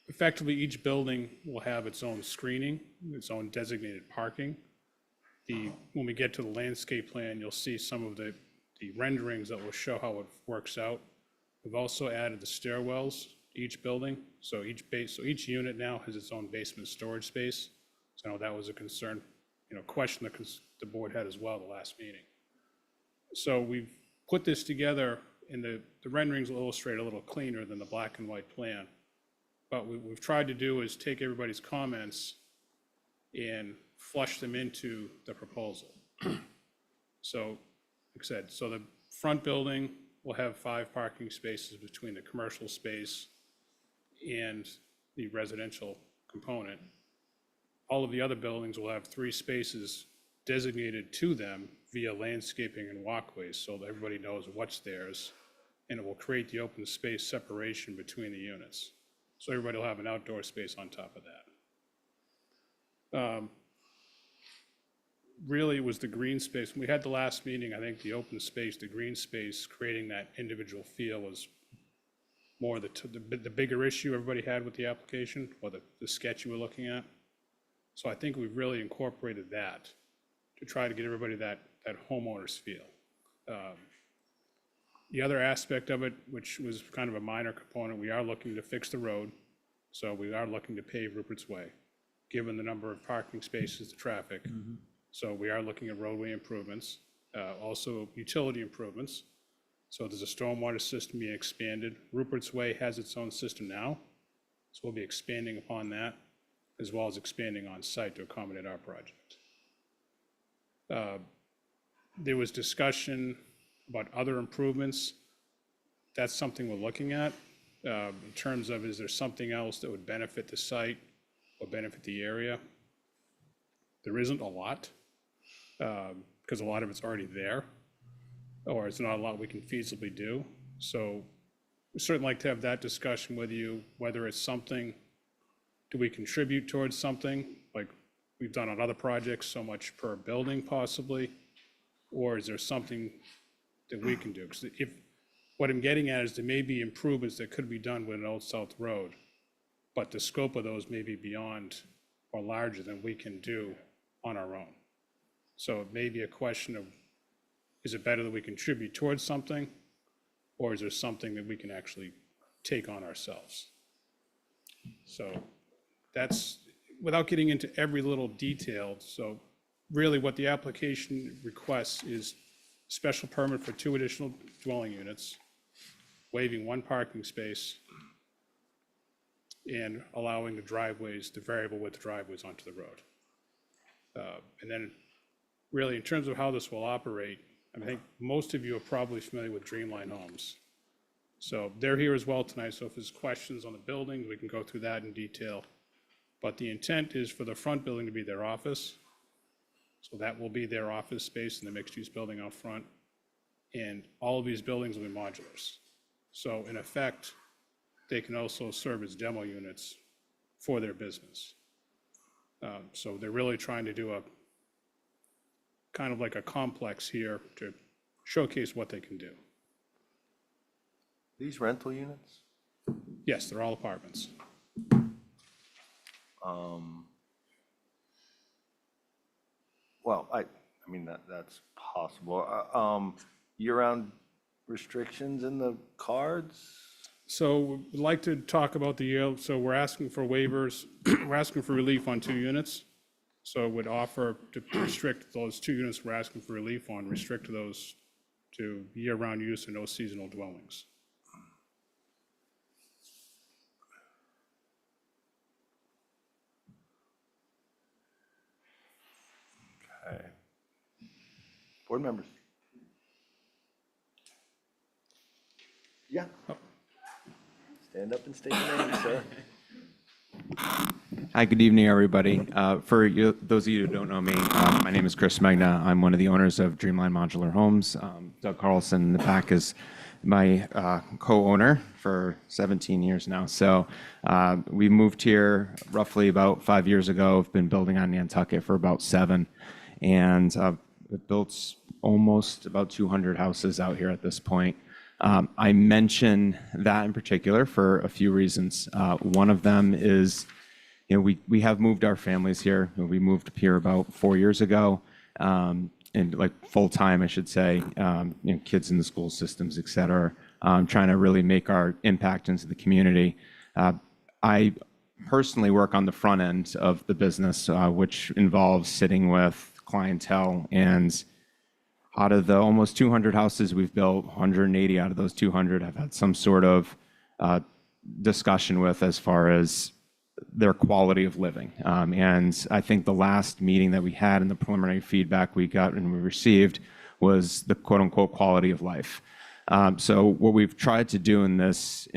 effectively, each building will have its own screening, its own designated parking. When we get to the landscape plan, you'll see some of the renderings that will show how it works out. We've also added the stairwells to each building. So each unit now has its own basement storage space. So I know that was a concern, question that the board had as well the last meeting. So we've put this together, and the renderings will illustrate a little cleaner than the black and white plan. But what we've tried to do is take everybody's comments and flush them into the proposal. So, like I said, so the front building will have 5 parking spaces between the commercial space and the residential component. All of the other buildings will have 3 spaces designated to them via landscaping and walkways, so that everybody knows what's theirs, and it will create the open space separation between the units. So everybody will have an outdoor space on top of that. Really, it was the green space. When we had the last meeting, I think the open space, the green space, creating that individual feel was more the bigger issue everybody had with the application, or the sketch you were looking at. So I think we've really incorporated that to try to get everybody that homeowner's feel. The other aspect of it, which was kind of a minor component, we are looking to fix the road. So we are looking to pave Rupert's Way, given the number of parking spaces, the traffic. So we are looking at roadway improvements, also utility improvements. So there's a stormwater system being expanded. Rupert's Way has its own system now. So we'll be expanding upon that, as well as expanding on site to accommodate our project. There was discussion about other improvements. That's something we're looking at in terms of, is there something else that would benefit the site or benefit the area? There isn't a lot, because a lot of it's already there, or it's not a lot we can feasibly do. So we certainly like to have that discussion with you, whether it's something, do we contribute towards something like we've done on other projects, so much per building possibly, or is there something that we can do? Because what I'm getting at is there may be improvements that could be done with an Old South Road, but the scope of those may be beyond or larger than we can do on our own. So it may be a question of, is it better that we contribute towards something, or is there something that we can actually take on ourselves? So that's, without getting into every little detail, so really what the application requests is special permit for 2 additional dwelling units, waiving 1 parking space, and allowing the driveways, the variable width driveways onto the road. And then really in terms of how this will operate, I think most of you are probably familiar with Dreamline Homes. So they're here as well tonight, so if there's questions on the buildings, we can go through that in detail. But the intent is for the front building to be their office. So that will be their office space in the mixed-use building out front. And all of these buildings will be modulars. So in effect, they can also serve as demo units for their business. So they're really trying to do a kind of like a complex here to showcase what they can do. These rental units? Yes, they're all apartments. Well, I mean, that's possible. Year-round restrictions in the cards? So we'd like to talk about so we're asking for waivers, we're asking for relief on 2 units. So would offer to restrict those 2 units we're asking for relief on, restrict those to year-round use and no seasonal dwellings. Okay. Board members? Yeah. Stand up and state your name, sir. Hi, good evening, everybody. Those of you who don't know me, my name is Chris Magna. I'm one of the owners of Dreamline Modular Homes. Doug Carlson in the back is my co-owner for 17 years now. So we moved here roughly about 5 years ago. I've been building on Nantucket for about 7. And we've built almost about 200 houses out here at this point. I mention that in particular for a few reasons. One of them is, we have moved our families here. We moved up here about 4 years ago, and like full time, I should say. Kids in the school systems, et cetera. trying to really make our impact into the community. I personally work on the front end of the business, which involves sitting with clientele, and out of the almost 200 houses we've built, 180 out of those 200 have had some sort of discussion with as far as their quality of living. And I think the last meeting that we had and the preliminary feedback we got and we received was the quote unquote quality of life. So what we've tried to do in this,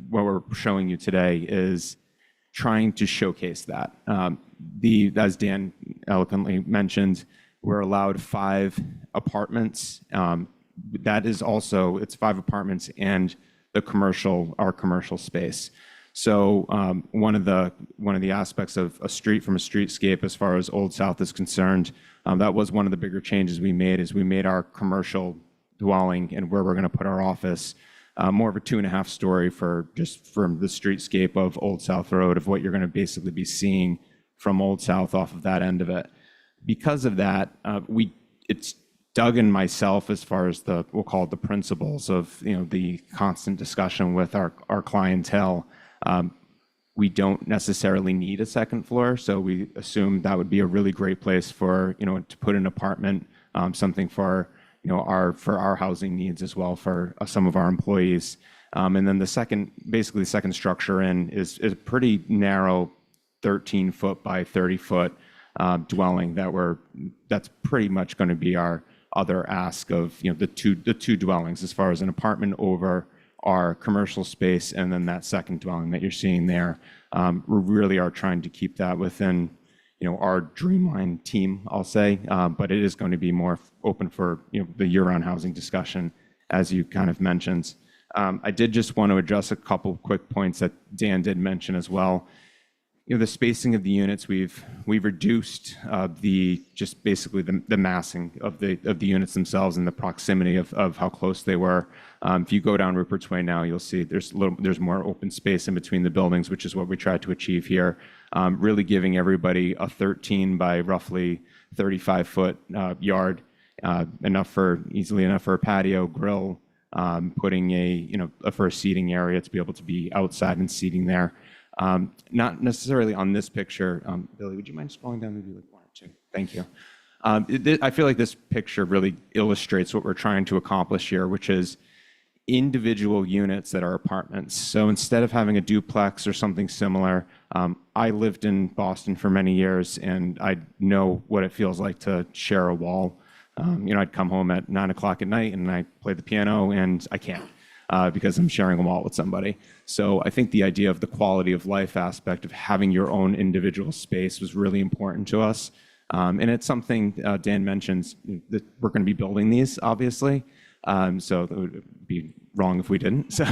what we're showing you today, is trying to showcase that. As Dan eloquently mentioned, we're allowed 5 apartments. That is also, it's 5 apartments and our commercial space. So one of the aspects of a streetscape as far as Old South is concerned, that was one of the bigger changes we made, is we made our commercial dwelling and where we're going to put our office more of a 2.5 story just from the streetscape of Old South Road, of what you're going to basically be seeing from Old South off of that end of it. Because of that, it's Doug and myself, as far as we'll call it the principles of the constant discussion with our clientele. We don't necessarily need a second floor, so we assume that would be a really great place for to put an apartment, something for our housing needs as well for some of our employees. And then the second structure is a pretty narrow 13-foot by 30-foot dwelling that's pretty much going to be our other ask of the two dwellings, as far as an apartment over our commercial space, and then that second dwelling that you're seeing there. We really are trying to keep that within our Dreamline team, I'll say, but it is going to be more open for the year-round housing discussion, as you kind of mentioned. I did just want to address a couple quick points that Dan did mention as well. The spacing of the units, we've reduced just basically the massing of the units themselves and the proximity of how close they were. If you go down Rupert's Way now, you'll see there's more open space in between the buildings, which is what we tried to achieve here. Really giving everybody a 13 by roughly 35-foot yard, easily enough for a patio, grill, putting for a seating area to be able to be outside and seating there. Not necessarily on this picture. Billy, would you mind scrolling down maybe like 1 or 2? Thank you. I feel like this picture really illustrates what we're trying to accomplish here, which is individual units that are apartments. So instead of having a duplex or something similar, I lived in Boston for many years, and I know what it feels like to share a wall. I'd come home at 9 o'clock at night and I play the piano, and I can't. Because I'm sharing a wall with somebody. So I think the idea of the quality of life aspect of having your own individual space was really important to us. And it's something Dan mentions that we're going to be building these, obviously. So it would be wrong if we didn't. So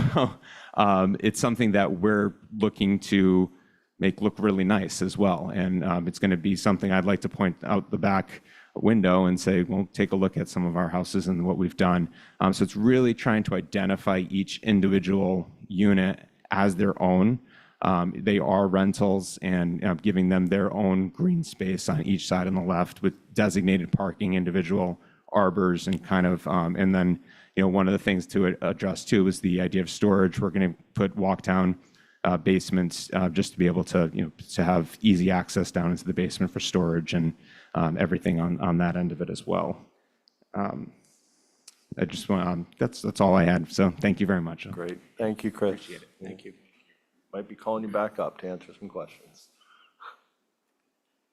it's something that we're looking to make look really nice as well. And it's going to be something I'd like to point out the back window and say, well, take a look at some of our houses and what we've done. So it's really trying to identify each individual unit as their own. They are rentals, and giving them their own green space on each side on the left with designated parking, individual arbors, and kind of, and then, one of the things to address too is the idea of storage. We're going to put walk-down basements just to be able to, to have easy access down into the basement for storage and everything on that end of it as well. I just want that's all I had. So thank you very much. Great. Thank you, Chris. Appreciate it. Thank you. Might be calling you back up to answer some questions.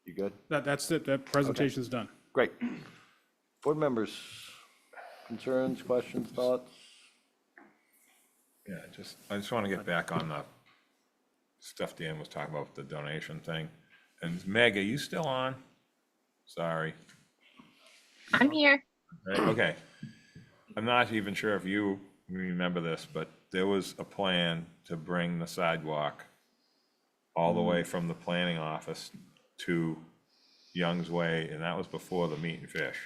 You good? That's it. That presentation's done. Great. Board members, concerns, questions, thoughts? Yeah, I just want to get back on the stuff Dan was talking about, the donation thing. And Meg, are you still on? Sorry. I'm here. Right, okay. I'm not even sure if you remember this, but there was a plan to bring the sidewalk all the way from the planning office to Young's Way, and that was before the meat and fish.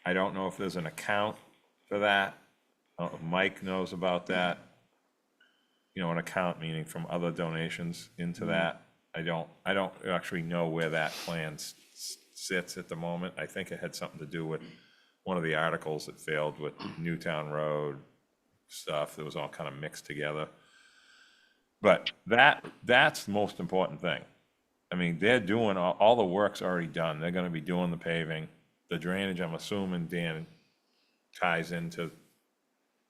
I don't know if there's an account for that. Mike knows about that. An account meaning from other donations into that. I don't actually know where that plan sits at the moment. I think it had something to do with one of the articles that failed with Newtown Road stuff. It was all kind of mixed together. But that's the most important thing. I mean, they're doing, all the work's already done. They're gonna be doing the paving. The drainage, I'm assuming, Dan, ties into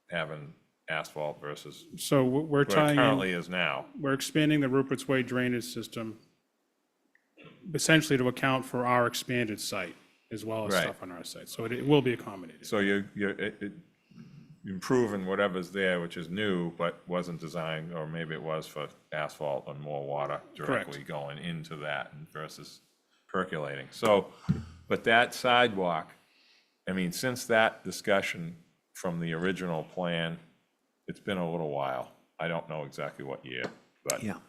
having asphalt versus So we're where it tying currently in, is now. we're expanding the Rupert's Way drainage system essentially to account for our expanded site as well as Right. stuff on our site. So it will be accommodated. So you're improving whatever's there, which is new, but wasn't designed, or maybe it was for asphalt and more water directly going into that versus percolating. So, but that sidewalk, I mean, since that discussion from the original plan, it's been a little while. I don't know exactly what year, but Yeah.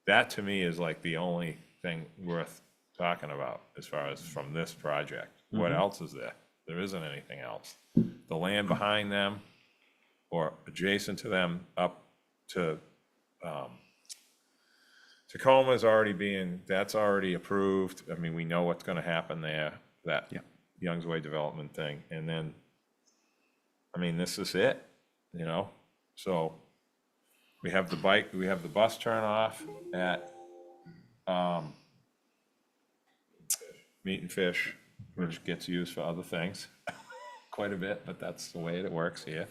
that to me is like the only thing worth talking about as far as from this project. What else is there? There isn't anything else. The land behind them or adjacent to them up to Tacoma's that's already approved. I mean, we know what's gonna happen there, that Young's Way development thing. And then, I mean, this is it, you know? So we have the bus turn off at Meat and Fish, which gets used for other things quite a bit, but that's the way it works here.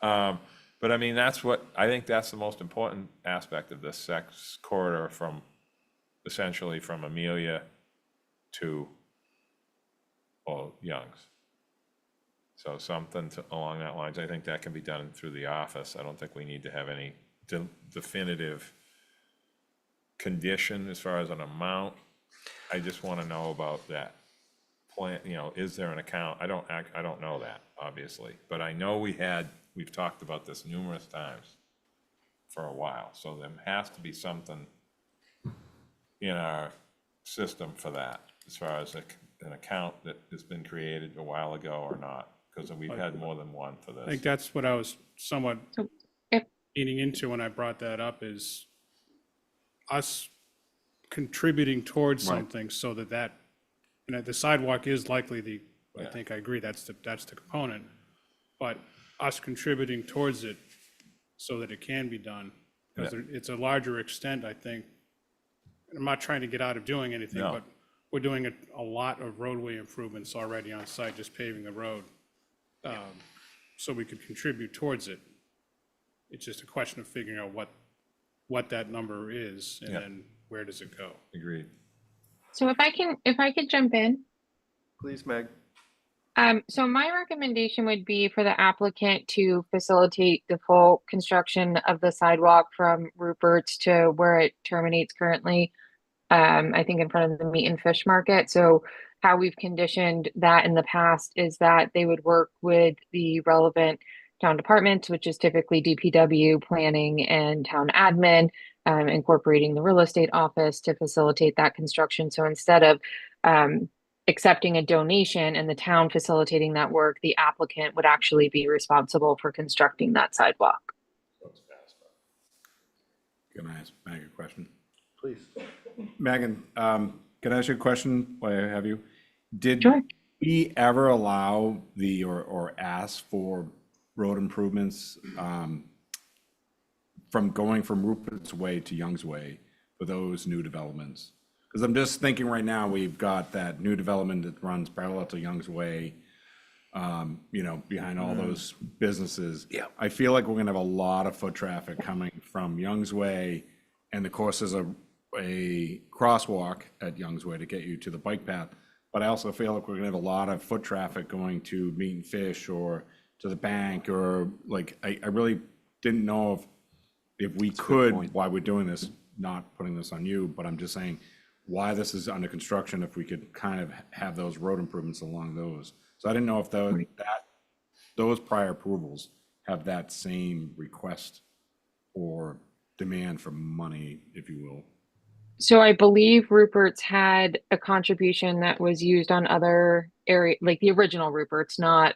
But I mean, I think that's the most important aspect of this corridor essentially from Amelia to, Young's. So something along that lines. I think that can be done through the office. I don't think we need to have any definitive condition as far as an amount. I just want to know about that plan, is there an account? I don't know that, obviously, but I know we've talked about this numerous times for a while, so there has to be something in our system for that, as far as an account that has been created a while ago or not, because we've had more than one for this. I think that's what I was somewhat if- leaning into when I brought that up, is us contributing towards something so that, the sidewalk is likely I think I agree, that's the component, but us contributing towards it so that it can be done, because it's a larger extent, I think. I'm not trying to get out of doing anything, No. but we're doing a lot of roadway improvements already on site, just paving the road. So we could contribute towards it. It's just a question of figuring out what that number is, and then where does it go? Agreed. So if I could jump in. Please, Meg. So my recommendation would be for the applicant to facilitate the full construction of the sidewalk from Rupert's to where it terminates currently. I think in front of the meat and fish market. So how we've conditioned that in the past is that they would work with the relevant town departments, which is typically DPW, planning, and town admin, incorporating the real estate office to facilitate that construction. So instead of accepting a donation and the town facilitating that work, the applicant would actually be responsible for constructing that sidewalk. Can I ask Megan a question? Please. Megan, can I ask you a question while I have you? Did Sure. we ever allow or ask for road improvements from going from Rupert's Way to Young's Way for those new developments? Because I'm just thinking right now, we've got that new development that runs parallel to Young's Way, behind all those businesses. Yeah. I feel like we're gonna have a lot of foot traffic coming from Young's Way, and of course, there's a crosswalk at Young's Way to get you to the bike path. But I also feel like we're gonna have a lot of foot traffic going to Meat and Fish or to the bank, or like, I really didn't know if we could, while we're doing this, not putting this on you, but I'm just saying why this is under construction, if we could kind of have those road improvements along those. So I didn't know if those prior approvals have that same request or demand for money, if you will. So I believe Rupert's had a contribution that was used on other area, like the original Rupert's, not,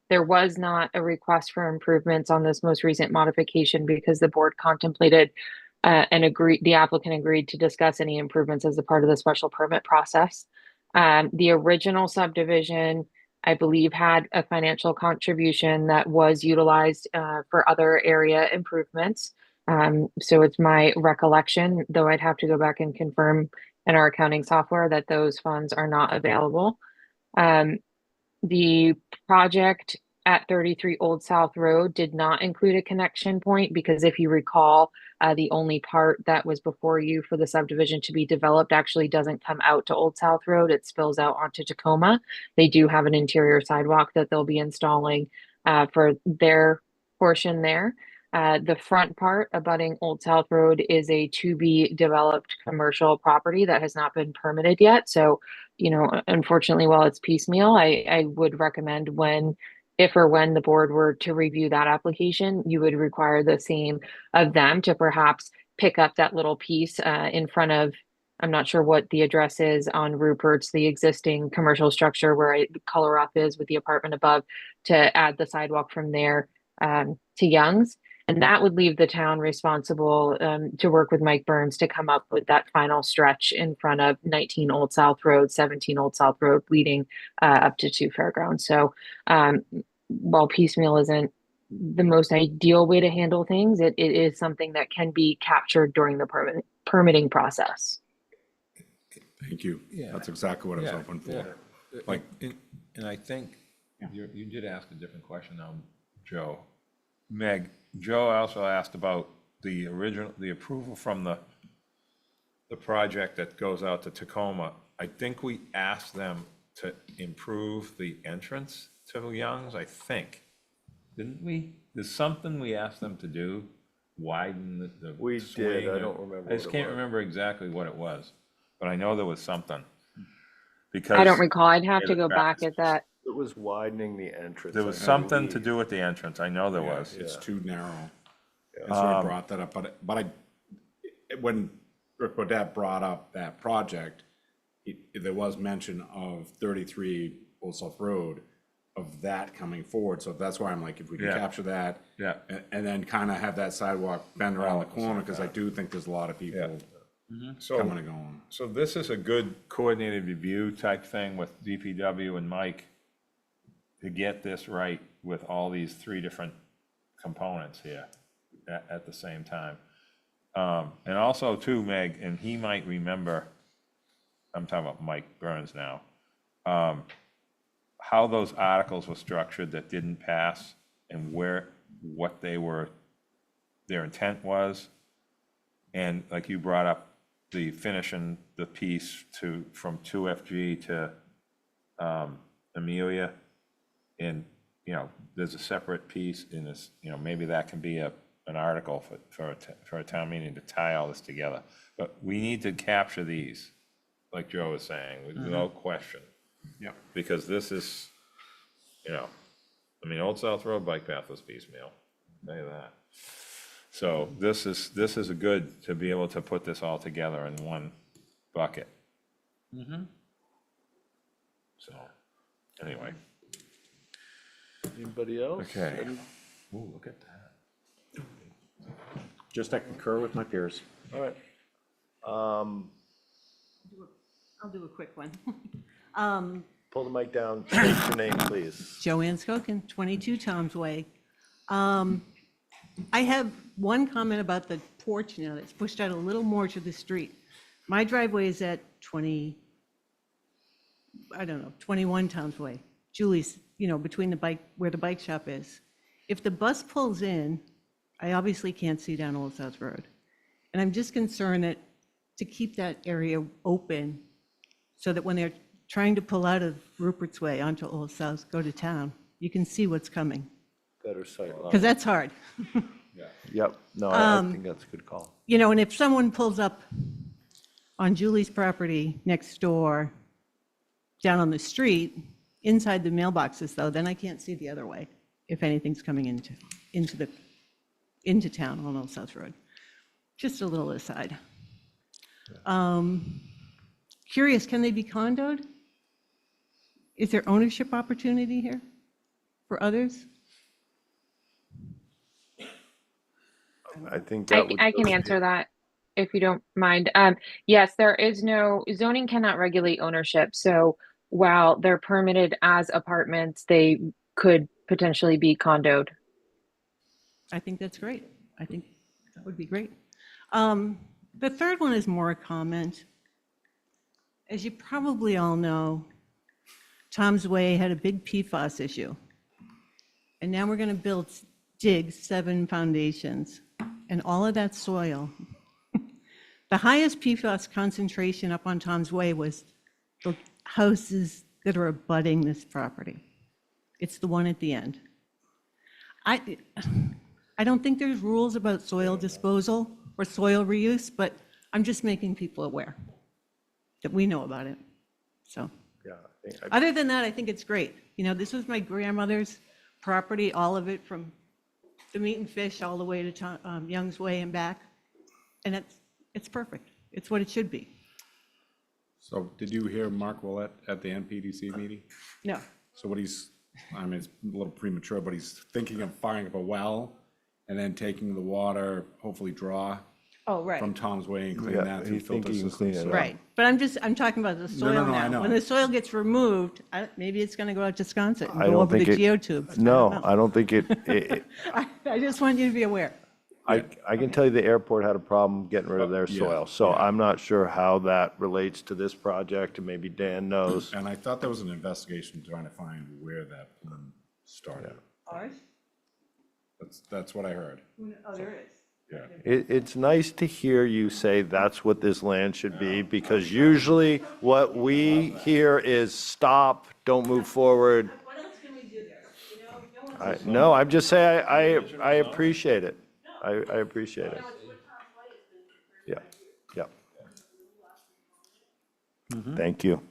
there was not a request for improvements on this most recent modification because the board contemplated the applicant agreed to discuss any improvements as a part of the special permit process. The original subdivision I believe had a financial contribution that was utilized for other area improvements. So it's my recollection, though I'd have to go back and confirm in our accounting software that those funds are not available. The project at 33 Old South Road did not include a connection point because if you recall, the only part that was before you for the subdivision to be developed actually doesn't come out to Old South Road. It spills out onto Tacoma. They do have an interior sidewalk that they'll be installing for their portion there. The front part abutting Old South Road is a to be developed commercial property that has not been permitted yet. So, you know, unfortunately, while it's piecemeal, I would recommend if or when the board were to review that application, you would require the same of them to perhaps pick up that little piece in front of, I'm not sure what the address is on Rupert's, the existing commercial structure where Color Up is with the apartment above, to add the sidewalk from there to Young's. And that would leave the town responsible to work with Mike Burns to come up with that final stretch in front of 19 Old South Road, 17 Old South Road, leading up to 2 Fairgrounds. So while piecemeal isn't the most ideal way to handle things, it is something that can be captured during the permitting process. Thank you. That's exactly what I was hoping for. Like, and I think you did ask a different question now, Joe. Meg, Joe also asked about the approval from the project that goes out to Tacoma. I think we asked them to improve the entrance to Young's, I think. Didn't we? There's something we asked them to do, widen the We swing. did, I don't remember I just what it can't was. remember exactly what it was, but I know there was something. Because I don't recall. I'd have to go back at that. It was widening the entrance. there was I something to believe. do with the entrance. I know there was. It's too narrow. Yeah. I sort of brought that up, but when Rick Bodette brought up that project, there was mention of 33 Old South Road, of that coming forward. So that's why I'm like, if we can capture that. Yeah. And then kind of have that sidewalk bend around the corner, because I do think there's a lot of people coming and going. So this is a good coordinated review type thing with DPW and Mike to get this right with all these 3 different components here at the same time. And also too, Meg, and he might remember, I'm talking about Mike Burns now, how those articles were structured that didn't pass and what their intent was. And like you brought up, the finishing the piece from 2FG to Amelia, and, you know, there's a separate piece in this, you know, maybe that can be an article for a town meeting to tie all this together. But we need to capture these, like Joe was saying, without question. Yeah. Because this is, you know, I mean, Old South Road bike path was piecemeal, I'll tell you that. So this is a good to be able to put this all together in one bucket. So, anyway. Anybody else? Okay. Any- Ooh, look at that. Just I concur with my peers. All right. I'll do a quick one. Pull the mic down, state your name, please. Joanne Skokin, 22 Toms Way. I have one comment about the porch now that's pushed out a little more to the street. My driveway is at 21 Toms Way. Julie's, you know, between where the bike shop is. If the bus pulls in, I obviously can't see down Old South Road. And I'm just concerned that to keep that area open so that when they're trying to pull out of Rupert's Way onto Old South, go to town, you can see what's coming. Better sight line. Because that's hard. Yep, no, I think that's a good call. You know, and if someone pulls up on Julie's property next door, down on the street, inside the mailboxes though, then I can't see the other way if anything's coming into town on Old South Road. Just a little aside. Curious, can they be condoed? Is there ownership opportunity here for others? I think that would. I can answer that if you don't mind. Yes, there is no, zoning cannot regulate ownership. So while they're permitted as apartments, they could potentially be condoed. I think that's great. I think that would be great. The third one is more a comment. As you probably all know, Tom's Way had a big PFAS issue. And now we're going to dig 7 foundations. And all of that soil, the highest PFAS concentration up on Tom's Way was the houses that are abutting this property. It's the one at the end. I don't think there's rules about soil disposal or soil reuse, but I'm just making people aware that we know about it. So, other than that, I think it's great. You know, this was my grandmother's property, all of it from the meat and fish all the way to Young's Way and back. And it's perfect. It's what it should be. So did you hear Mark Willett at the NPDC meeting? No. So what I mean, it's a little premature, but he's thinking of firing up a well and then taking the water, hopefully draw Oh, right. from Tom's Way and clean that through he's thinking filter you can systems. clean it So- up. Right. But I'm talking about the soil no, I now. know. When the soil gets removed, maybe it's going to go out to Sconset and I go don't over the think geotubes. No, I don't think it, I just want you to be aware. I can tell you the airport had a problem getting rid of their Yeah, soil, so I'm not sure how that relates to this project, and maybe Dan knows. And I thought there was an investigation trying to find where that plume started. Ours? That's what I heard. Oh, there is. Yeah. It's nice to hear you say that's what this land should be, because usually what we hear is stop, don't move forward. What else can we do there? You know, no one's. No, I'm just saying, I appreciate it. I appreciate it. Yeah, yeah. Thank you.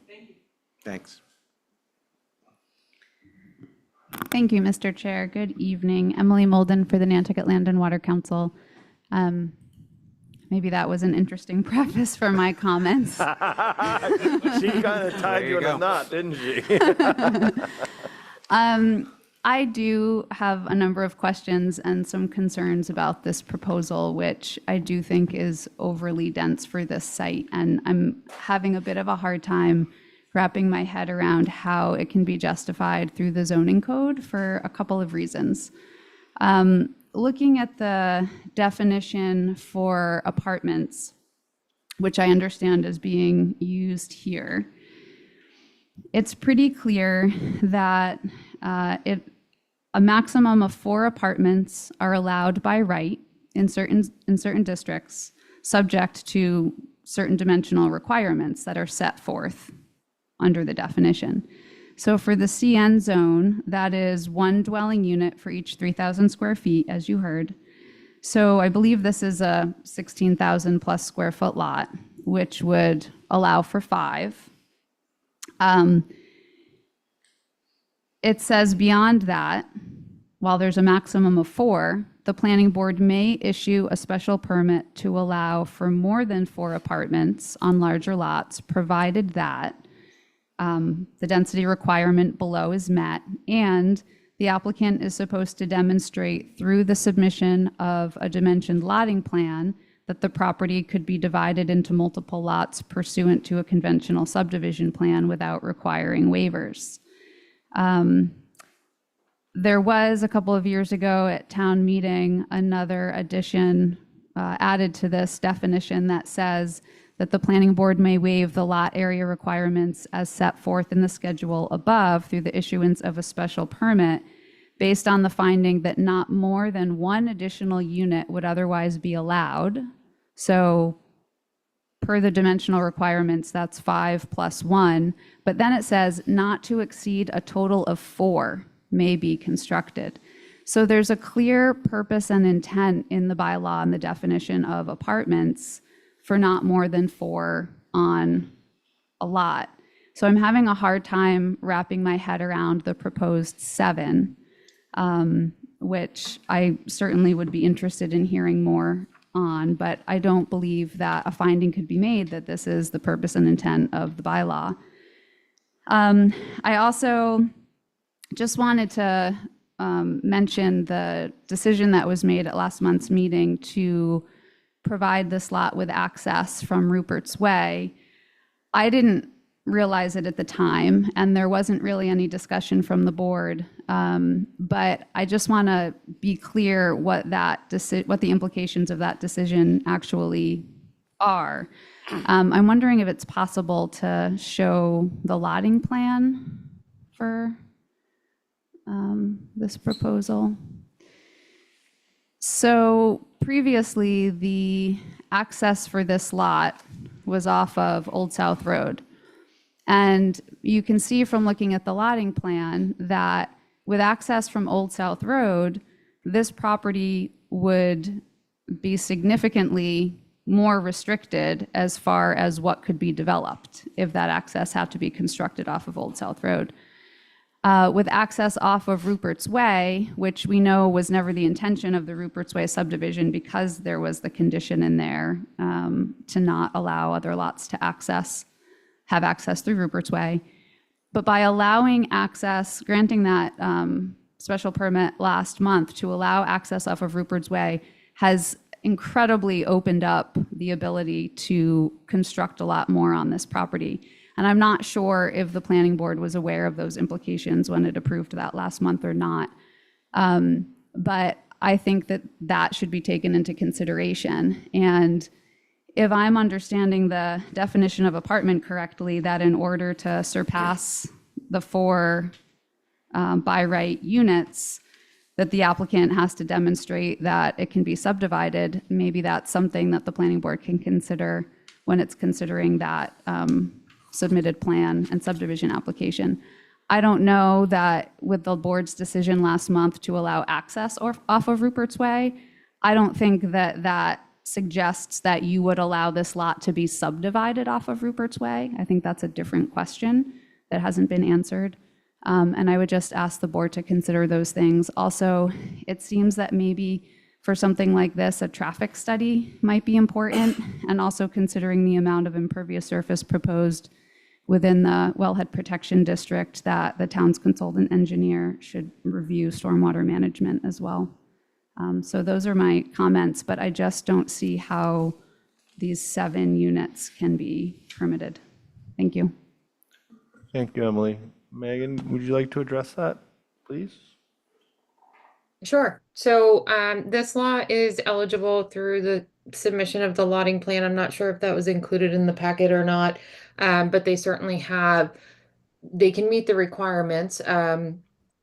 Thanks. Thank you, Mr. Chair. Good evening. Emily Molden for the Nantucket Land and Water Council. Maybe that was an interesting preface for my comments. She kind of tied you in a knot, didn't she? I do have a number of questions and some concerns about this proposal, which I do think is overly dense for this site. And I'm having a bit of a hard time wrapping my head around how it can be justified through the zoning code for a couple of reasons. Looking at the definition for apartments, which I understand is being used here, it's pretty clear that a maximum of 4 apartments are allowed by right in certain districts, subject to certain dimensional requirements that are set forth under the definition. So for the CN zone, that is 1 dwelling unit for each 3,000 square feet, as you heard. So I believe this is a 16,000 plus square foot lot, which would allow for 5. It says beyond that, while there's a maximum of 4, the planning board may issue a special permit to allow for more than 4 apartments on larger lots, provided that the density requirement below is met, and the applicant is supposed to demonstrate through the submission of a dimensioned lotting plan that the property could be divided into multiple lots pursuant to a conventional subdivision plan without requiring waivers. There was a couple of years ago at town meeting another addition added to this definition that says that the planning board may waive the lot area requirements as set forth in the schedule above through the issuance of a special permit based on the finding that not more than 1 additional unit would otherwise be allowed. So per the dimensional requirements, that's 5 plus 1, but then it says not to exceed a total of 4 may be constructed. So there's a clear purpose and intent in the bylaw and the definition of apartments for not more than 4 on a lot. So I'm having a hard time wrapping my head around the proposed 7, which I certainly would be interested in hearing more on, but I don't believe that a finding could be made that this is the purpose and intent of the bylaw. I also just wanted to mention the decision that was made at last month's meeting to provide this lot with access from Rupert's Way. I didn't realize it at the time, and there wasn't really any discussion from the board. But I just want to be clear what what the implications of that decision actually are. I'm wondering if it's possible to show the lotting plan for this proposal. So previously, the access for this lot was off of Old South Road. And you can see from looking at the lotting plan that with access from Old South Road, this property would be significantly more restricted as far as what could be developed if that access had to be constructed off of Old South Road. With access off of Rupert's Way, which we know was never the intention of the Rupert's Way subdivision because there was the condition in there to not allow other lots to have access through Rupert's Way. But by allowing access, granting that special permit last month to allow access off of Rupert's Way has incredibly opened up the ability to construct a lot more on this property. And I'm not sure if the planning board was aware of those implications when it approved that last month or not. But I think that that should be taken into consideration. And if I'm understanding the definition of apartment correctly, that in order to surpass the 4 by right units, that the applicant has to demonstrate that it can be subdivided, maybe that's something that the planning board can consider when it's considering that submitted plan and subdivision application. I don't know that with the board's decision last month to allow access off of Rupert's Way, I don't think that that suggests that you would allow this lot to be subdivided off of Rupert's Way. I think that's a different question that hasn't been answered. And I would just ask the board to consider those things. Also, it seems that maybe for something like this, a traffic study might be important, and also considering the amount of impervious surface proposed within the wellhead protection district, that the town's consultant engineer should review stormwater management as well. So those are my comments, but I just don't see how these 7 units can be permitted. Thank you. Thank you, Emily. Megan, would you like to address that, please? Sure. So this lot is eligible through the submission of the lotting plan. I'm not sure if that was included in the packet or not, but they certainly they can meet the requirements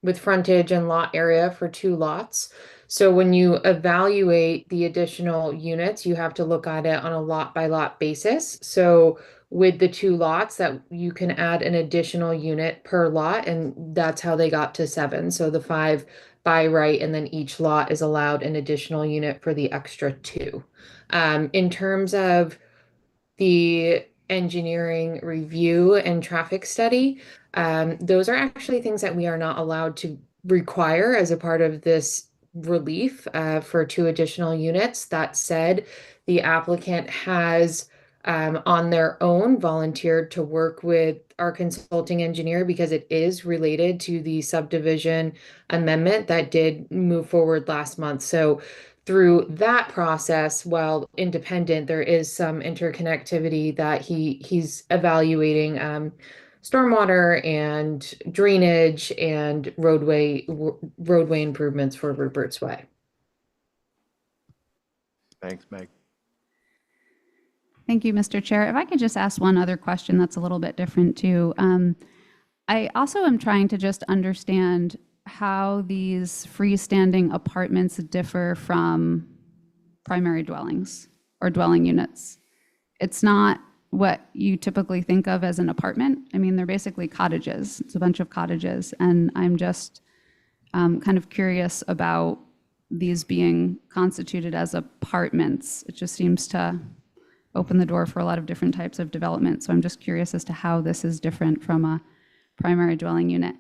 with frontage and lot area for 2 lots. So when you evaluate the additional units, you have to look at it on a lot by lot basis. So with the 2 lots, that you can add an additional unit per lot, and that's how they got to 7. So the 5 by right, and then each lot is allowed an additional unit for the extra 2. In terms of the engineering review and traffic study, those are actually things that we are not allowed to require as a part of this relief for 2 additional units. That said, the applicant has on their own volunteered to work with our consulting engineer because it is related to the subdivision amendment that did move forward last month. So through that process, while independent, there is some interconnectivity that he's evaluating stormwater and drainage and roadway improvements for Rupert's Way. Thanks, Meg. Thank you, Mr. Chair. If I could just ask one other question that's a little bit different too. I also am trying to just understand how these freestanding apartments differ from primary dwellings or dwelling units. It's not what you typically think of as an apartment. I mean, they're basically cottages. It's a bunch of cottages. And I'm just kind of curious about these being constituted as apartments. It just seems to open the door for a lot of different types of development. So I'm just curious as to how this is different from a primary dwelling unit.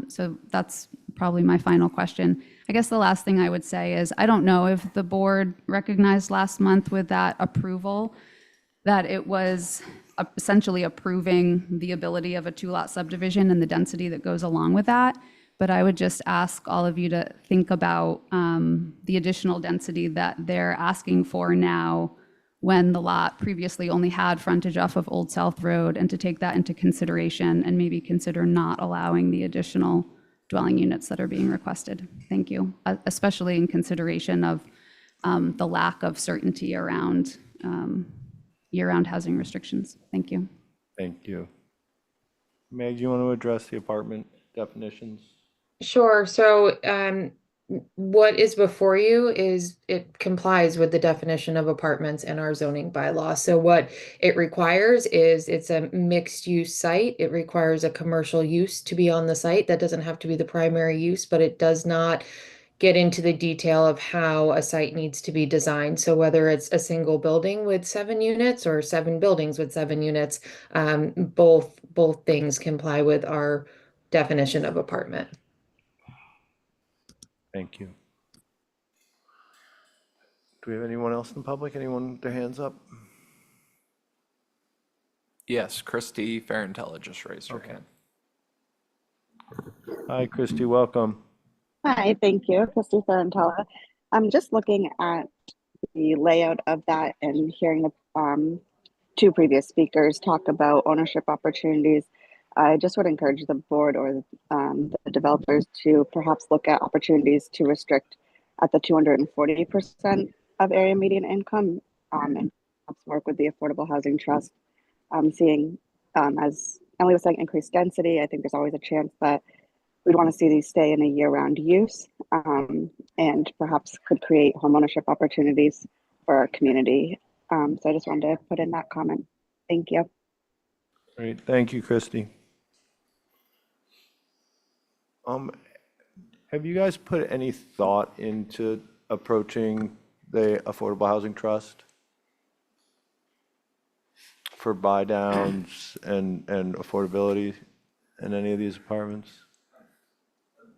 So that's probably my final question. I guess the last thing I would say is, I don't know if the board recognized last month with that approval that it was essentially approving the ability of a 2-lot subdivision and the density that goes along with that. But I would just ask all of you to think about the additional density that they're asking for now when the lot previously only had frontage off of Old South Road, and to take that into consideration and maybe consider not allowing the additional dwelling units that are being requested. Thank you, especially in consideration of the lack of certainty around year-round housing restrictions. Thank you. Thank you. Meg, do you want to address the apartment definitions? Sure. So, what is before you is it complies with the definition of apartments in our zoning bylaw. So what it requires is it's a mixed use site. It requires a commercial use to be on the site. That doesn't have to be the primary use, but it does not get into the detail of how a site needs to be designed. So whether it's a single building with 7 units or 7 buildings with 7 units, both things comply with our definition of apartment. Thank you. Do we have anyone else in the public? Anyone with their hands up? Yes, Christy Farentella just raised her Okay. hand. Hi, Christy, welcome. Hi, thank you, Christy Farentella. I'm just looking at the layout of that and hearing the 2 previous speakers talk about ownership opportunities. I just would encourage the board or the developers to perhaps look at opportunities to restrict at the 240% of area median income, and perhaps work with the Affordable Housing Trust. Seeing, as Emily was saying, increased density, I think there's always a chance that we'd want to see these stay in a year-round use, and perhaps could create homeownership opportunities for our community. So I just wanted to put in that comment. Thank you. Great, thank you, Christy. Have you guys put any thought into approaching the Affordable Housing Trust for buy downs and affordability in any of these apartments?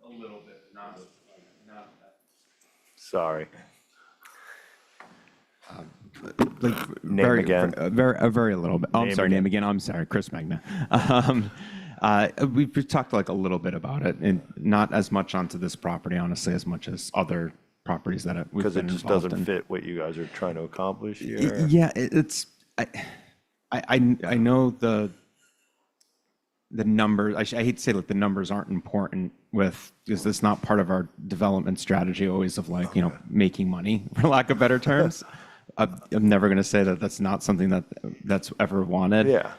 A little bit, not. Sorry. Like Name very, again. very little bit. Oh, I'm Name sorry, again. name again. I'm sorry, Chris Magna. We've talked like a little bit about it, and not as much onto this property, honestly, as much as other properties that we've Because it been just involved doesn't in. fit what you guys are trying to accomplish here? Yeah, it's. I know the numbers. I hate to say like the numbers aren't important with, because it's not part of our development strategy always of like, you know, making money, for lack of better terms. I'm never going to say that that's not something that's ever wanted. Yeah.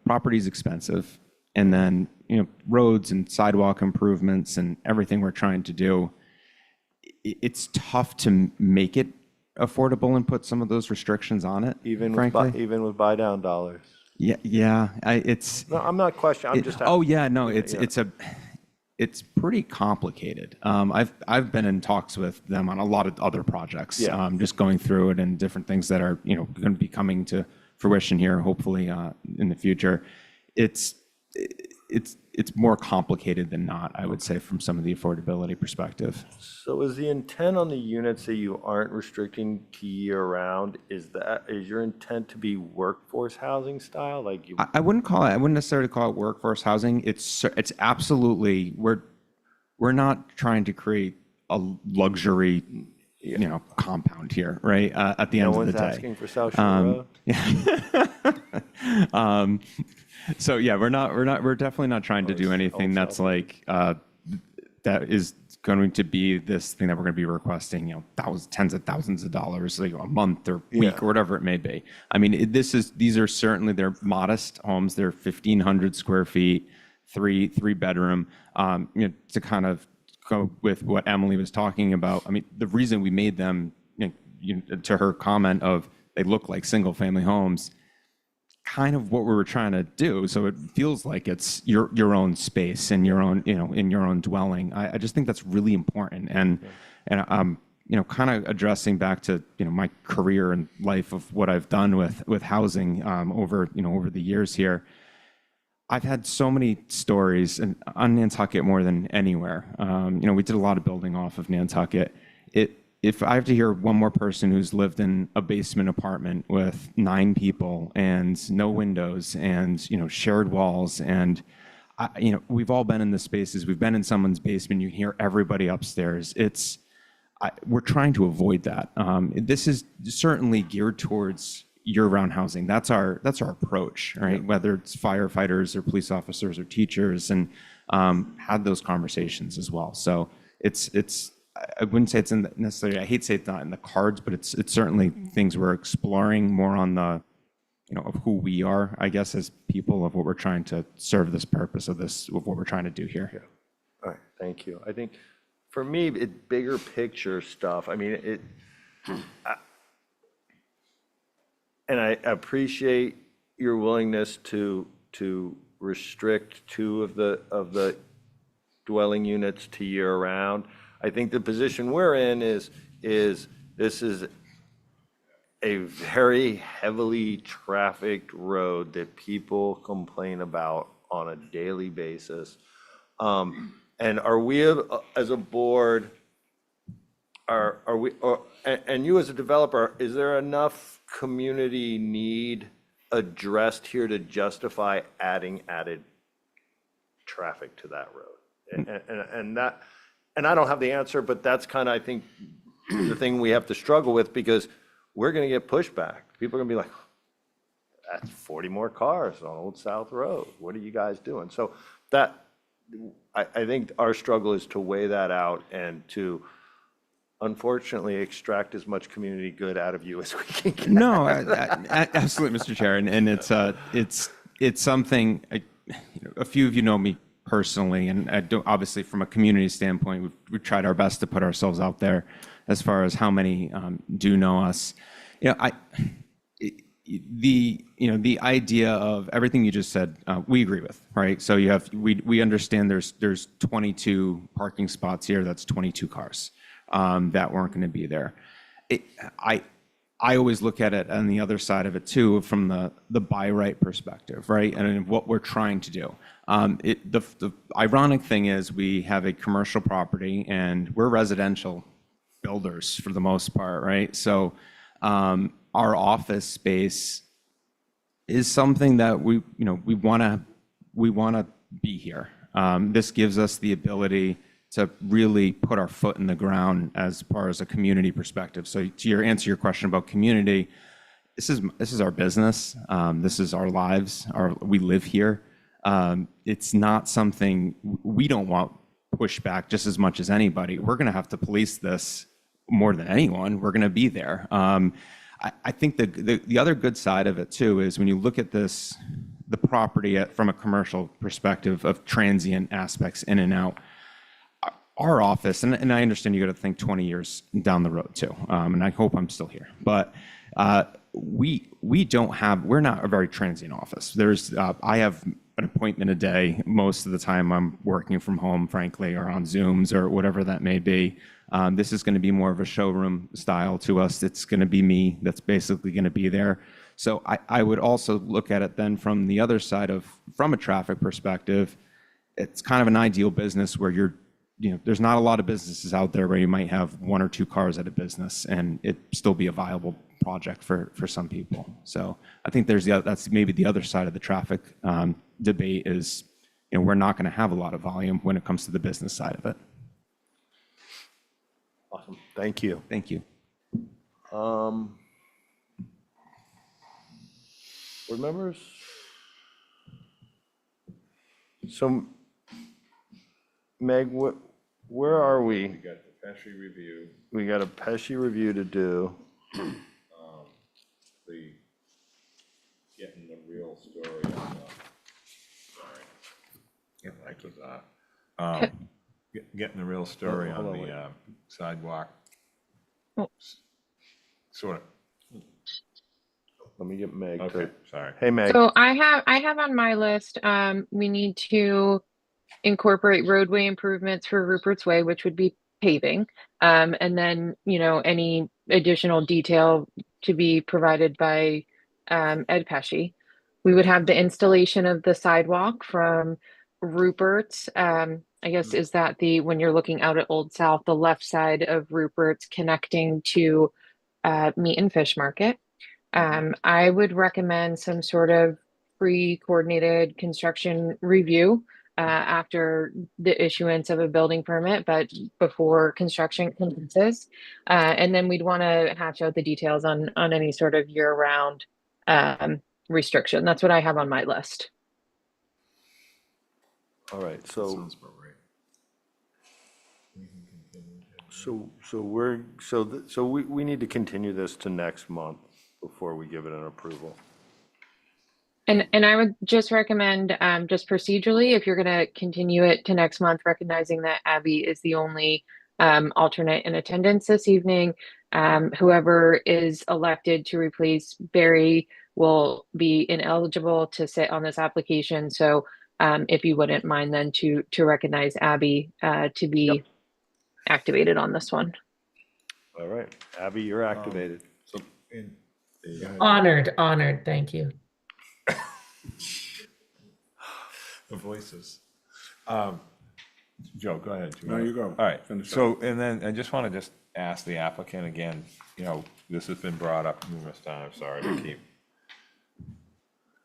Property's expensive. And then, you know, roads and sidewalk improvements and everything we're trying to do, it's tough to make it affordable and put some of those restrictions on it, Even frankly. with buy down dollars? Yeah. It's. No, I'm not questioning, I'm just. Oh, yeah, no, Yeah. it's pretty complicated. I've been in talks with them on a lot of other projects. Yeah. Just going through it and different things that are, you know, going to be coming to fruition here, hopefully in the future. It's more complicated than not, I would say, from some of the affordability perspective. So is the intent on the units that you aren't restricting to year round, is your intent to be workforce housing style? Like you? I wouldn't necessarily call it workforce housing. It's absolutely, we're not trying to create a luxury, you know, compound here, right? At the end of the day. No one's asking for South Shore Road? Yeah. So yeah, we're definitely not trying to do anything that's like, that is going to be this thing that we're going to be requesting, you know, tens of thousands of dollars, like a month or week or whatever it may be. I mean, these are certainly, they're modest homes. They're 1,500 square feet, three bedroom, you know, to kind of go with what Emily was talking about. I mean, the reason we made them, to her comment of they look like single family homes, kind of what we were trying to do. So it feels like it's your own space and your own, you know, in your own dwelling. I just think that's really important. And you know, kind of addressing back to, you know, my career and life of what I've done with housing over the years here. I've had so many stories on Nantucket more than anywhere. You know, we did a lot of building off of Nantucket. If I have to hear one more person who's lived in a basement apartment with 9 people and no windows and, you know, shared walls, and you know, we've all been in the spaces. We've been in someone's basement. You hear everybody upstairs. we're trying to avoid that. This is certainly geared towards year-round housing. That's our approach, right? Whether it's firefighters or police officers or teachers, and had those conversations as well. So I wouldn't say it's necessarily, I hate to say it's not in the cards, but it's certainly things we're exploring more on the, of who we are, I guess, as people, of what we're trying to serve this purpose of what we're trying to do here. All right, thank you. I think for me, bigger picture stuff, I mean, and I appreciate your willingness to restrict 2 of the dwelling units to year round. I think the position we're in is this is a very heavily trafficked road that people complain about on a daily basis. And are we, as a board, are we, and you as a developer, is there enough community need addressed here to justify added traffic to that road? And I don't have the answer, but that's kind of, I think, the thing we have to struggle with, because we're going to get pushback. People are going to be like, that's 40 more cars on Old South Road. What are you guys doing? So I think our struggle is to weigh that out and to, unfortunately, extract as much community good out of you as we can get. No, absolutely, Mr. Chair, and it's something. A few of you know me personally, and I don't, obviously from a community standpoint, we've tried our best to put ourselves out there as far as how many do know us. The idea of everything you just said, we agree with, right? So we understand there's 22 parking spots here. That's 22 cars that weren't going to be there. I always look at it on the other side of it too, from the by right perspective, right? And what we're trying to do. The ironic thing is we have a commercial property and we're residential builders for the most part, right? So our office space is something that we want to be here. This gives us the ability to really put our foot in the ground as far as a community perspective. So to answer your question about community, this is our business. This is our lives. We live here. It's not something we don't want pushback just as much as anybody. We're going to have to police this more than anyone. We're going to be there. I think the other good side of it too is when you look at the property from a commercial perspective of transient aspects in and out. Our office, and I understand you got to think 20 years down the road too, and I hope I'm still here, but we're not a very transient office. I have an appointment a day. Most of the time I'm working from home, frankly, or on Zooms or whatever that may be. This is going to be more of a showroom style to us. It's going to be me that's basically going to be there. So I would also look at it then from the other side from a traffic perspective, it's kind of an ideal business where there's not a lot of businesses out there where you might have 1 or 2 cars at a business and it still be a viable project for some people. So I think that's maybe the other side of the traffic debate is, we're not going to have a lot of volume when it comes to the business side of it. Awesome. Thank you. Thank you. Board members? So, Meg, where are we? We got the Pesci review, We got a Pesci review to do. the getting the real story on sorry. Yeah, that was getting the real story on the sidewalk. Sort of. Let me get Meg. Okay, sorry. Hey, Meg. So I have on my list, we need to incorporate roadway improvements for Rupert's Way, which would be paving. And then, any additional detail to be provided by Ed Pesci. We would have the installation of the sidewalk from Rupert's. I guess is that when you're looking out at Old South, the left side of Rupert's connecting to Meat and Fish Market. I would recommend some sort of pre-coordinated construction review after the issuance of a building permit, but before construction commences. And then we'd want to hatch out the details on any sort of year-round restriction. That's what I have on my list. All right, That so, sounds about right. so we need to continue this to next month before we give it an approval. And I would just recommend, just procedurally, if you're gonna continue it to next month, recognizing that Abby is the only alternate in attendance this evening. Whoever is elected to replace Barry will be ineligible to sit on this application. So if you wouldn't mind then to recognize Abby to be activated on this one. All right, Abby, you're activated. So, in, Honored, thank you. the voices. Joe, go ahead. No, you go. All right, Finish so, and then I just want to just ask the applicant again, you know, this has been brought up numerous times, sorry to keep.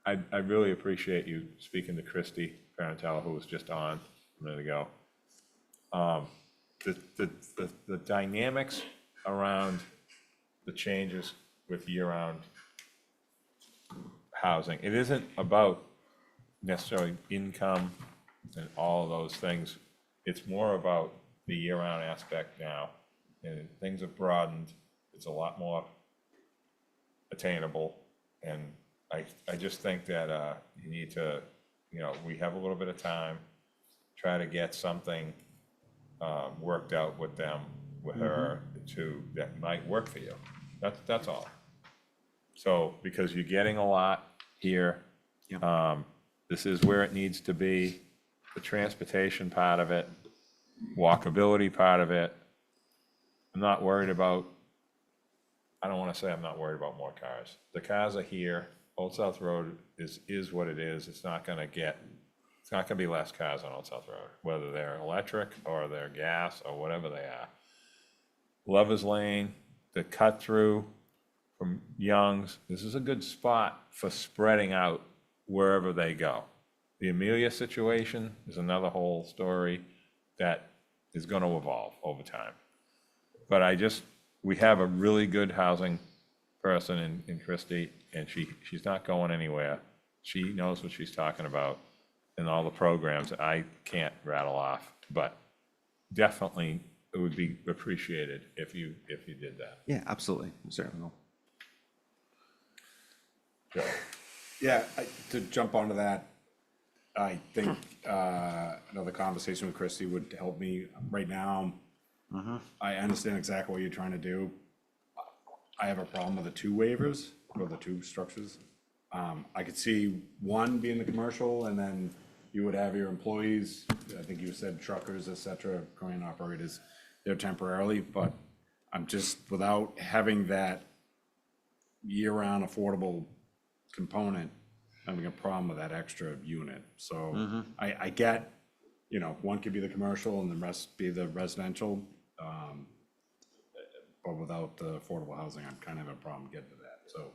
I really appreciate you speaking to Christy Parentella, who was just on a minute ago. The dynamics around the changes with year-round housing, it isn't about necessarily income and all of those things. It's more about the year-round aspect now, and things have broadened. It's a lot more attainable, and I just think that you need to, you know, we have a little bit of time, try to get something worked out with them, with her, that might work for you. That's all. So, because you're getting a lot here, this is where it needs to be, the transportation part of it, walkability part of it. I'm not worried about, I don't want to say I'm not worried about more cars. The cars are here. Old South Road is what it is. It's not going to be less cars on Old South Road, whether they're electric or they're gas or whatever they are. Lovers Lane, the cut through from Young's, this is a good spot for spreading out wherever they go. The Amelia situation is another whole story that is going to evolve over time. But we have a really good housing person in Christie, and she's not going anywhere. She knows what she's talking about and all the programs that I can't rattle off, but definitely it would be appreciated if you did that. Yeah, absolutely. Certainly will. Joe. Yeah, to jump onto that, I think another conversation with Christy would help me. Right now, I understand exactly what you're trying to do. I have a problem with the two waivers, or the two structures. I could see one being the commercial, and then you would have your employees, I think you said truckers, et cetera, crane operators, they're temporarily, but I'm just, without having that year-round affordable component, having a problem with that extra unit. So I get, you know, one could be the commercial and the rest be the residential. But without the affordable housing, I'm kind of having a problem getting to that. So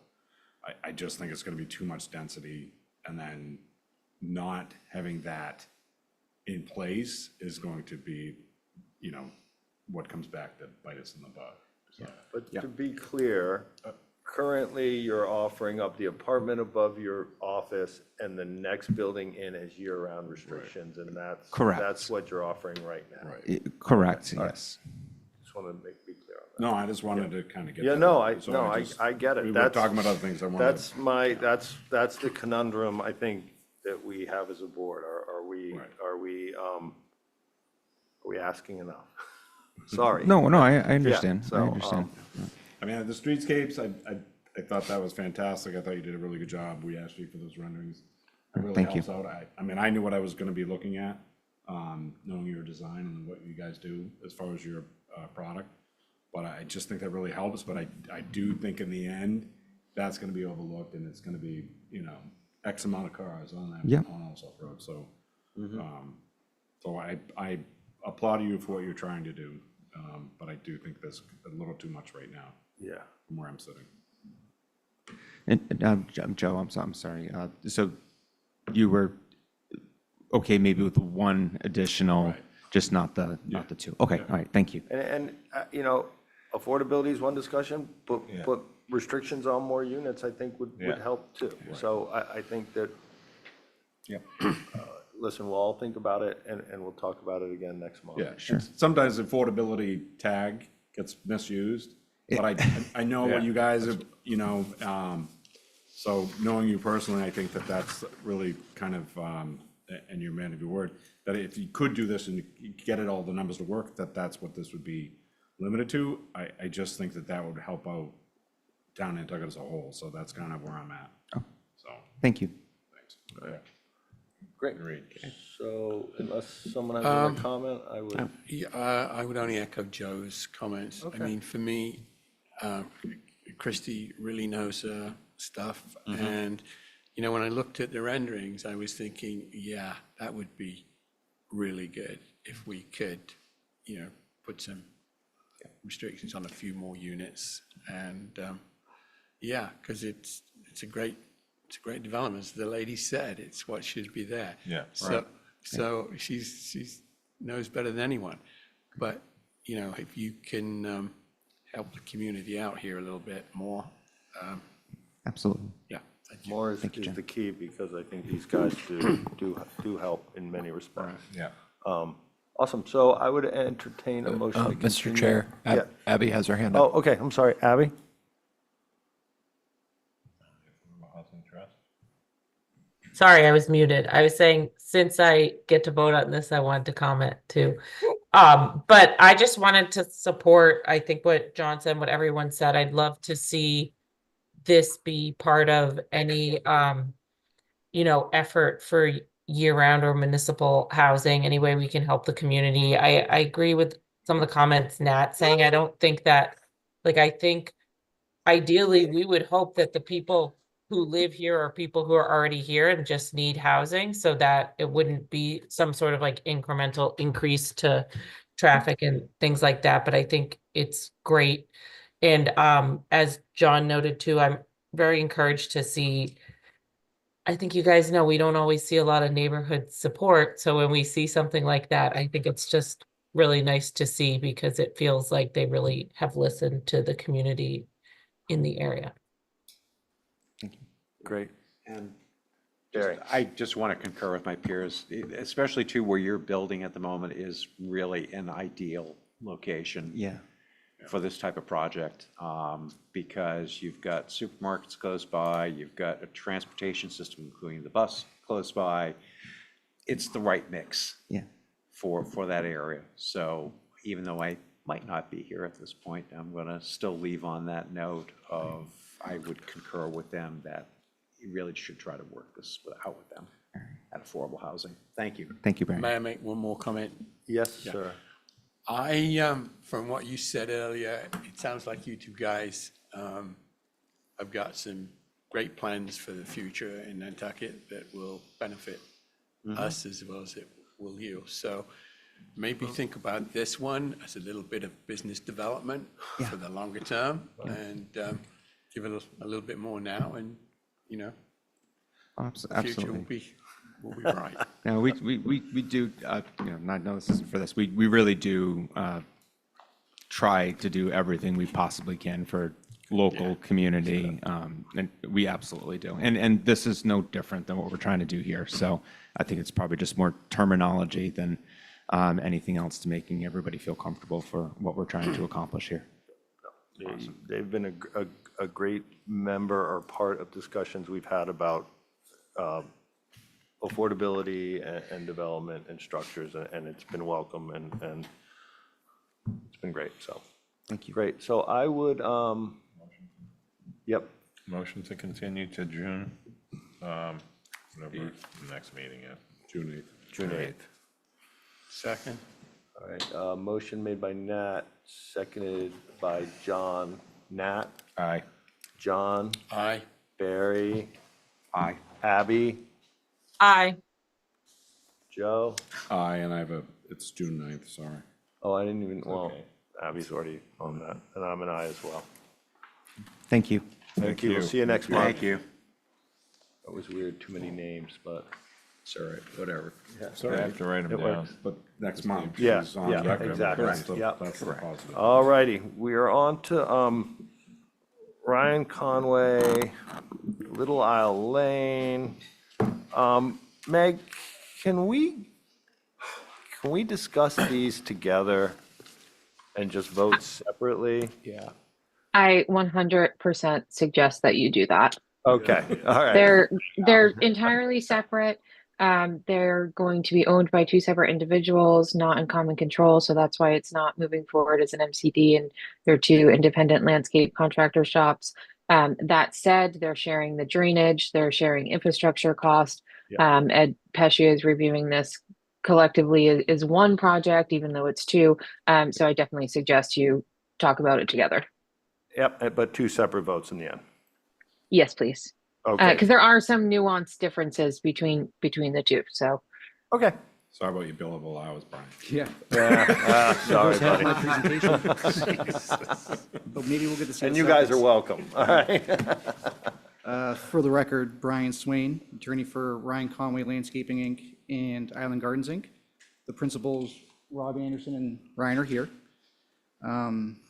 I just think it's gonna be too much density, and then not having that in place is going to be, you know, what comes back to bite us in the butt. So, But to be clear, currently you're offering up the apartment above your office and the next building in as year-round restrictions, and Correct. that's what you're offering right now. Correct, All right. yes. Just want to be clear on that. no, I just wanted to kind of get. Yeah, that. no, So I get it. We were That's- talking about other things I wanted. That's the conundrum, I think, that we have as a board. Are we asking enough? Sorry. No, I understand. so, I understand. I mean, the streetscapes, I thought that was fantastic. I thought you did a really good job. We asked you for those renderings. It really Thank you. helps out. I mean, I knew what I was gonna be looking at, knowing your design and what you guys do as far as your product. But I just think that really helps, but I do think in the end, that's gonna be overlooked, and it's gonna be, you know, X amount of cars on that, Yeah. on Old South Road, so. So I applaud you for what you're trying to do, but I do think there's a little too much right now. Yeah. From where I'm sitting. And Joe, I'm sorry. So you were okay maybe with one additional, just not the two. Okay, all right, thank you. And you know, affordability is one discussion, but, Yeah. but restrictions on more units, I think would Yeah. help too. So I think that, Yep. listen, we'll all think about it and we'll talk about it again next month. Yeah, sure. Sometimes the affordability tag gets misused, but I know what you guys are, you know, so knowing you personally, I think that that's really kind of, and you're a man of your word, that if you could do this and you get it all the numbers to work, that's what this would be limited to. I just think that would help out down Nantucket as a whole, so that's kind of where I'm at. So, Thank you. thanks. Great. Agreed. So unless someone has another comment, I would. Yeah, I would only echo Joe's comments. I mean, for me, Christie really knows her stuff. And, you know, when I looked at the renderings, I was thinking, yeah, that would be really good if we could, you know, put some restrictions on a few more units. And, yeah, because it's a great development. As the lady said, it's what should be there. Yeah, So, right. so she's knows better than anyone. But, you know, if you can help the community out here a little bit more, Absolutely. yeah. Thank you. More is the key, because I think these guys do help in many respects. Yeah. Awesome. So I would entertain a motion to Mr. continue. Chair, Yeah. Abby has her hand Oh, up. okay. I'm sorry, Abby. Housing trust. Sorry, I was muted. I was saying, since I get to vote on this, I wanted to comment too. But I just wanted to support, I think what John said, what everyone said. I'd love to see this be part of any, you know, effort for year-round or municipal housing, any way we can help the community. I agree with some of the comments Nat saying. I don't think that, like, I think ideally we would hope that the people who live here are people who are already here and just need housing, so that it wouldn't be some sort of like incremental increase to traffic and things like that. But I think it's great. And as John noted too, I'm very encouraged to see, I think you guys know we don't always see a lot of neighborhood support. So when we see something like that, I think it's just really nice to see, because it feels like they really have listened to the community in the area. Great. And Jerry. I just want to concur with my peers, especially too where you're building at the moment is really an ideal location. Yeah. For this type of project, because you've got supermarkets close by, you've got a transportation system, including the bus close by. It's the right mix. Yeah. For that area. So even though I might not be here at this point, I'm going to still leave on that note of, I would concur with them that you really should try to work this out with them at affordable housing. Thank you. Thank you, Barry. May I make one more comment? Yes, Yeah. sir. From what you said earlier, it sounds like you two guys have got some great plans for the future in Nantucket that will benefit us as well as it will you. So maybe think about this one as a little bit of business development for the longer term, and give it a little bit more now, and, you know, the future will be bright. No, we do, you know, not, no, this isn't for this. We really do try to do everything we possibly can for local community, and we absolutely do. And this is no different than what we're trying to do here. So I think it's probably just more terminology than anything else to making everybody feel comfortable for what we're trying to accomplish here. They've been a great member or part of discussions we've had about affordability and development and structures, and it's been welcome, and it's been great, so. Thank you. Great, so I would, yep. Motion to continue to June, whatever the next meeting is. June 8th. June 8th. Second. All right, motion made by Nat, seconded by John. Nat? Aye. John? Aye. Barry? Aye. Abby? Aye. Joe? Aye, and it's June 9th, sorry. Oh, I didn't even, well, Okay. Abby's already on that, and I'm an aye as well. Thank you. Thank you. We'll see you next month. Thank you. That was weird, too many names, but Sorry, whatever. I have to write them down. But next month, Yeah, she's on yeah, record. exactly. That's the- Yep. That's the positive. All righty, we are on to Ryan Conway, Little Isle Lane. Meg, can we discuss these together and just vote separately? Yeah. I 100% suggest that you do that. Okay, all right. They're entirely separate. They're going to be owned by two separate individuals, not in common control. So that's why it's not moving forward as an MCD, and they're two independent landscape contractor shops. That said, they're sharing the drainage, they're sharing infrastructure cost. Ed Pesci is reviewing this collectively is one project, even though it's two. So I definitely suggest you talk about it together. Yep, but two separate votes in the end. Yes, please. Okay. Because there are some nuanced differences between the two. So Okay. Sorry about your billable hours, Brian. Yeah. Sorry, Those have buddy. my presentation. But maybe we'll get to see. And the you guys are slides. welcome. All right. For the record, Brian Swain, attorney for Ryan Conway Landscaping, Inc. and Island Gardens, Inc. The principals, Rob Anderson and Ryan, are here.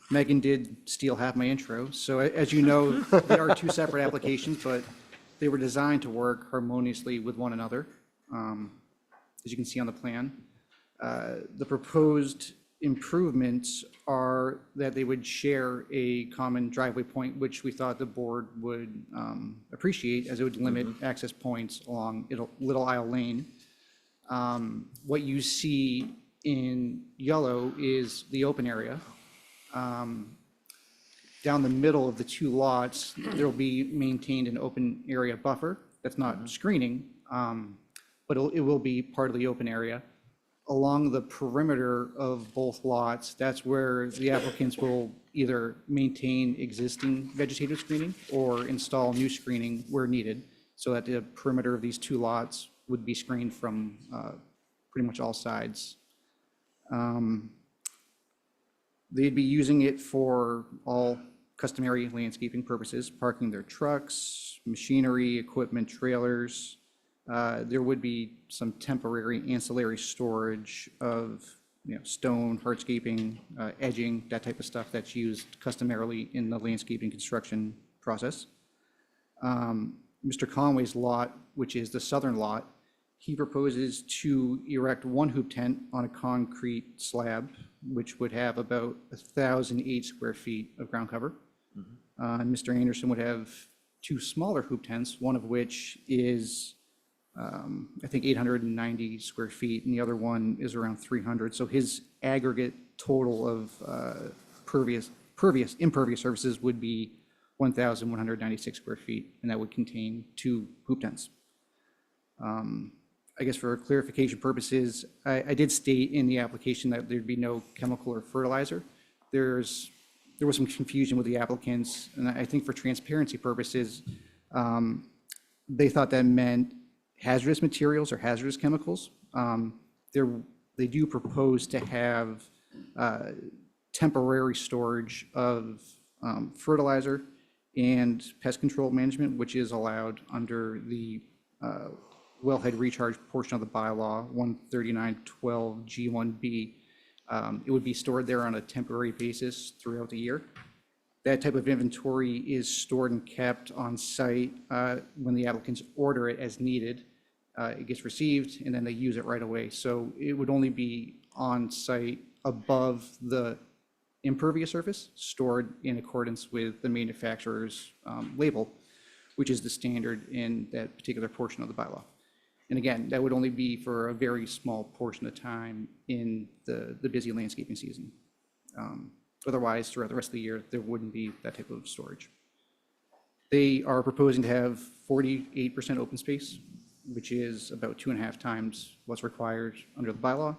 Megan did steal half my intro. So as you know, they are two separate applications, but they were designed to work harmoniously with one another, as you can see on the plan. The proposed improvements are that they would share a common driveway point, which we thought the board would appreciate, as it would limit access points along Little Isle Lane. What you see in yellow is the open area. Down the middle of the two lots, there will be maintained an open area buffer. That's not screening, but it will be part of the open area. Along the perimeter of both lots, that's where the applicants will either maintain existing vegetative screening or install new screening where needed, so that the perimeter of these two lots would be screened from pretty much all sides. They'd be using it for all customary landscaping purposes, parking their trucks, machinery, equipment, trailers. There would be some temporary ancillary storage of, stone, hardscaping, edging, that type of stuff that's used customarily in the landscaping construction process. Mr. Conway's lot, which is the southern lot, he proposes to erect one hoop tent on a concrete slab, which would have about 1,008 square feet of ground cover. And Mr. Anderson would have two smaller hoop tents, one of which is, I think, 890 square feet, and the other one is around 300. So his aggregate total of impervious surfaces would be 1,196 square feet, and that would contain two hoop tents. I guess for clarification purposes, I did state in the application that there'd be no chemical or fertilizer. There was some confusion with the applicants, and I think for transparency purposes, they thought that meant hazardous materials or hazardous chemicals. They do propose to have temporary storage of fertilizer and pest control management, which is allowed under the wellhead recharge portion of the bylaw, 13912 G1B. It would be stored there on a temporary basis throughout the year. That type of inventory is stored and kept on site when the applicants order it as needed. It gets received and then they use it right away. So it would only be on site above the impervious surface, stored in accordance with the manufacturer's label, which is the standard in that particular portion of the bylaw. And again, that would only be for a very small portion of time in the busy landscaping season. Otherwise, throughout the rest of the year, there wouldn't be that type of storage. They are proposing to have 48% open space, which is about 2.5 times what's required under the bylaw.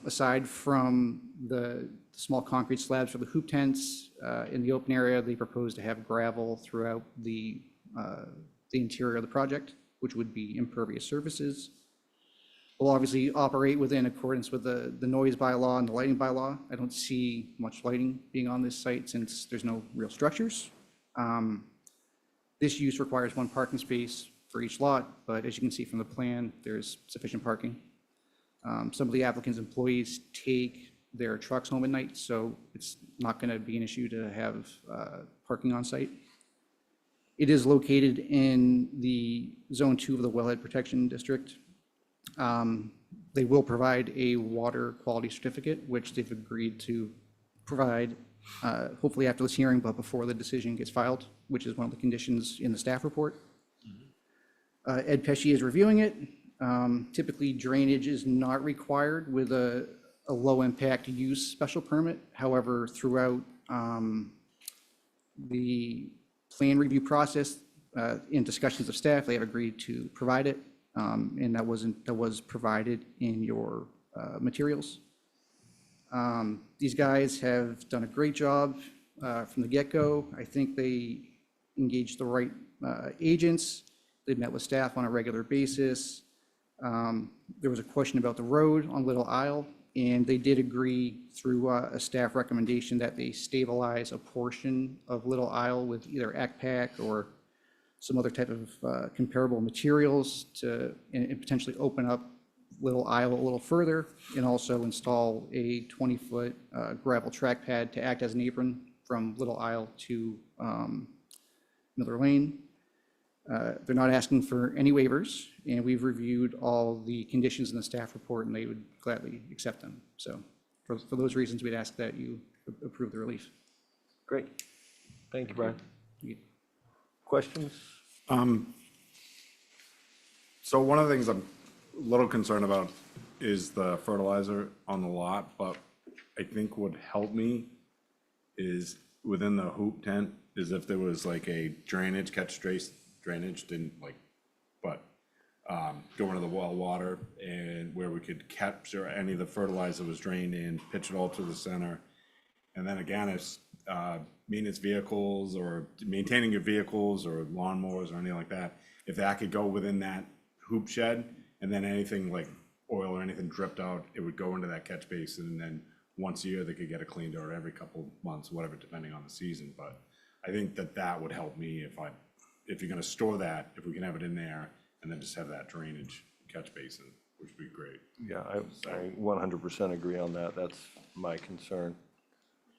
Aside from the small concrete slabs for the hoop tents, in the open area, they propose to have gravel throughout the interior of the project, which would be impervious surfaces. We'll obviously operate within accordance with the noise bylaw and the lighting bylaw. I don't see much lighting being on this site since there's no real structures. This use requires one parking space for each lot, but as you can see from the plan, there's sufficient parking. Some of the applicant's employees take their trucks home at night, so it's not going to be an issue to have parking on site. It is located in the Zone 2 of the Wellhead Protection District. They will provide a water quality certificate, which they've agreed to provide, hopefully after this hearing, but before the decision gets filed, which is one of the conditions in the staff report. Ed Pesci is reviewing it. Typically, drainage is not required with a low-impact use special permit. However, throughout the plan review process, in discussions of staff, they have agreed to provide it, and that was provided in your materials. These guys have done a great job from the get-go. I think they engaged the right agents. They've met with staff on a regular basis. There was a question about the road on Little Isle, and they did agree through a staff recommendation that they stabilize a portion of Little Isle with either ACPAC or some other type of comparable materials to and potentially open up Little Isle a little further, and also install a 20-foot gravel track pad to act as an apron from Little Isle to Miller Lane. They're not asking for any waivers, and we've reviewed all the conditions in the staff report, and they would gladly accept them. So for those reasons, we'd ask that you approve the relief. Great. Thank you, Brian. Questions? So one of the things I'm a little concerned about is the fertilizer on the lot, but I think what helped me is within the hoop tent is if there was like a drainage, catch trace drainage, didn't like, but go into the well water and where we could capture any of the fertilizer was drained in, pitch it all to the center. And then again, it's maintenance vehicles or maintaining your vehicles or lawnmowers or anything like that, if that could go within that hoop shed, and then anything like oil or anything dripped out, it would go into that catch basin, and then once a year they could get it cleaned, or every couple of months, whatever, depending on the season. But I think that would help me if you're gonna store that, if we can have it in there, and then just have that drainage catch basin, which would be great. Yeah, I 100% agree on that. That's my concern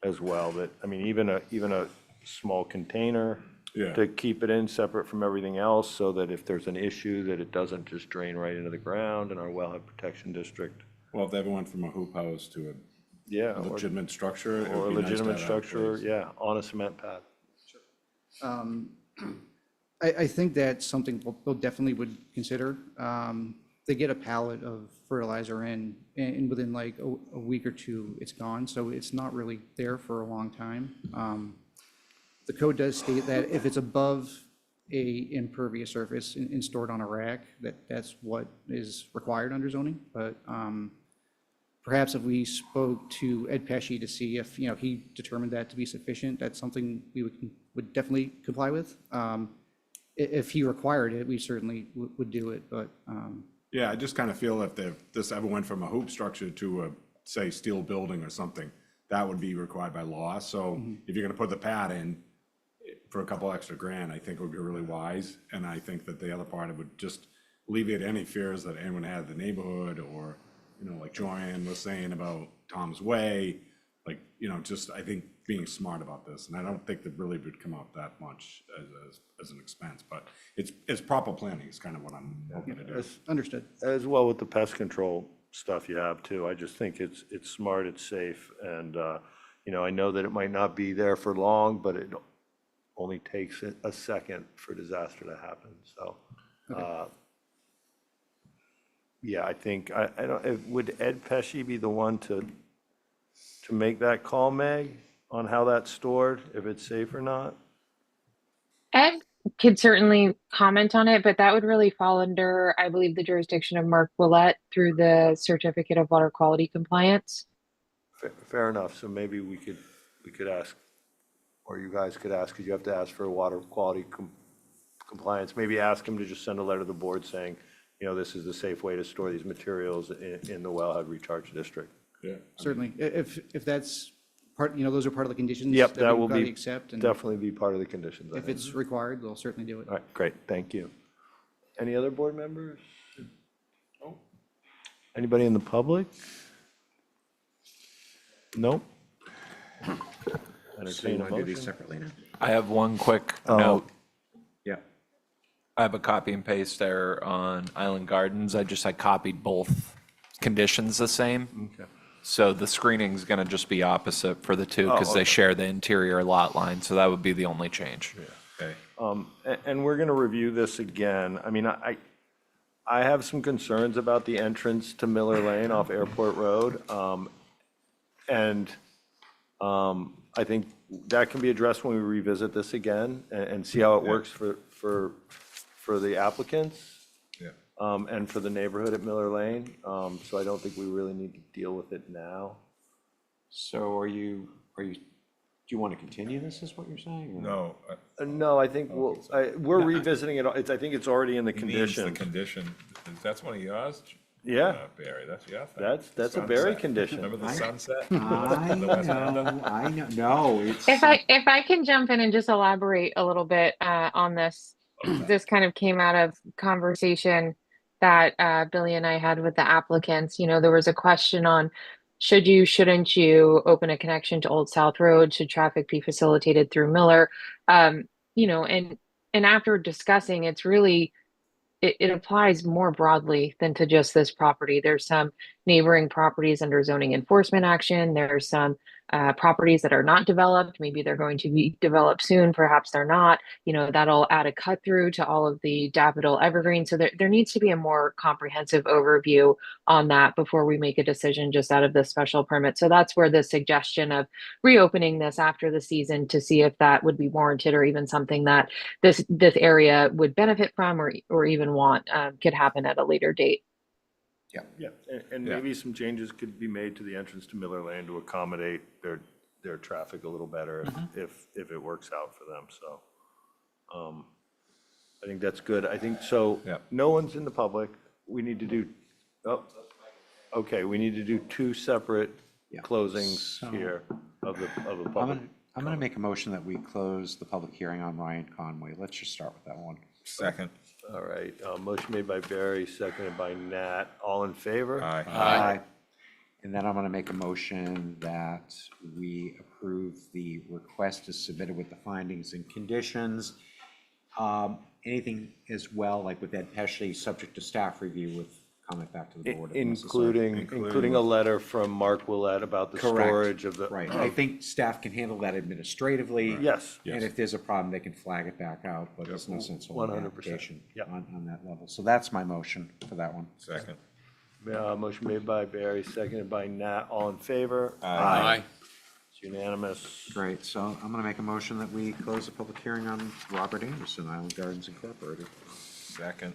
as well. That, I mean, even a small container to keep it in separate from everything else, so that if there's an issue, that it doesn't just drain right into the ground in our wellhead protection district. Well, if they ever went from a hoop house to a or legitimate structure, it or a would be nice to legitimate have that structure, place. yeah, on a cement pad. I think that's something we'll definitely would consider. They get a pallet of fertilizer in, and within like a week or two, it's gone. So it's not really there for a long time. The code does state that if it's above a impervious surface and stored on a rack, that's what is required under zoning. But perhaps if we spoke to Ed Pesci to see if, he determined that to be sufficient, that's something we would definitely comply with. If he required it, we certainly would do it, but. Yeah, I just kind of feel if this ever went from a hoop structure to a, say, steel building or something, that would be required by law. So if you're gonna put the pad in for a couple extra grand, I think it would be really wise. And I think that the other part, it would just alleviate any fears that anyone had in the neighborhood, or, like Joanne was saying about Tom's Way, like, just, I think being smart about this. And I don't think that really would come up that much as an expense, but it's proper planning is kind of what I'm hoping to do. Understood. As well with the pest control stuff you have too. I just think it's smart, it's safe, and, I know that it might not be there for long, but it only takes a second for disaster to happen, so. Yeah, I think, I don't, would Ed Pesci be the one to make that call, Meg, on how that's stored, if it's safe or not? Ed could certainly comment on it, but that would really fall under, I believe, the jurisdiction of Mark Willett through the Certificate of Water Quality Compliance. Fair enough, so maybe we could ask, or you guys could ask, because you have to ask for water quality compliance, maybe ask him to just send a letter to the board saying, this is the safe way to store these materials in the wellhead recharge district. Yeah. Certainly. If that's part, those are part of the conditions. Yep, that we will gladly be, accept, and definitely be part of the conditions. if it's required, they'll certainly do it. All right, great, thank you. Any other board members? Anybody in the public? Nope. Entertain a motion. separately now? I have one quick Oh. note. Yeah. I have a copy and paste error on Island Gardens. I copied both conditions the same. Okay. So the screening's gonna just be opposite for the two, Oh, because they okay. share the interior lot line, so that would be the only change. Okay. And we're gonna review this again. I mean, I have some concerns about the entrance to Miller Lane off Airport Road. I think that can be addressed when we revisit this again and see how it works for the applicants. Yeah. And for the neighborhood at Miller Lane. So I don't think we really need to deal with it now. So do you want to continue this, is what you're saying? or- No. No, I think we're revisiting it. I think it's already in the He needs the condition. condition, that's one of yours? Yeah. Barry, that's your thing. That's a Barry Sunset. condition. Remember the sunset? I The West End? know, no, it's. If I can jump in and just elaborate a little bit on this, this kind of came out of conversation that Billy and I had with the applicants. You know, there was a question on shouldn't you open a connection to Old South Road? Should traffic be facilitated through Miller? You know, and after discussing, it's really it applies more broadly than to just this property. There's some neighboring properties under zoning enforcement action. There's some properties that are not developed. Maybe they're going to be developed soon. Perhaps they're not. You know, that'll add a cut through to all of the daffodil evergreen. So there needs to be a more comprehensive overview on that before we make a decision just out of the special permit. So that's where the suggestion of reopening this after the season to see if that would be warranted or even something that this area would benefit from or even want could happen at a later date. Yeah, and maybe some changes could be made to the entrance to Miller Lane to accommodate their traffic a little better if it works out for them, so. I think that's good. I think, so, no one's in the public. We need to do, we need to do two separate closings So- here of the I'm public. gonna make a motion that we close the public hearing on Ryan Conway. Let's just start with that one. Second. All right, motion made by Barry, seconded by Nat. All in favor? Aye. And then I'm gonna make a motion that we approve the request as submitted with the findings and conditions. Anything as well, like with Ed Pesci, subject to staff review with comment back to the board. if necessary. Including a letter from Mark Willett about the Correct. storage of the. Right, I think staff can handle that administratively. Yes. And if there's a problem, they can flag it back out, but there's no sense of 100%. application Yep. on that level. So that's my motion for that one. Second. Motion made by Barry, seconded by Nat. All in favor? Aye. It's unanimous. Great, so I'm gonna make a motion that we close the public hearing on Robert Anderson, Island Gardens Incorporated. Second.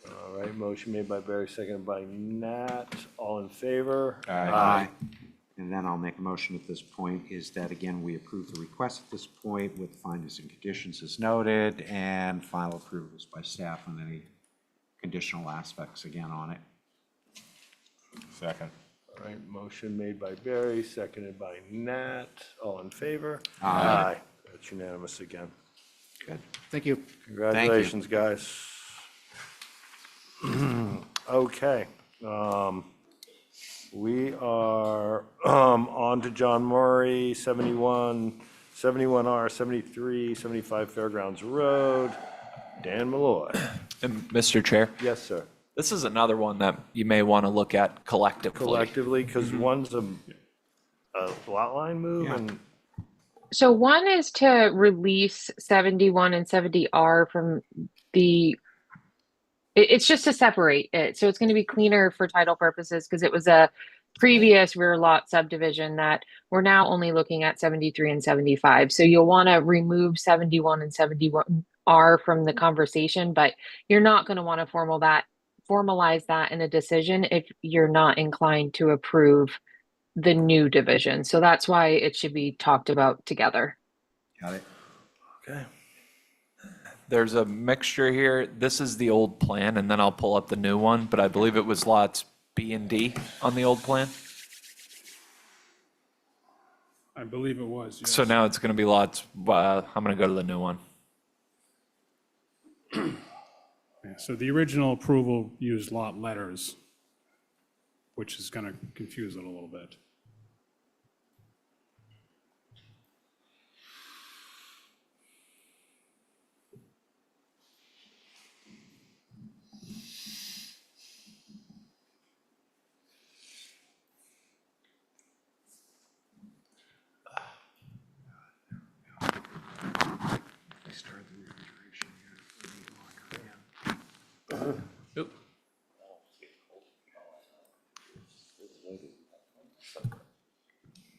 All right, motion made by Barry, seconded by Nat. All in favor? Aye. And then I'll make a motion at this point is that, again, we approve the request at this point with findings and conditions as noted and final approvals by staff on any conditional aspects again on it. Second. All right, motion made by Barry, seconded by Nat. All in favor? Aye. That's unanimous again. Good. Thank you. Congratulations, guys. Okay, we are on to John Murray, 71R, 73, 75 Fairgrounds Road. Dan Malloy. And Mr. Chair, Yes, sir. this is another one that you may want to look at collectively. Collectively, because one's a lot line move Yeah. and, So one is to release 71 and 70R from it's just to separate it. So it's going to be cleaner for title purposes because it was a previous rear lot subdivision that we're now only looking at 73 and 75. So you'll want to remove 71 and 71R from the conversation, but you're not going to want to formalize that in a decision if you're not inclined to approve the new division. So that's why it should be talked about together. Got it. okay. There's a mixture here. This is the old plan, and then I'll pull up the new one, but I believe it was lots B and D on the old plan. I believe it was, yes. So now it's going to be lots, I'm going to go to the new one. Yeah, So the original approval used lot letters, which is going to confuse it a little bit. Yep.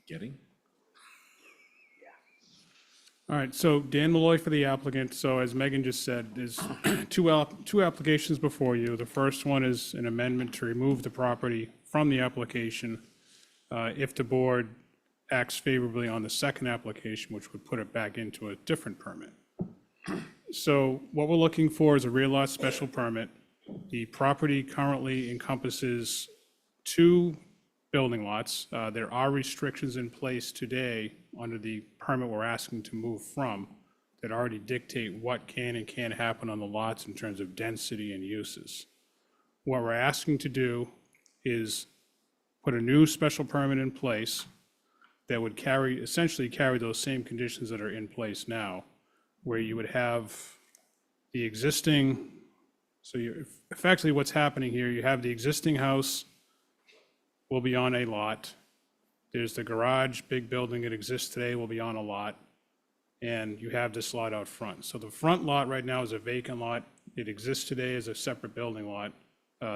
Getting? All right, so Dan Malloy for the applicant. So as Megan just said, there's two applications before you. The first one is an amendment to remove the property from the application if the board acts favorably on the second application, which would put it back into a different permit. So what we're looking for is a rear lot special permit. The property currently encompasses 2 building lots. There are restrictions in place today under the permit we're asking to move from that already dictate what can and can't happen on the lots in terms of density and uses. What we're asking to do is put a new special permit in place that would essentially carry those same conditions that are in place now, where you would have the existing, so effectively what's happening here, you have the existing house will be on a lot. There's the garage, big building that exists today will be on a lot. And you have this lot out front. So the front lot right now is a vacant lot. It exists today as a separate building lot.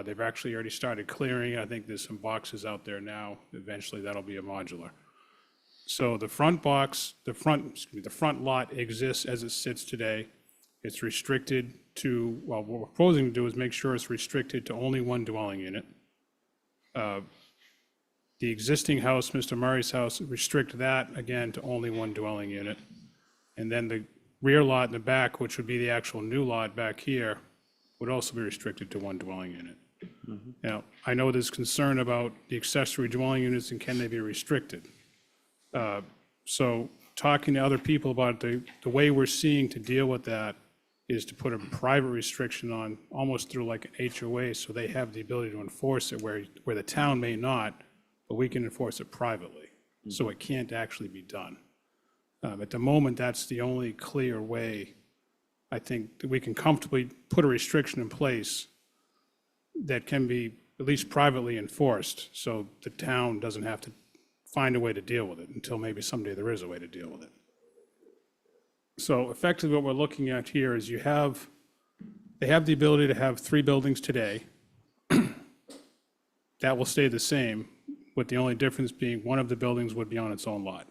They've actually already started clearing. I think there's some boxes out there now. Eventually that'll be a modular. So the front lot exists as it sits today. It's restricted to, well, what we're proposing to do is make sure it's restricted to only 1 dwelling unit. The existing house, Mr. Murray's house, restrict that again to only 1 dwelling unit. And then the rear lot in the back, which would be the actual new lot back here, would also be restricted to 1 dwelling unit. Now, I know there's concern about the accessory dwelling units and can they be restricted. So talking to other people about the way we're seeing to deal with that is to put a private restriction on, almost through like an HOA, so they have the ability to enforce it where the town may not, but we can enforce it privately. So it can't actually be done. At the moment, that's the only clear way, I think, that we can comfortably put a restriction in place that can be at least privately enforced, so the town doesn't have to find a way to deal with it until maybe someday there is a way to deal with it. So effectively what we're looking at here is they have the ability to have 3 buildings today. That will stay the same, with the only difference being one of the buildings would be on its own lot.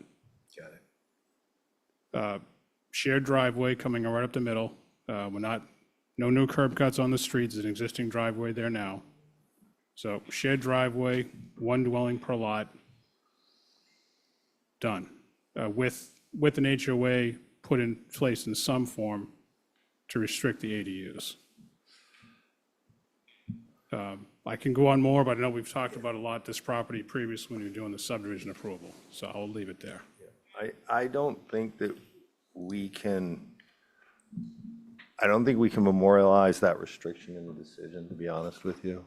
Got it. Shared driveway coming right up the middle. No new curb cuts on the streets, there's an existing driveway there now. So shared driveway, 1 dwelling per lot, done. With an HOA put in place in some form to restrict the ADUs. I can go on more, but I know we've talked about a lot this property previously when we were doing the subdivision approval, so I'll leave it there. I don't think that we can, I don't think we can memorialize that restriction in the decision, to be honest with you,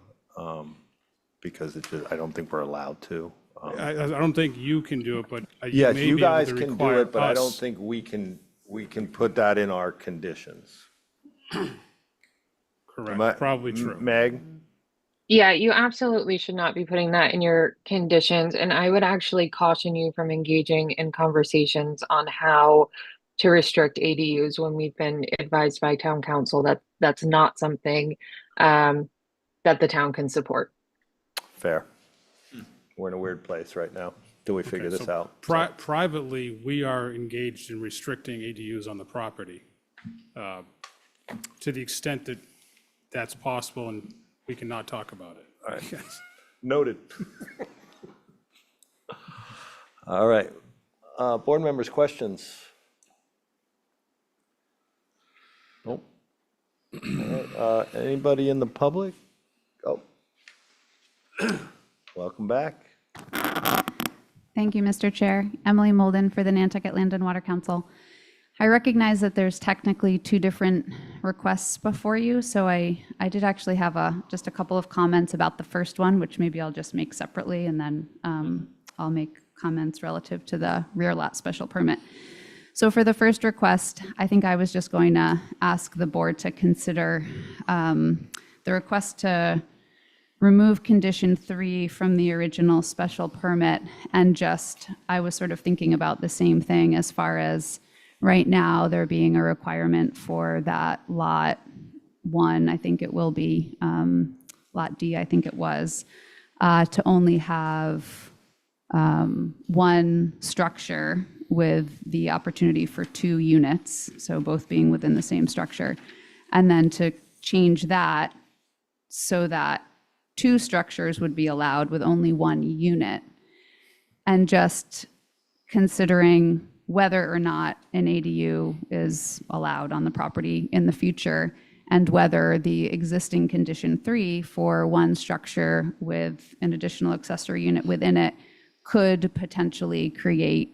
because I don't think we're allowed to. I don't think you can do it, but Yes, may you be able guys to can do require it, but I don't us- think we can put that in our conditions. Correct, probably true. Meg? Yeah, you absolutely should not be putting that in your conditions. And I would actually caution you from engaging in conversations on how to restrict ADUs when we've been advised by town council that that's not something that the town can support. Fair. We're in a weird place right now till we figure this out. Privately, we are engaged in restricting ADUs on the property to the extent that that's possible, and we cannot talk about it. All right. Noted. All right. Board members, questions? Nope. All right. Anybody in the public? Oh. Welcome back. Thank you, Mr. Chair. Emily Molden for the Nantucket Land and Water Council. I recognize that there's technically two different requests before you, so I did actually have just a couple of comments about the first one, which maybe I'll just make separately, and then I'll make comments relative to the rear lot special permit. So for the first request, I think I was just going to ask the board to consider the request to remove condition 3 from the original special permit, and just, I was sort of thinking about the same thing as far as right now there being a requirement for that lot 1, I think it will be, lot D, I think it was, to only have one structure with the opportunity for 2 units, so both being within the same structure, and then to change that so that 2 structures would be allowed with only 1 unit, and just considering whether or not an ADU is allowed on the property in the future, and whether the existing condition 3 for 1 structure with an additional accessory unit within it could potentially create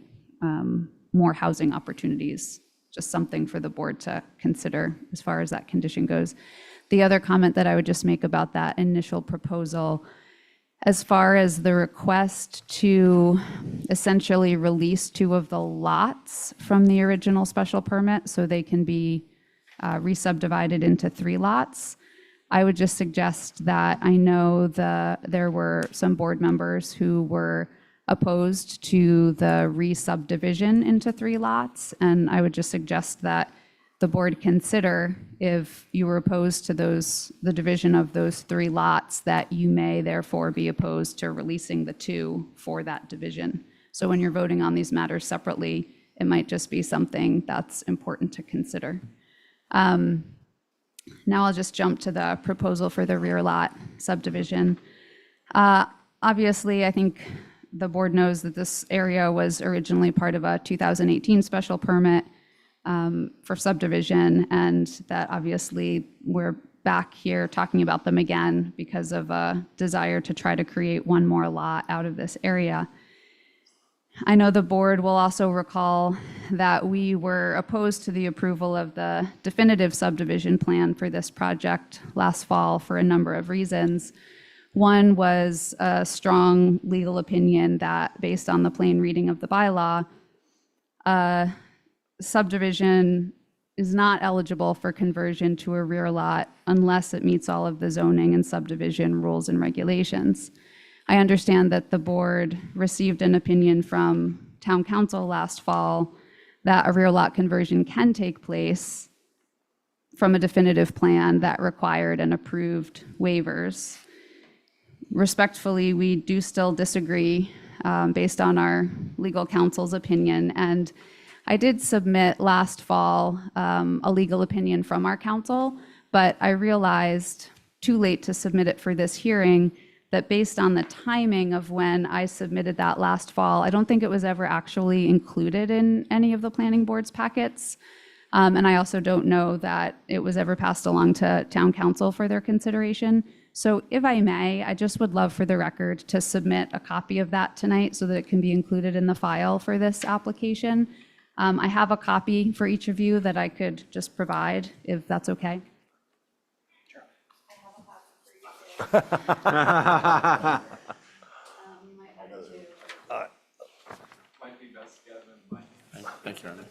more housing opportunities. Just something for the board to consider as far as that condition goes. The other comment that I would just make about that initial proposal, as far as the request to essentially release 2 of the lots from the original special permit so they can be re-subdivided into 3 lots, I would just suggest that I know there were some board members who were opposed to the re-subdivision into 3 lots, and I would just suggest that the board consider, if you were opposed to the division of those 3 lots, that you may therefore be opposed to releasing the 2 for that division. So when you're voting on these matters separately, it might just be something that's important to consider. Now I'll just jump to the proposal for the rear lot subdivision. Obviously, I think the board knows that this area was originally part of a 2018 special permit for subdivision, and that obviously we're back here talking about them again because of a desire to try to create 1 more lot out of this area. I know the board will also recall that we were opposed to the approval of the definitive subdivision plan for this project last fall for a number of reasons. One was a strong legal opinion that, based on the plain reading of the bylaw, subdivision is not eligible for conversion to a rear lot unless it meets all of the zoning and subdivision rules and regulations. I understand that the board received an opinion from town council last fall that a rear lot conversion can take place from a definitive plan that required and approved waivers. Respectfully, we do still disagree based on our legal counsel's opinion, and I did submit last fall a legal opinion from our counsel, but I realized too late to submit it for this hearing that based on the timing of when I submitted that last fall, I don't think it was ever actually included in any of the planning board's packets. And I also don't know that it was ever passed along to town council for their consideration. So if I may, I just would love for the record to submit a copy of that tonight so that it can be included in the file for this application. I have a copy for each of you that I could just provide, if that's okay. Thank you, Ernie.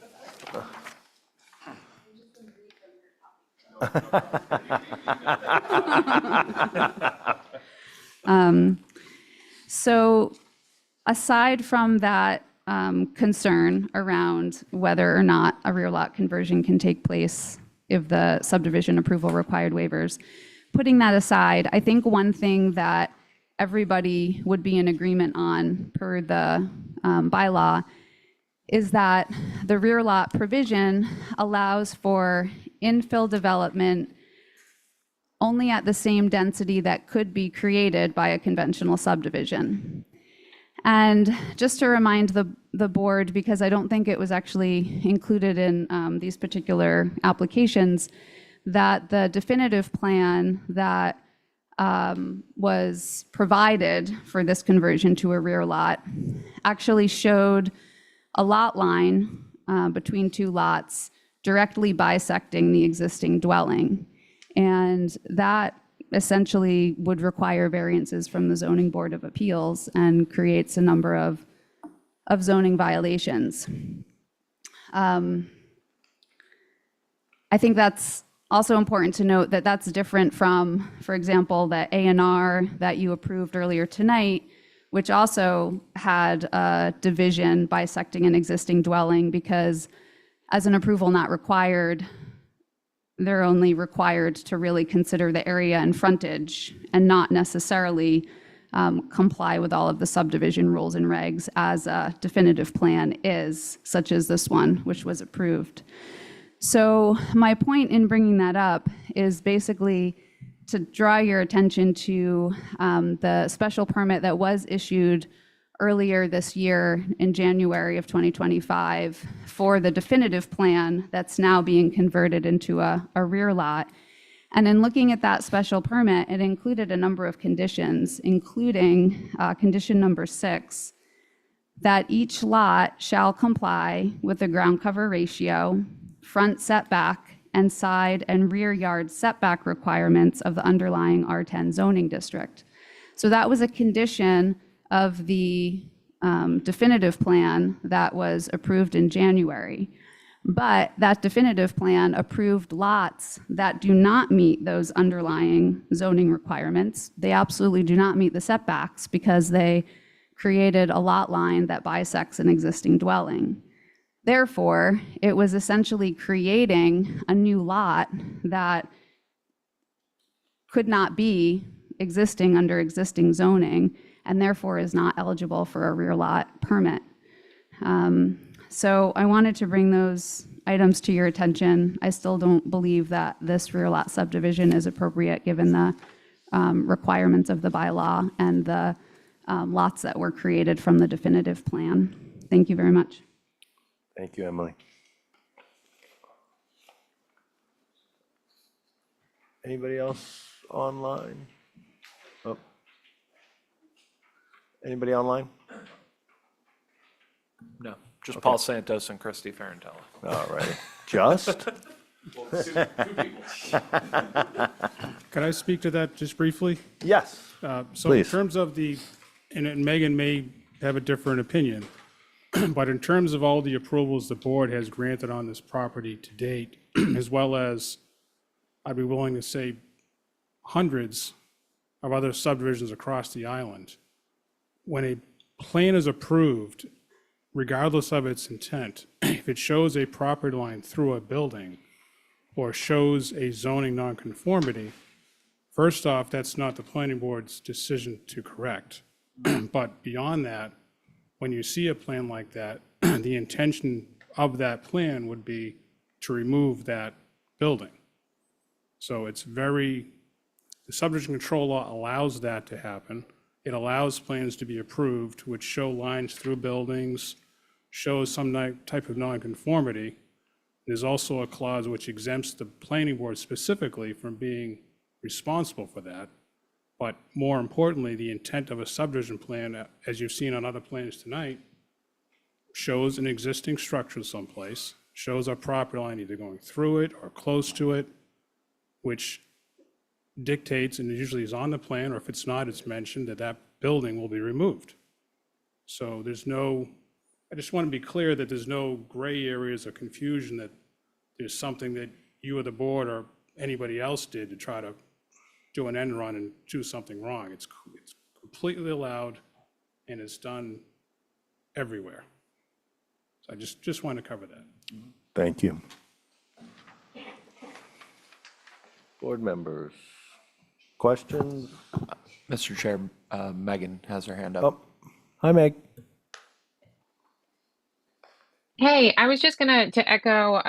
So aside from that concern around whether or not a rear lot conversion can take place if the subdivision approval required waivers, putting that aside, I think one thing that everybody would be in agreement on per the bylaw is that the rear lot provision allows for infill development only at the same density that could be created by a conventional subdivision. And just to remind the board, because I don't think it was actually included in these particular applications, that the definitive plan that was provided for this conversion to a rear lot actually showed a lot line between two lots directly bisecting the existing dwelling. And that essentially would require variances from the Zoning Board of Appeals and creates a number of zoning violations. I think that's also important to note that that's different from, for example, the A&R that you approved earlier tonight, which also had a division bisecting an existing dwelling, because as an approval not required, they're only required to really consider the area and frontage and not necessarily comply with all of the subdivision rules and regs as a definitive plan is, such as this one, which was approved. So my point in bringing that up is basically to draw your attention to the special permit that was issued earlier this year in January of 2025 for the definitive plan that's now being converted into a rear lot. And in looking at that special permit, it included a number of conditions, including condition number 6, that each lot shall comply with the ground cover ratio, front setback, and side and rear yard setback requirements of the underlying R10 zoning district. So that was a condition of the definitive plan that was approved in January. But that definitive plan approved lots that do not meet those underlying zoning requirements. They absolutely do not meet the setbacks because they created a lot line that bisects an existing dwelling. Therefore, it was essentially creating a new lot that could not be existing under existing zoning and therefore is not eligible for a rear lot permit. So I wanted to bring those items to your attention. I still don't believe that this rear lot subdivision is appropriate given the requirements of the bylaw and the lots that were created from the definitive plan. Thank you very much. Thank you, Emily. Anybody else online? Oh. Anybody online? No, just Okay. Paul Santos and Christy Ferrantella. All right. Just? Well, two people. Could I speak to that just briefly? Yes, So please. in terms of and Megan may have a different opinion, but in terms of all the approvals the board has granted on this property to date, as well as, I'd be willing to say, hundreds of other subdivisions across the island, when a plan is approved, regardless of its intent, if it shows a property line through a building or shows a zoning nonconformity, first off, that's not the planning board's decision to correct. But beyond that, when you see a plan like that, the intention of that plan would be to remove that building. So it's the subdivision control law allows that to happen. It allows plans to be approved which show lines through buildings, shows some type of nonconformity. There's also a clause which exempts the planning board specifically from being responsible for that. But more importantly, the intent of a subdivision plan, as you've seen on other plans tonight, shows an existing structure someplace, shows a property line either going through it or close to it, which dictates, and usually is on the plan, or if it's not, it's mentioned that that building will be removed. So I just want to be clear that there's no gray areas or confusion that there's something that you or the board or anybody else did to try to do an end run and do something wrong. It's completely allowed and it's done everywhere. So I just wanted to cover that. Thank you. Board members, questions? Mr. Chair, Megan has her hand up. Oh, hi, Meg. Hey, I was just to echo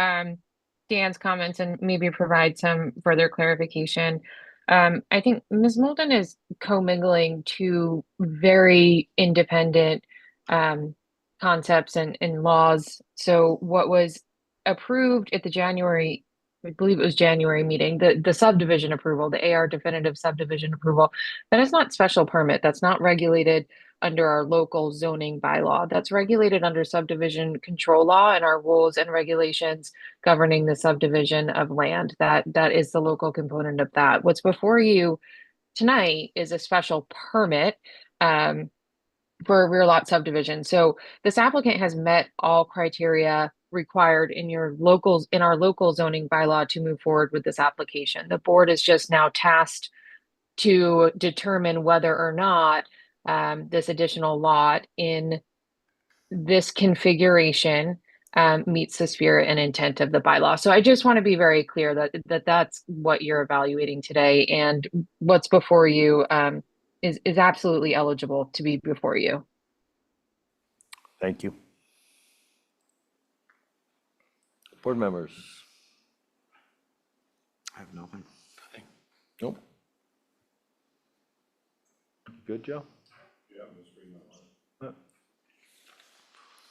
Dan's comments and maybe provide some further clarification. I think Ms. Moulton is commingling two very independent concepts and laws. So what was approved at the January, I believe it was January meeting, the subdivision approval, the AR definitive subdivision approval, that is not special permit. That's not regulated under our local zoning bylaw. That's regulated under subdivision control law and our rules and regulations governing the subdivision of land. That is the local component of that. What's before you tonight is a special permit for a rear lot subdivision. So this applicant has met all criteria required in our local zoning bylaw to move forward with this application. The board is just now tasked to determine whether or not this additional lot in this configuration meets the spirit and intent of the bylaw. So I just want to be very clear that that's what you're evaluating today, and what's before you is absolutely eligible to be before you. Thank you. Board members? I have nothing. Nope. Good, Joe?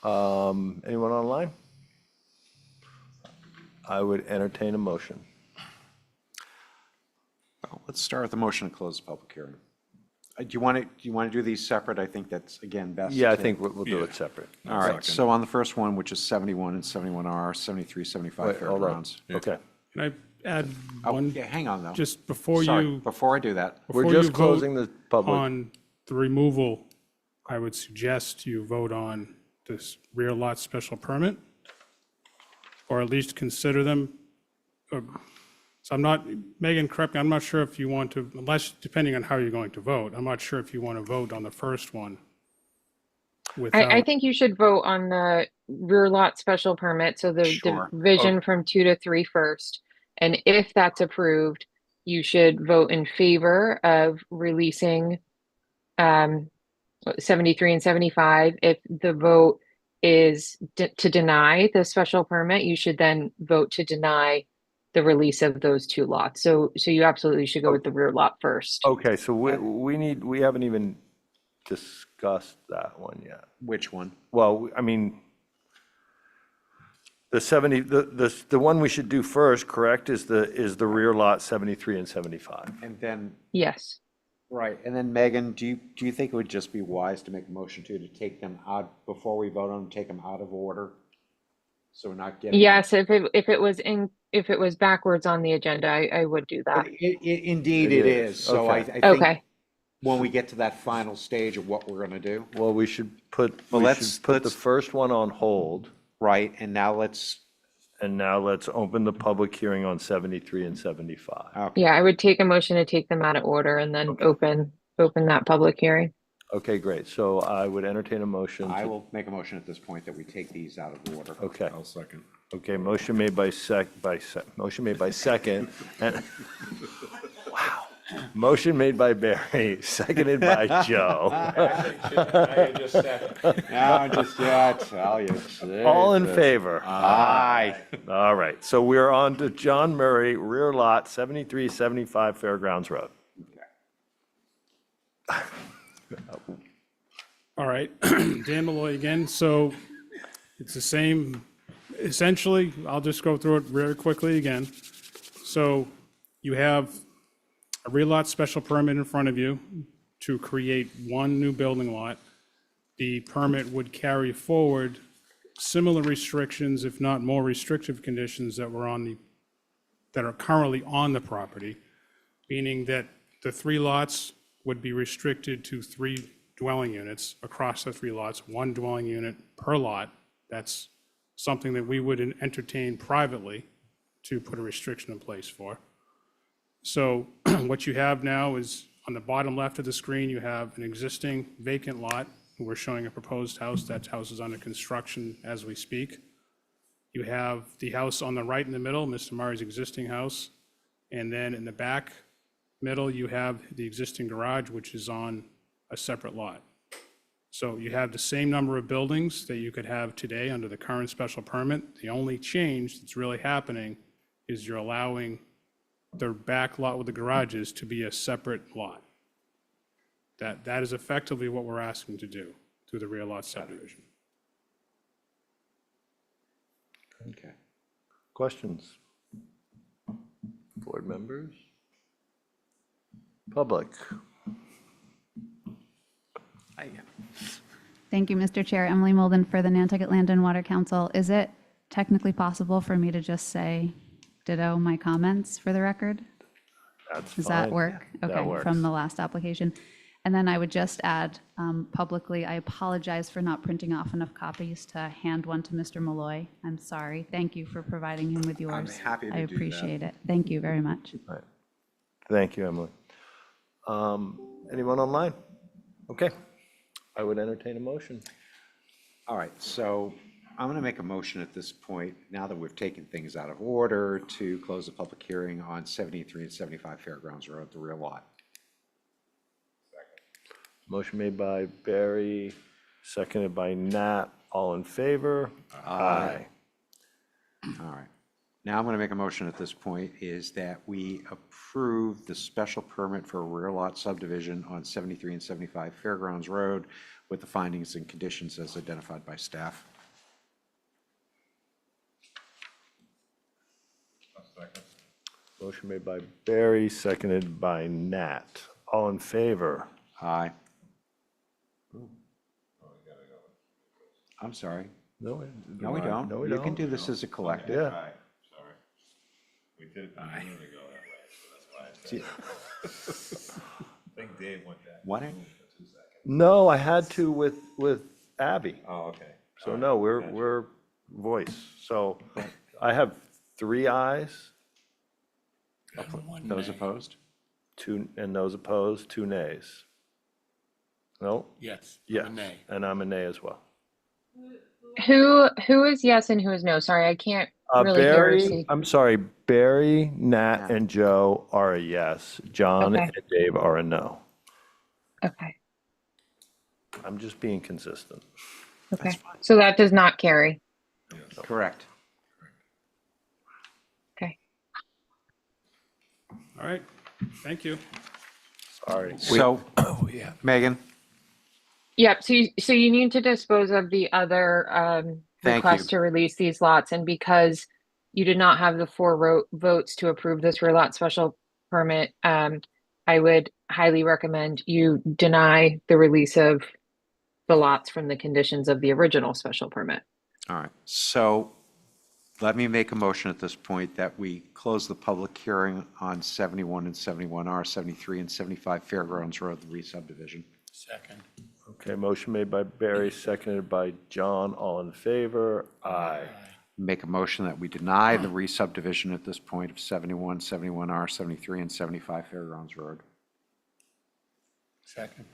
Anyone online? I would entertain a motion. Well, let's start with the motion to close the public hearing. Do you want to do these separate? I think that's, again, best. Yeah, I to- think we'll do it separate. All right, so on the first one, which is 71 and 71R, 73, 75 Wait, hold on. Fairgrounds. Okay. Can I add Oh, one, yeah, hang on, though. just before Sorry, you, before I do that, We're before you just vote closing the public. on the removal, I would suggest you vote on this rear lot special permit, or at least consider them. So I'm not, Megan, correct me, I'm not sure if you want to, unless, depending on how you're going to vote, I'm not sure if you want to vote on the first one I without, think you should vote on the rear lot special permit, so the Sure. division from 2 to 3 first. And if that's approved, you should vote in favor of releasing 73 and 75. If the vote is to deny the special permit, you should then vote to deny the release of those 2 lots. So you absolutely should go with the rear lot first. Okay, so we haven't even discussed that one yet. which one? Well, I mean, the one we should do first, correct, is the rear lot 73 and 75. And then, Yes. right, and then Megan, do you think it would just be wise to make a motion to take them out, before we vote on them, take them out of order? So we're not getting. Yes, if it was backwards on the agenda, I would do that. Indeed it is, so I Okay. think Okay. when we get to that final stage of what we're gonna do, Well, we should put Well, the let's- first one on hold, right, and now let's, and now let's open the public hearing on 73 and 75. okay, Yeah, I would take a motion to take them out of order and then open that public hearing. Okay, great. So I would entertain a motion. I will make a motion at this point that we take these out of order. Okay. I'll second. Okay, motion made by second. and- Wow. Motion made by Barry, seconded by Joe. Now, just, yeah, I tell you. All in favor? Aye. All right, so we're on to John Murray, rear lot 7375 Fairgrounds Road. all right, Dan Malloy again, so it's the same, essentially, I'll just go through it very quickly again. So you have a rear lot special permit in front of you to create one new building lot. The permit would carry forward similar restrictions, if not more restrictive conditions that are currently on the property, meaning that the 3 lots would be restricted to 3 dwelling units across the 3 lots, 1 dwelling unit per lot. That's something that we would entertain privately to put a restriction in place for. So what you have now is, on the bottom left of the screen, you have an existing vacant lot. We're showing a proposed house. That house is under construction as we speak. You have the house on the right in the middle, Mr. Murray's existing house. And then in the back middle, you have the existing garage, which is on a separate lot. So you have the same number of buildings that you could have today under the current special permit. The only change that's really happening is you're allowing the back lot with the garages to be a separate lot. That is effectively what we're asking to do through the rear lot subdivision. Okay. Questions? Board members? Public? Aye. Thank you, Mr. Chair. Emily Molden for the Nantucket Land and Water Council. Is it technically possible for me to just say ditto my comments for the record? That's Does fine. that work? That Okay, works. from the last application. And then I would just add publicly, I apologize for not printing off enough copies to hand one to Mr. Malloy. I'm sorry. Thank you for providing him with yours. happy to I do that. appreciate it. Thank you very much. All right. Thank you, Emily. Anyone online? Okay. I would entertain a motion. All right, so I'm going to make a motion at this point, now that we've taken things out of order, to close the public hearing on 73 and 75 Fairgrounds Road, the rear lot. Motion made by Barry, seconded by Nat. All in favor? Aye. All right. Now I'm going to make a motion at this point is that we approve the special permit for a rear lot subdivision on 73 and 75 Fairgrounds Road with the findings and conditions as identified by staff. Motion made by Barry, seconded by Nat. All in favor? Aye. I'm sorry. No, No, we don't. No, we You don't. can do this as a collective. Yeah. Sorry. We did it a minute ago that way, so that's why I think Dave went that. Why don't, No, I had to with Abby. Oh, okay. So no, we're voice. So I have 3 ayes, those opposed? 2, and those opposed, 2 nays. No? Yes. Yes, I'm a nay. and I'm a nay as well. Who is yes and who is no? Sorry, I can't really hear or see. I'm sorry, Barry, Nat, and Joe are a yes. John Okay. and Dave are a no. Okay. I'm just being consistent. Okay. So that does not carry. Correct. Okay. All right, thank you. Sorry. So, Megan, Yep. So you need to dispose of the other Thank request you. to release these lots, and because you did not have the 4 votes to approve this rear lot special permit, I would highly recommend you deny the release of the lots from the conditions of the original special permit. all right, so let me make a motion at this point that we close the public hearing on 71 and 71R, 73 and 75 Fairgrounds Road, the re-subdivision. Second. Okay, motion made by Barry, seconded by John. All in favor? Aye. Make a motion that we deny the re-subdivision at this point of 71, 71R, 73 and 75 Fairgrounds Road. Second.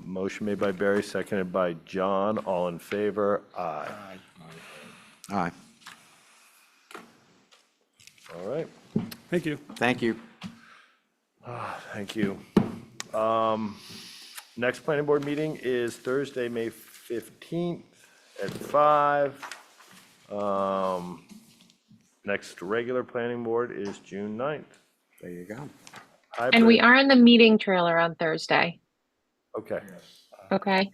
Motion made by Barry, seconded by John. All in favor? Aye. Aye. All right. Thank you. Thank you. Thank you. Next planning board meeting is Thursday, May 15th at 5. Next regular planning board is June 9th. There you go. And we are in the meeting trailer on Thursday. Okay, Okay.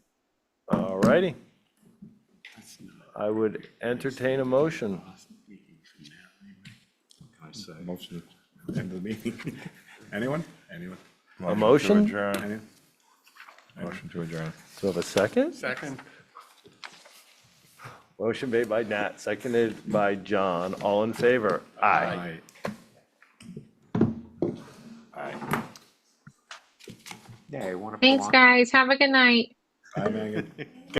all righty. I would entertain a motion. Motion to end the meeting. Anyone? Anyone? A motion? To adjourn. Anyone? Motion to adjourn. Do I have a second? Second. Motion made by Nat, seconded by John. All in favor? Aye. Yeah, you want to. Thanks, guys. Have a good night. Bye, Megan.